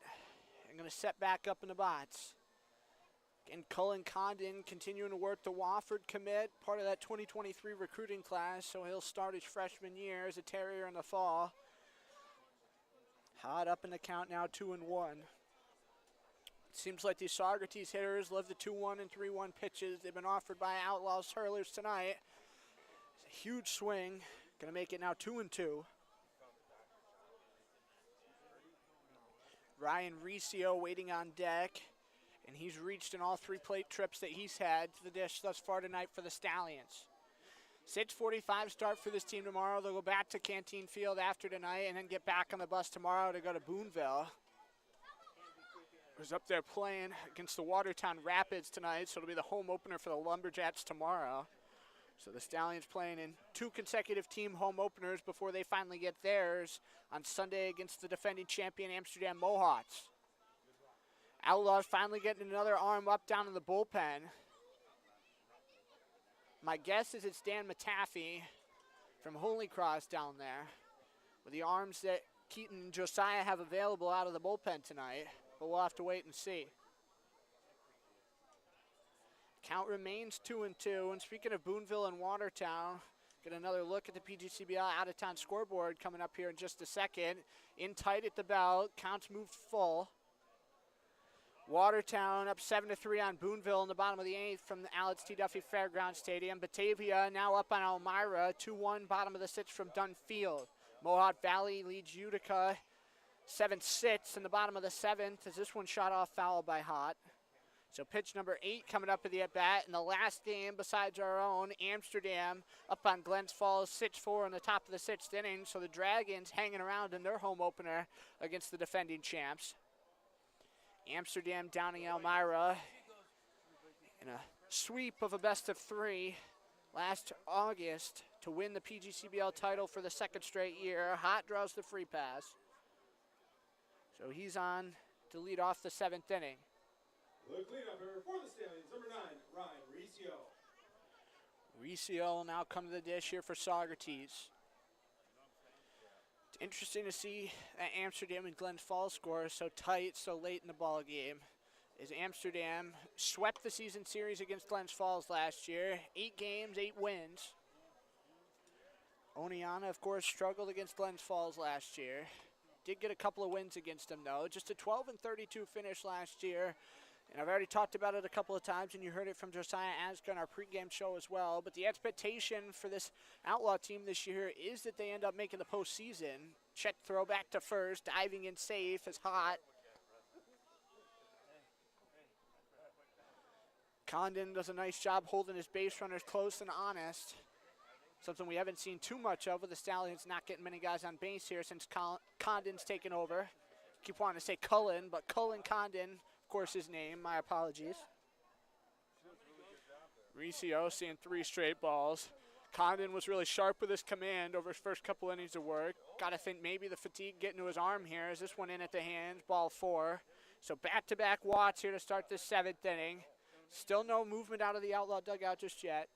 and going to set back up in the box. And Cullen Condon continuing to work the Wofford commit, part of that 2023 recruiting class, so he'll start his freshman year as a Terrier in the fall. Hot up in the count now, 2-1. It seems like these Saugerties hitters love the 2-1 and 3-1 pitches they've been offered by Outlaws hurlers tonight. It's a huge swing, going to make it now 2-2. Ryan Riccio waiting on deck, and he's reached in all 3 plate trips that he's had to the dish thus far tonight for the Stallions. 6:45 start for this team tomorrow. They'll go back to Canteen Field after tonight and then get back on the bus tomorrow to go to Boonville. Who's up there playing against the Watertown Rapids tonight, so it'll be the home opener for the Lumberjacks tomorrow. So the Stallions playing in 2 consecutive team home openers before they finally get theirs on Sunday against the defending champion Amsterdam Mohawks. Outlaws finally getting another arm up down in the bullpen. My guess is it's Dan Mataffy from Holy Cross down there with the arms that Keaton and Josiah have available out of the bullpen tonight, but we'll have to wait and see. Count remains 2-2, and speaking of Boonville and Watertown, get another look at the PGCBL out-of-town scoreboard coming up here in just a second. In tight at the bell, counts moved full. Watertown up 7-3 on Boonville in the bottom of the 8th from the Alex T. Duffy Fairgrounds Stadium. Batavia now up on Elmira, 2-1 bottom of the 6th from Dunfield. Mohawk Valley leads Utica 7-6 in the bottom of the 7th as this one shot off foul by Hot. So pitch number 8 coming up at the at-bat. In the last game besides our own, Amsterdam up on Glens Falls 6-4 in the top of the 6th inning. So the Dragons hanging around in their home opener against the defending champs. Amsterdam downing Elmira in a sweep of a best-of-3 last August to win the PGCBL title for the 2nd straight year. Hot draws the free pass. So he's on to lead off the 7th inning. The cleanup hitter for the Stallions, number 9, Ryan Riccio. Riccio will now come to the dish here for Saugerties. It's interesting to see that Amsterdam and Glens Falls score so tight so late in the ball game. As Amsterdam swept the season series against Glens Falls last year, 8 games, 8 wins. Oneonta, of course, struggled against Glens Falls last year. Did get a couple of wins against them, though. Just a 12-32 finish last year. And I've already talked about it a couple of times, and you heard it from Josiah Aska on our pregame show as well. But the expectation for this Outlaw team this year is that they end up making the postseason. Check throw back to first, diving in safe is Hot. Condon does a nice job holding his base runners close and honest. Something we haven't seen too much of with the Stallions not getting many guys on base here since Condon's taken over. Keep wanting to say Cullen, but Cullen Condon, of course, his name. My apologies. Riccio seeing 3 straight balls. Condon was really sharp with his command over his first couple innings of work. Got to think maybe the fatigue getting to his arm here as this one in at the hands, ball 4. So back-to-back Watts here to start this 7th inning. Still no movement out of the Outlaw dugout just yet.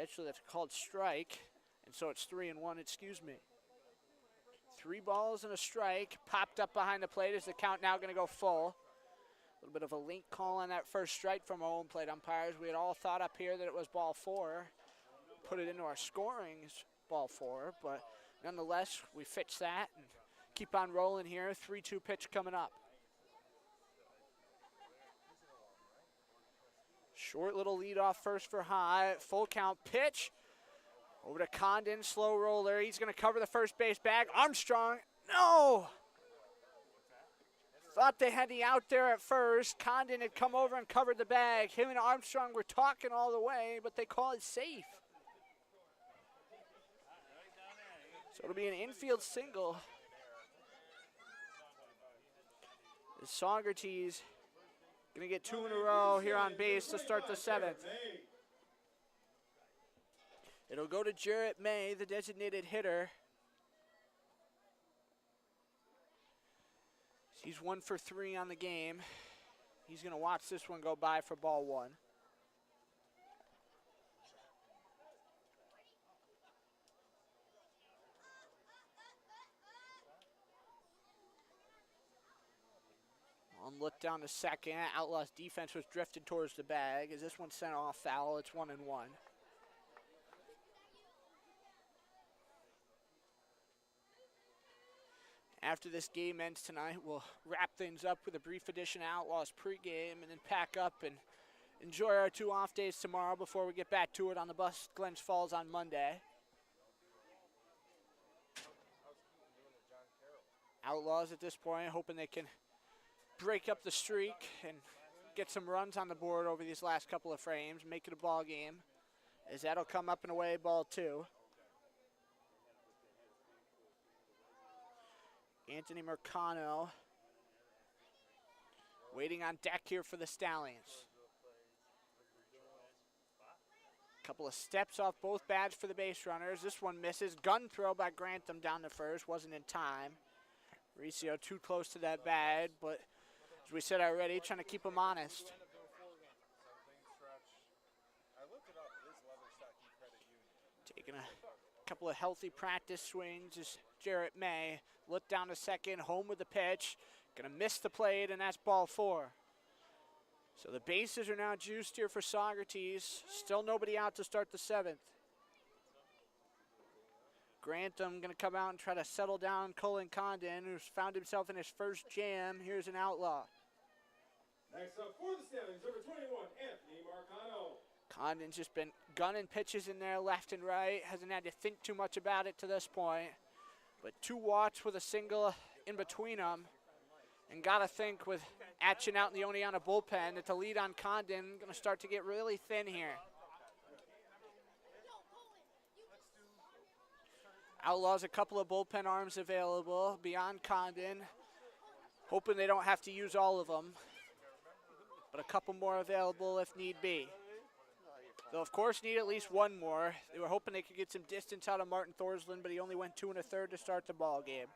Actually, that's called strike, and so it's 3-1, excuse me. 3 balls and a strike, popped up behind the plate. Is the count now going to go full? A little bit of a link call on that first strike from our own plate umpires. We had all thought up here that it was ball 4. Put it into our scoring as ball 4, but nonetheless, we fixed that and keep on rolling here. 3-2 pitch coming up. Short little leadoff first for High. Full count pitch. Over to Condon, slow roller. He's going to cover the first base bag. Armstrong, no! Thought they had the out there at first. Condon had come over and covered the bag. Him and Armstrong were talking all the way, but they call it safe. So it'll be an infield single. The Saugerties going to get 2 in a row here on base to start the 7th. It'll go to Jarrett May, the designated hitter. He's 1 for 3 on the game. He's going to watch this one go by for ball 1. On look down to second. Outlaws defense was drifted towards the bag. As this one sent off foul, it's 1-1. After this game ends tonight, we'll wrap things up with a brief edition of Outlaws pregame and then pack up and enjoy our 2 off days tomorrow before we get back to it on the bus Glens Falls on Monday. Outlaws at this point hoping they can break up the streak and get some runs on the board over these last couple of frames, make it a ball game, as that'll come up and away ball 2. Anthony Mercano waiting on deck here for the Stallions. Couple of steps off both bats for the base runners. This one misses. Gun throw by Grantham down to first. Wasn't in time. Mauricio too close to that bat, but as we said already, trying to keep him honest. Taking a couple of healthy practice swings is Jarrett May. Look down to second, home with the pitch. Gonna miss the plate, and that's ball 4. So the bases are now juiced here for Saugerties. Still nobody out to start the 7th. Grantham gonna come out and try to settle down Colin Condon, who's found himself in his first jam. Here's an Outlaw. Next up for the Stallions, number 21, Anthony Marcano. Condon's just been gunning pitches in there left and right. Hasn't had to think too much about it to this point. But 2 walks with a single in between them. And got to think with action out in the Oneonta bullpen that the lead on Condon going to start to get really thin here. Outlaws a couple of bullpen arms available beyond Condon. Hoping they don't have to use all of them. But a couple more available if need be. They'll, of course, need at least one more. They were hoping they could get some distance out of Martin Thorsland, but he only went 2 1/3 to start the ball game.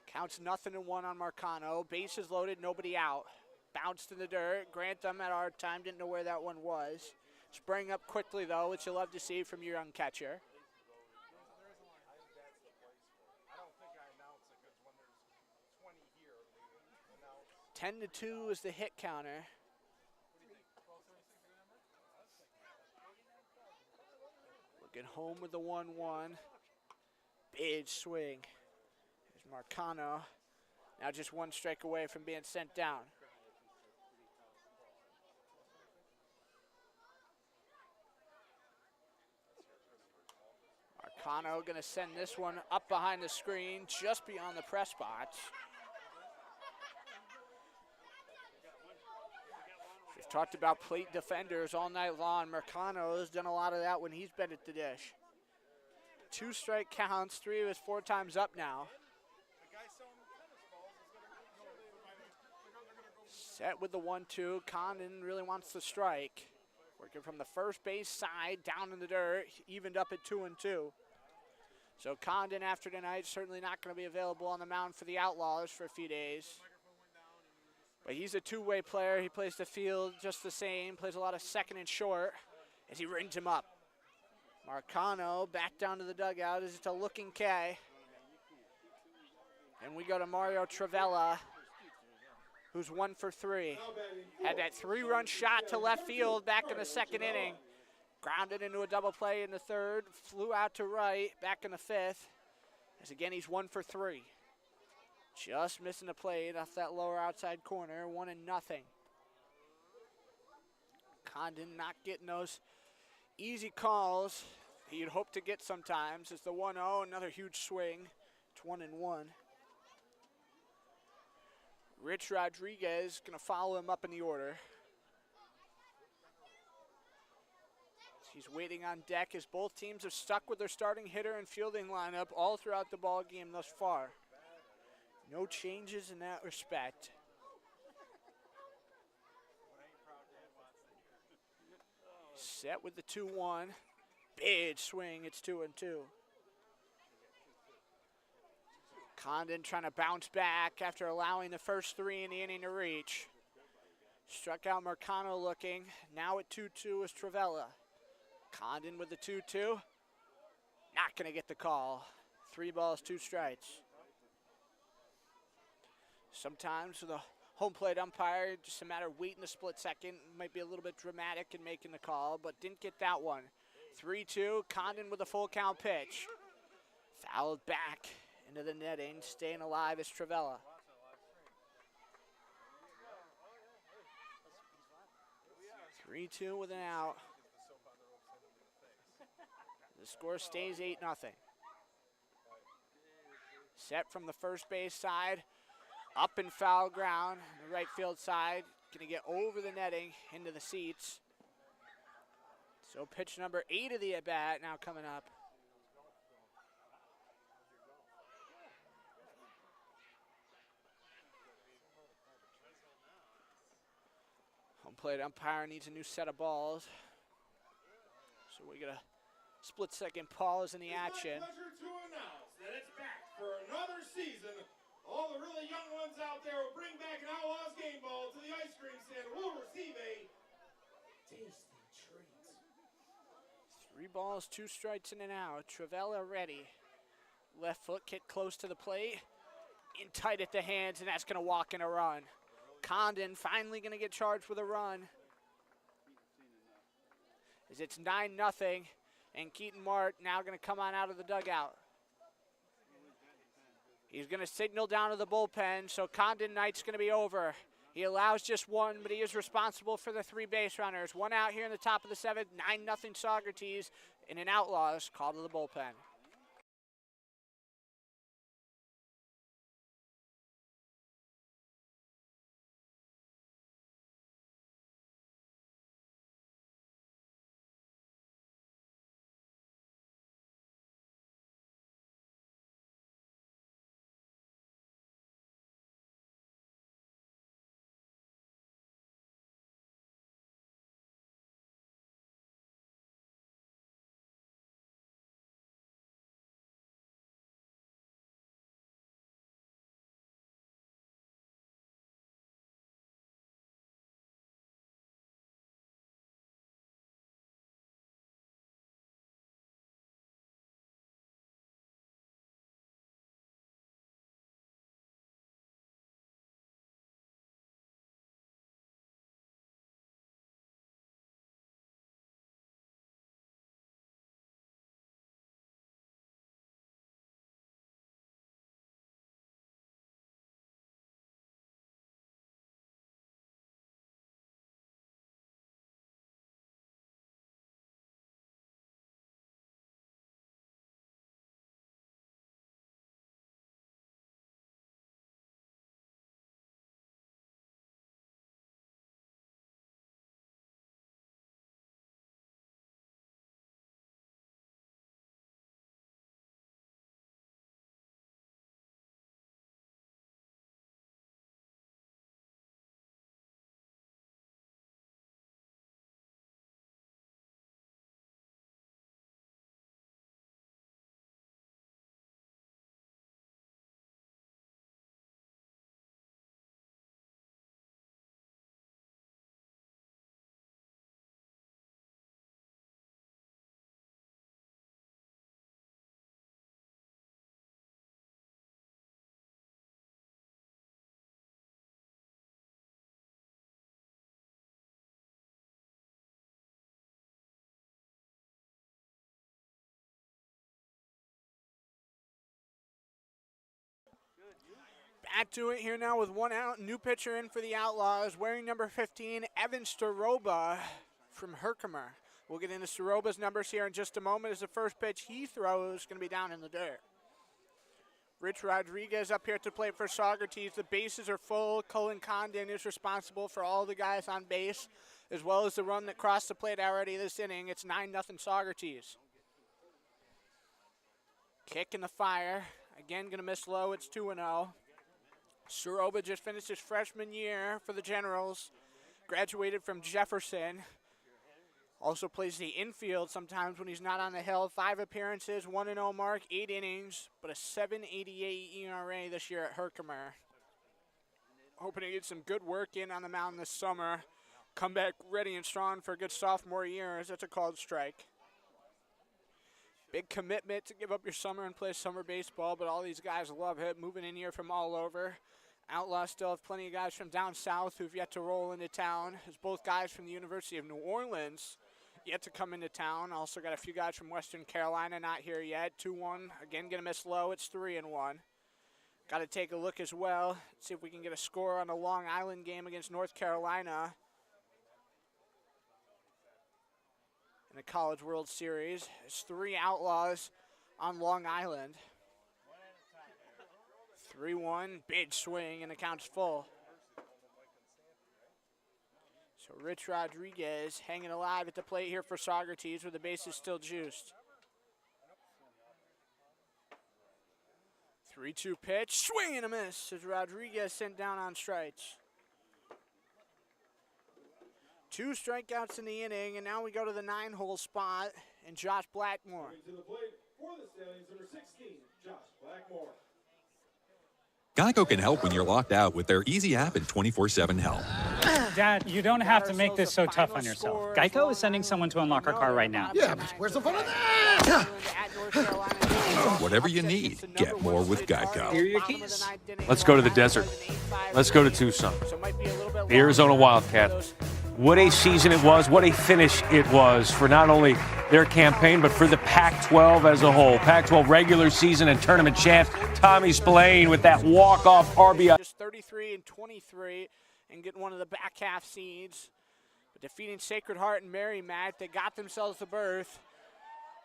Counts 0-1 on Marcano. Bases loaded, nobody out. Bounced in the dirt. Grantham at our time didn't know where that one was. Sprang up quickly, though, which you love to see from your young catcher. 10-2 is the hit counter. Looking home with the 1-1. Big swing. There's Marcano. Now just 1 strike away from being sent down. Marcano going to send this one up behind the screen, just beyond the press box. We've talked about plate defenders all night long. Marcano has done a lot of that when he's been at the dish. 2 strike counts, 3 of his 4 times up now. Set with the 1-2. Condon really wants to strike. Working from the first base side, down in the dirt, evened up at 2-2. So Condon after tonight certainly not going to be available on the mound for the Outlaws for a few days. But he's a two-way player. He plays the field just the same, plays a lot of second and short as he rings him up. Marcano back down to the dugout as it's a looking K. And we go to Mario Travella, who's 1 for 3. Had that 3-run shot to left field back in the second inning. Grounded into a double play in the third, flew out to right, back in the fifth. As again, he's 1 for 3. Just missing the plate off that lower outside corner, 1-0. Condon not getting those easy calls you'd hope to get sometimes. It's the 1-0, another huge swing. It's 1-1. Rich Rodriguez going to follow him up in the order. He's waiting on deck as both teams have stuck with their starting hitter and fielding lineup all throughout the ball game thus far. No changes in that respect. Set with the 2-1. Big swing, it's 2-2. Condon trying to bounce back after allowing the first 3 in the inning to reach. Struck out Marcano looking. Now at 2-2 is Travella. Condon with the 2-2. Not going to get the call. 3 balls, 2 strikes. Sometimes with a home plate umpire, just a matter of waiting a split second. Might be a little bit dramatic in making the call, but didn't get that one. 3-2, Condon with a full count pitch. Fouled back into the netting. Staying alive is Travella. Three, 2 with an out. The score stays 8-0. Set from the first base side. Up in foul ground, the right field side. Going to get over the netting into the seats. So pitch number 8 of the at-bat now coming up. Home plate umpire needs a new set of balls. So we get a split second pause in the action. It's my pleasure to announce that it's back for another season. All the really young ones out there will bring back an Outlaws game ball to the ice cream stand. We'll receive a tasty treat. 3 balls, 2 strikes in and out. Travella ready. Left foot kick close to the plate. In tight at the hands, and that's going to walk in a run. Condon finally going to get charged with a run. As it's 9-0, and Keaton Mart now going to come on out of the dugout. He's going to signal down to the bullpen, so Condon night's going to be over. He allows just 1, but he is responsible for the 3 base runners. 1 out here in the top of the 7th, 9-0 Saugerties, and an Outlaws call to the bullpen. Back to it here now with 1 out. New pitcher in for the Outlaws, wearing number 15, Evan Staroba from Herkimer. We'll get into Staroba's numbers here in just a moment as the first pitch he throws is going to be down in the dirt. Rich Rodriguez up here to play for Saugerties. The bases are full. Cullen Condon is responsible for all the guys on base. as well as the run that crossed the plate already this inning. It's 9-0 Saugerties. Kick in the fire. Again, going to miss low. It's 2-0. Soroba just finished his freshman year for the Generals. Graduated from Jefferson. Also plays the infield sometimes when he's not on the hill. 5 appearances, 1-0 mark, 8 innings, but a 7.88 ERA this year at Herkimer. Hoping to get some good work in on the mound this summer. Come back ready and strong for a good sophomore year, as that's a called strike. Big commitment to give up your summer and play summer baseball, but all these guys love it, moving in here from all over. Outlaws still have plenty of guys from down south who've yet to roll into town. There's both guys from the University of New Orleans yet to come into town. Also got a few guys from Western Carolina not here yet. 2-1, again going to miss low. It's 3-1. Got to take a look as well, see if we can get a score on the Long Island game against North Carolina in the College World Series. It's 3 Outlaws on Long Island. 3-1, big swing, and the count's full. So Rich Rodriguez hanging alive at the plate here for Saugerties, where the base is still juiced. 3-2 pitch, swing and a miss as Rodriguez sent down on strikes. 2 strikeouts in the inning, and now we go to the 9-hole spot and Josh Blackmore. Coming to the plate for the Stallions, number 16, Josh Blackmore. Geico can help when you're locked out with their easy app and 24/7 help. Dad, you don't have to make this so tough on yourself. Geico is sending someone to unlock our car right now. Yeah, but where's the fun of that? Whatever you need, get more with Geico. Here are your keys. Let's go to the desert. Let's go to Tucson. The Arizona Wildcats. What a season it was. What a finish it was for not only their campaign, but for the Pac-12 as a whole. Pac-12 regular season and tournament champs Tommy Spillane with that walk-off RBI. Just 33-23 and getting one of the back half seeds. But defeating Sacred Heart and Merrimack, they got themselves the berth.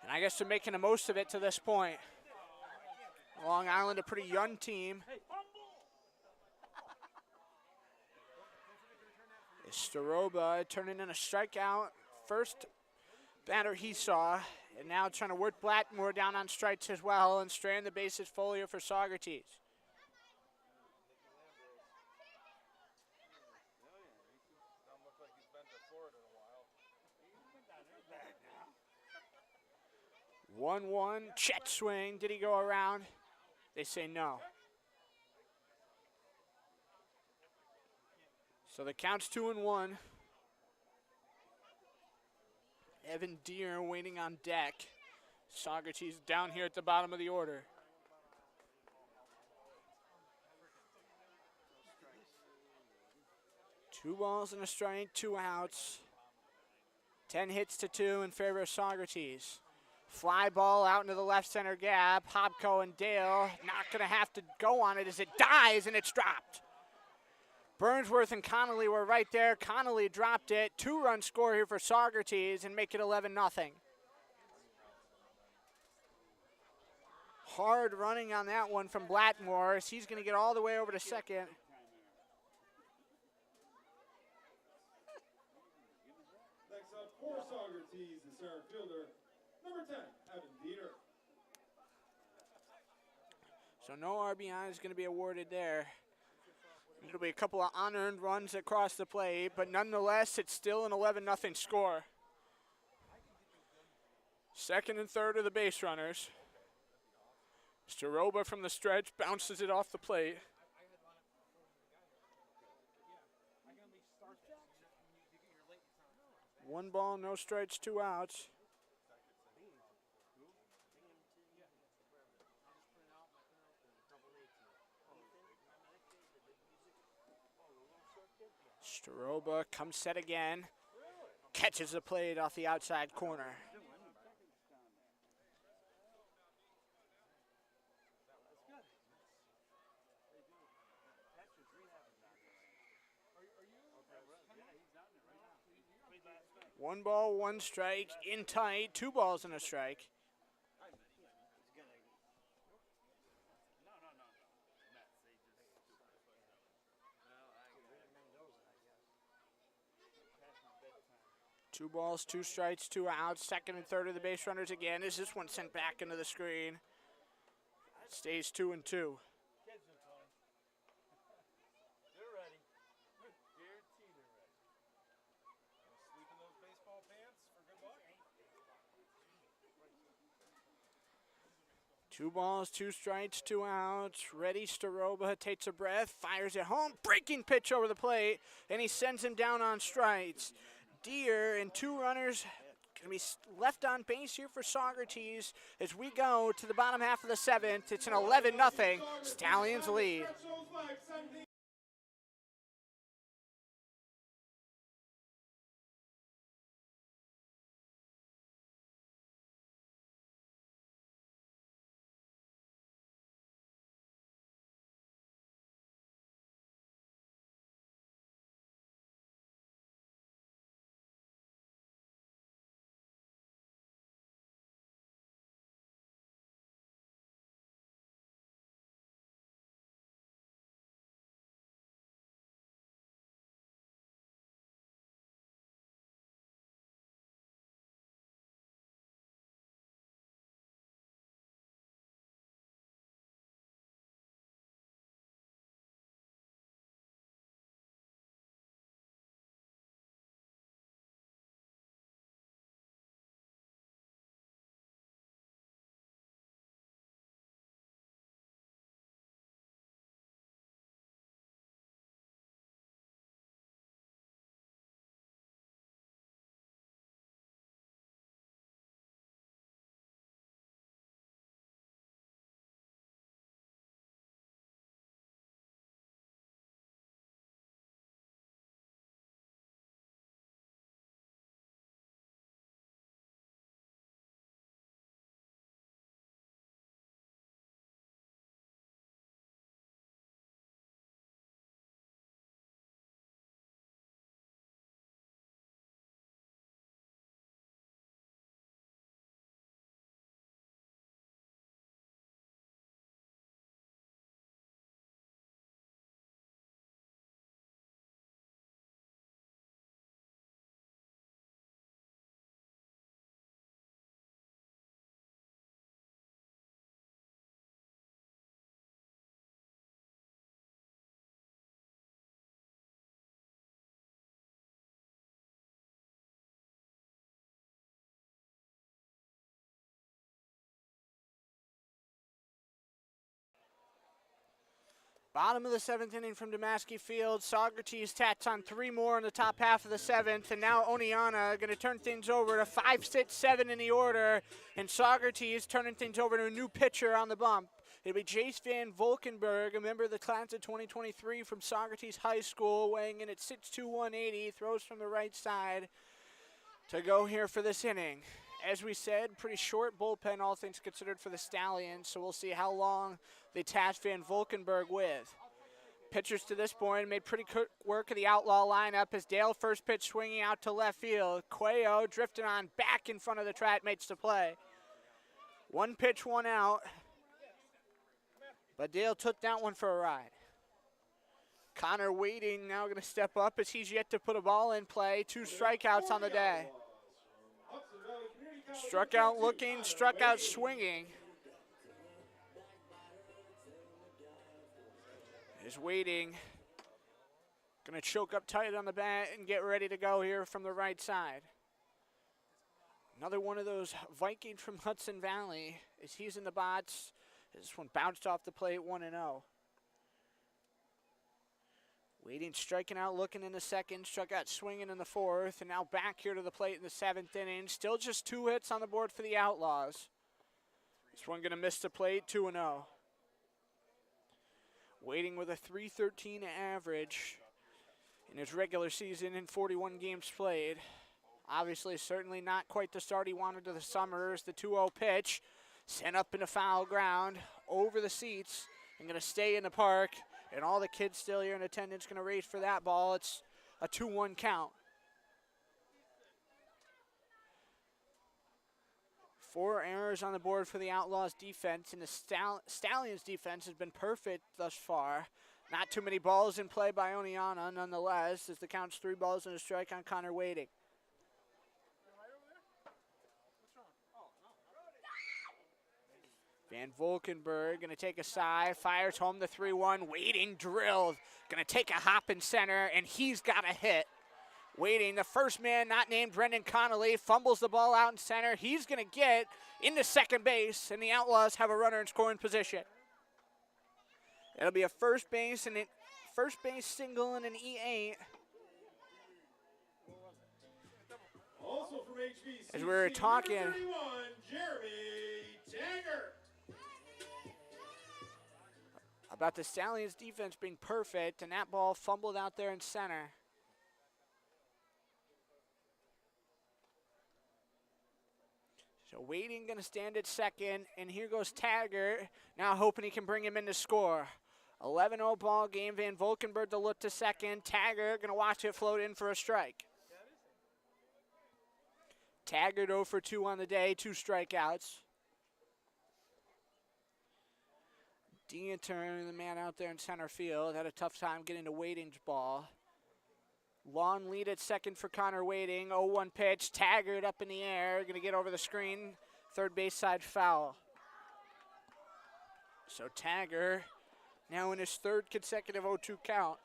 And I guess they're making the most of it to this point. Long Island, a pretty young team. Staroba turning in a strikeout. First batter he saw, and now trying to work Blackmore down on strikes as well and strand the bases full here for Saugerties. One check swing. Did he go around? They say no. So the count's 2-1. Evan Deere waiting on deck. Saugerties down here at the bottom of the order. Two balls and a strike, 2 outs. 10 hits to 2 in favor of Saugerties. Fly ball out into the left center gap. Hopko and Dale not going to have to go on it as it dies and it's dropped. Burnsworth and Connolly were right there. Connolly dropped it. 2-run score here for Saugerties and make it 11-0. Hard running on that one from Blackmore. He's going to get all the way over to second. Next up for Saugerties, the center fielder, number 10, Evan Dieter. So no RBI is going to be awarded there. It'll be a couple of unearned runs across the plate, but nonetheless, it's still an 11-0 score. Second and third are the base runners. Staroba from the stretch bounces it off the plate. One ball, no strikes, 2 outs. Staroba comes set again, catches the plate off the outside corner. One ball, 1 strike, in tight, 2 balls and a strike. 2 balls, 2 strikes, 2 outs. Second and third of the base runners again. Is this one sent back into the screen? It stays 2-2. Two balls, 2 strikes, 2 outs. Ready, Staroba takes a breath, fires it home, breaking pitch over the plate, and he sends him down on strikes. Deer and 2 runners going to be left on base here for Saugerties as we go to the bottom half of the 7th. It's an 11-0 Stallions lead. Bottom of the 7th inning from Damaski Field. Saugerties tats on 3 more in the top half of the 7th, and now Oneonta going to turn things over to 5, 6, 7 in the order, and Saugerties turning things over to a new pitcher on the bump. It'll be Jace Van Volkenberg, a member of the class of 2023 from Saugerties High School, weighing in at 6'2", 180, throws from the right side to go here for this inning. As we said, pretty short bullpen, all things considered, for the Stallions, so we'll see how long they task Van Volkenberg with. Pitchers to this point made pretty good work of the Outlaw lineup as Dale first pitch swinging out to left field. Cuello drifting on back in front of the track, makes the play. 1 pitch, 1 out, but Dale took that one for a ride. Connor Waiting now going to step up as he's yet to put a ball in play. 2 strikeouts on the day. Struck out looking, struck out swinging. Is Waiting. Going to choke up tight on the bat and get ready to go here from the right side. Another one of those Vikings from Hudson Valley as he's in the box. This one bounced off the plate, 1-0. Waiting, striking out, looking in the 2nd, struck out swinging in the 4th, and now back here to the plate in the 7th inning. Still just 2 hits on the board for the Outlaws. This one going to miss the plate, 2-0. Waiting with a .313 average in his regular season in 41 games played. Obviously, certainly not quite the start he wanted to the summer. As the 2-0 pitch sent up into foul ground over the seats and going to stay in the park. And all the kids still here in attendance going to race for that ball. It's a 2-1 count. 4 errors on the board for the Outlaws defense, and the Stallions defense has been perfect thus far. Not too many balls in play by Oneonta nonetheless, as the count's 3 balls and a strike on Connor Waiting. Van Valkenburg going to take a side, fires home the 3-1. Waiting, drilled. Going to take a hop in center, and he's got a hit. Waiting, the first man not named Brendan Connolly, fumbles the ball out in center. He's going to get into second base, and the Outlaws have a runner in scoring position. It'll be a first base single and an E8. Also from HBC, As we were talking, 31, Jeremy Taggart. about the Stallions defense being perfect, and that ball fumbled out there in center. So Waiting going to stand at second, and here goes Taggart, now hoping he can bring him in to score. 11-0 ball game. Van Valkenburg to look to second. Taggart going to watch it float in for a strike. Taggart 0 for 2 on the day, 2 strikeouts. Deanturn, the man out there in center field, had a tough time getting to Waiting's ball. Long lead at second for Connor Waiting. 0-1 pitch. Taggart up in the air. Going to get over the screen. Third base side foul. So Taggart now in his third consecutive 0-2 count.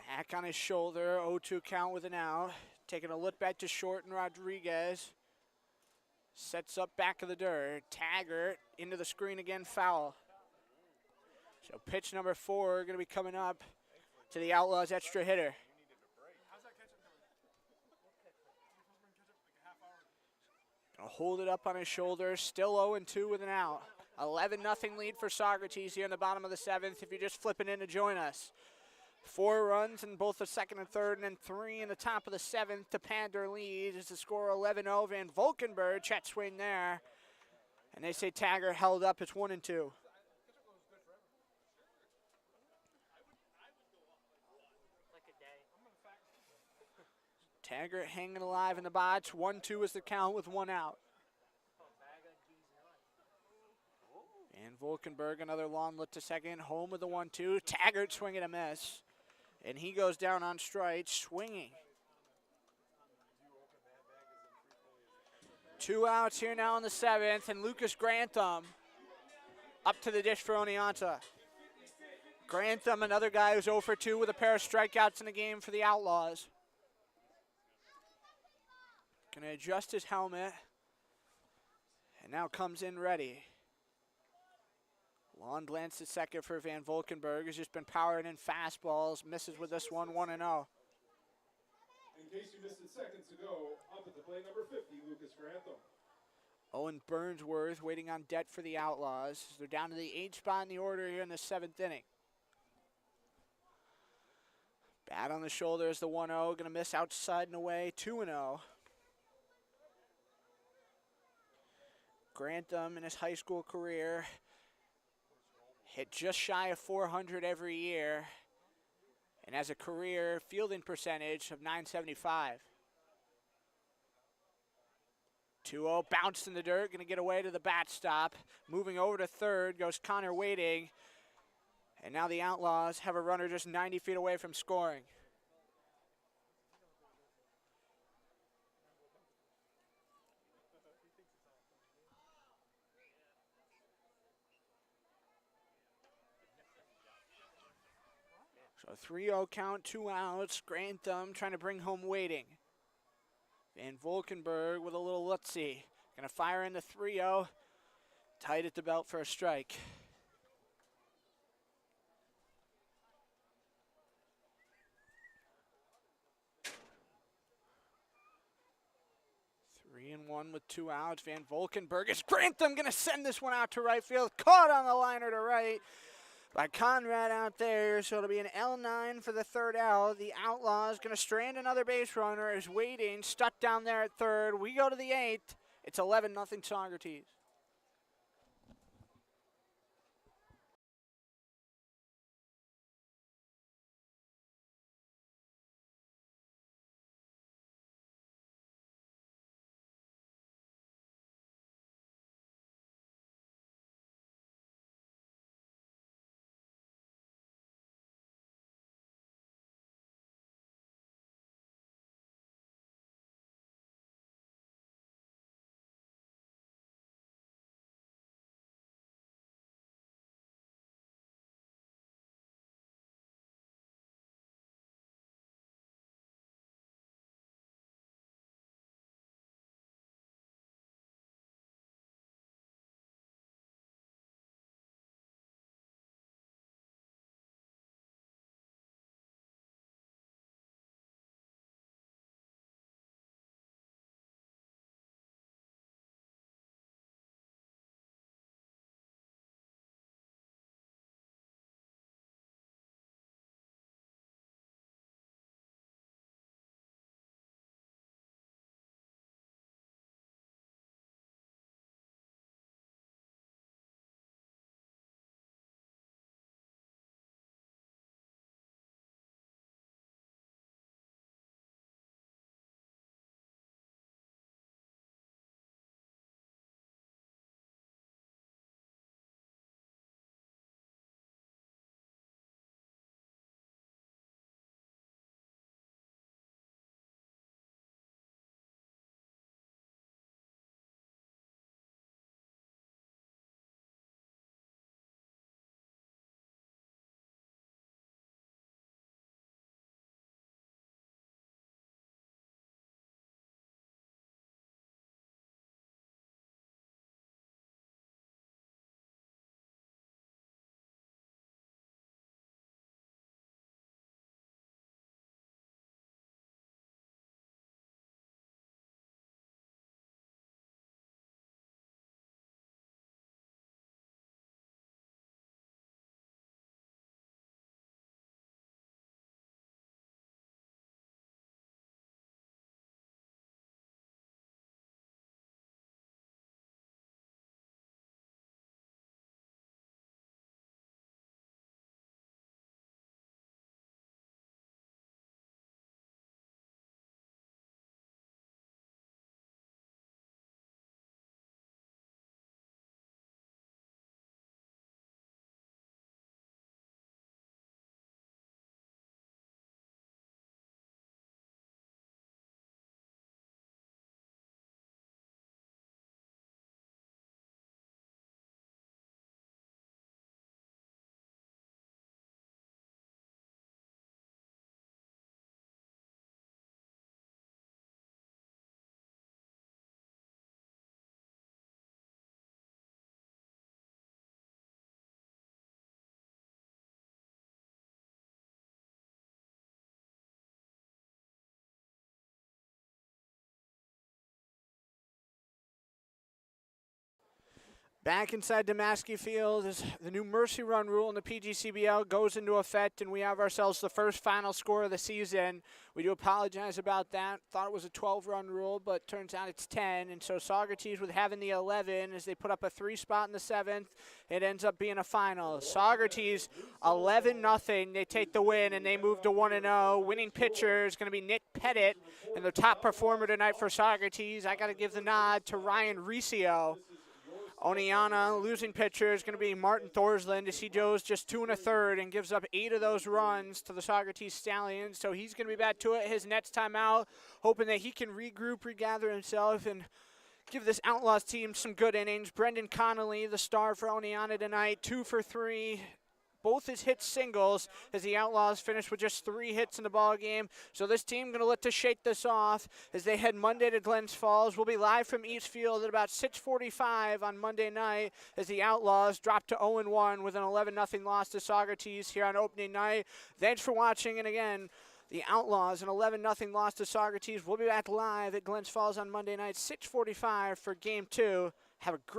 Back on his shoulder. 0-2 count with an out. Taking a look back to short and Rodriguez. Sets up back of the dirt. Taggart into the screen again, foul. So pitch number 4 going to be coming up to the Outlaws extra hitter. Gonna hold it up on his shoulder. Still 0-2 with an out. 11-0 lead for Saugerties here in the bottom of the 7th if you're just flipping in to join us. 4 runs in both the second and third, and then 3 in the top of the 7th to pad their lead as the score 11-0. Van Valkenburg, check swing there. And they say Taggart held up. It's 1-2. Taggart hanging alive in the box. 1-2 is the count with 1 out. Van Valkenburg, another long look to second. Home with the 1-2. Taggart swinging a miss. And he goes down on strike, swinging. 2 outs here now in the 7th, and Lucas Grantham up to the dish for Oneonta. Grantham, another guy who's 0 for 2 with a pair of strikeouts in the game for the Outlaws. Gonna adjust his helmet, and now comes in ready. Long glance at second for Van Valkenburg. Has just been powering in fastballs. Misses with this one, 1-0. In case you missed it seconds ago, up at the plate number 50, Lucas Grantham. Owen Burnsworth waiting on debt for the Outlaws. They're down to the 8th spot in the order here in the 7th inning. Bat on the shoulder is the 1-0. Going to miss outside and away, 2-0. Grantham in his high school career hit just shy of 400 every year and has a career fielding percentage of .975. 2-0, bounced in the dirt, going to get away to the bat stop. Moving over to third goes Connor Waiting. And now the Outlaws have a runner just 90 feet away from scoring. So 3-0 count, 2 outs. Grantham trying to bring home Waiting. Van Valkenburg with a little lutsy. Going to fire in the 3-0. Tight at the belt for a strike. Three and one with 2 outs. Van Valkenburg is Grantham going to send this one out to right field. Caught on the liner to right by Conrad out there, so it'll be an L9 for the 3rd out. The Outlaws going to strand another base runner. Is Waiting, stuck down there at 3rd. We go to the 8th. It's 11-0 Saugerties. Back inside Damaski Field as the new mercy run rule in the PGCBL goes into effect, and we have ourselves the first final score of the season. We do apologize about that. Thought it was a 12-run rule, but turns out it's 10. And so Saugerties with having the 11 as they put up a 3-spot in the 7th. It ends up being a final. Saugerties 11-0. They take the win, and they move to 1-0. Winning pitcher is going to be Nick Pettit, and the top performer tonight for Saugerties, I got to give the nod to Ryan Riccio. Oneonta, losing pitcher, is going to be Martin Thorsland as he goes just 2 1/3 and gives up 8 of those runs to the Saugerties Stallions. So he's going to be back to it his next time out, hoping that he can regroup, regather himself, and give this Outlaws team some good innings. Brendan Connolly, the star for Oneonta tonight, 2 for 3. Both his hits singles as the Outlaws finished with just 3 hits in the ball game. So this team going to look to shake this off as they head Monday to Glens Falls. We'll be live from Eastfield at about 6:45 on Monday night as the Outlaws drop to 0-1 with an 11-0 loss to Saugerties here on opening night. Thanks for watching, and again, the Outlaws, an 11-0 loss to Saugerties. We'll be back live at Glens Falls on Monday night, 6:45 for Game 2. Have a great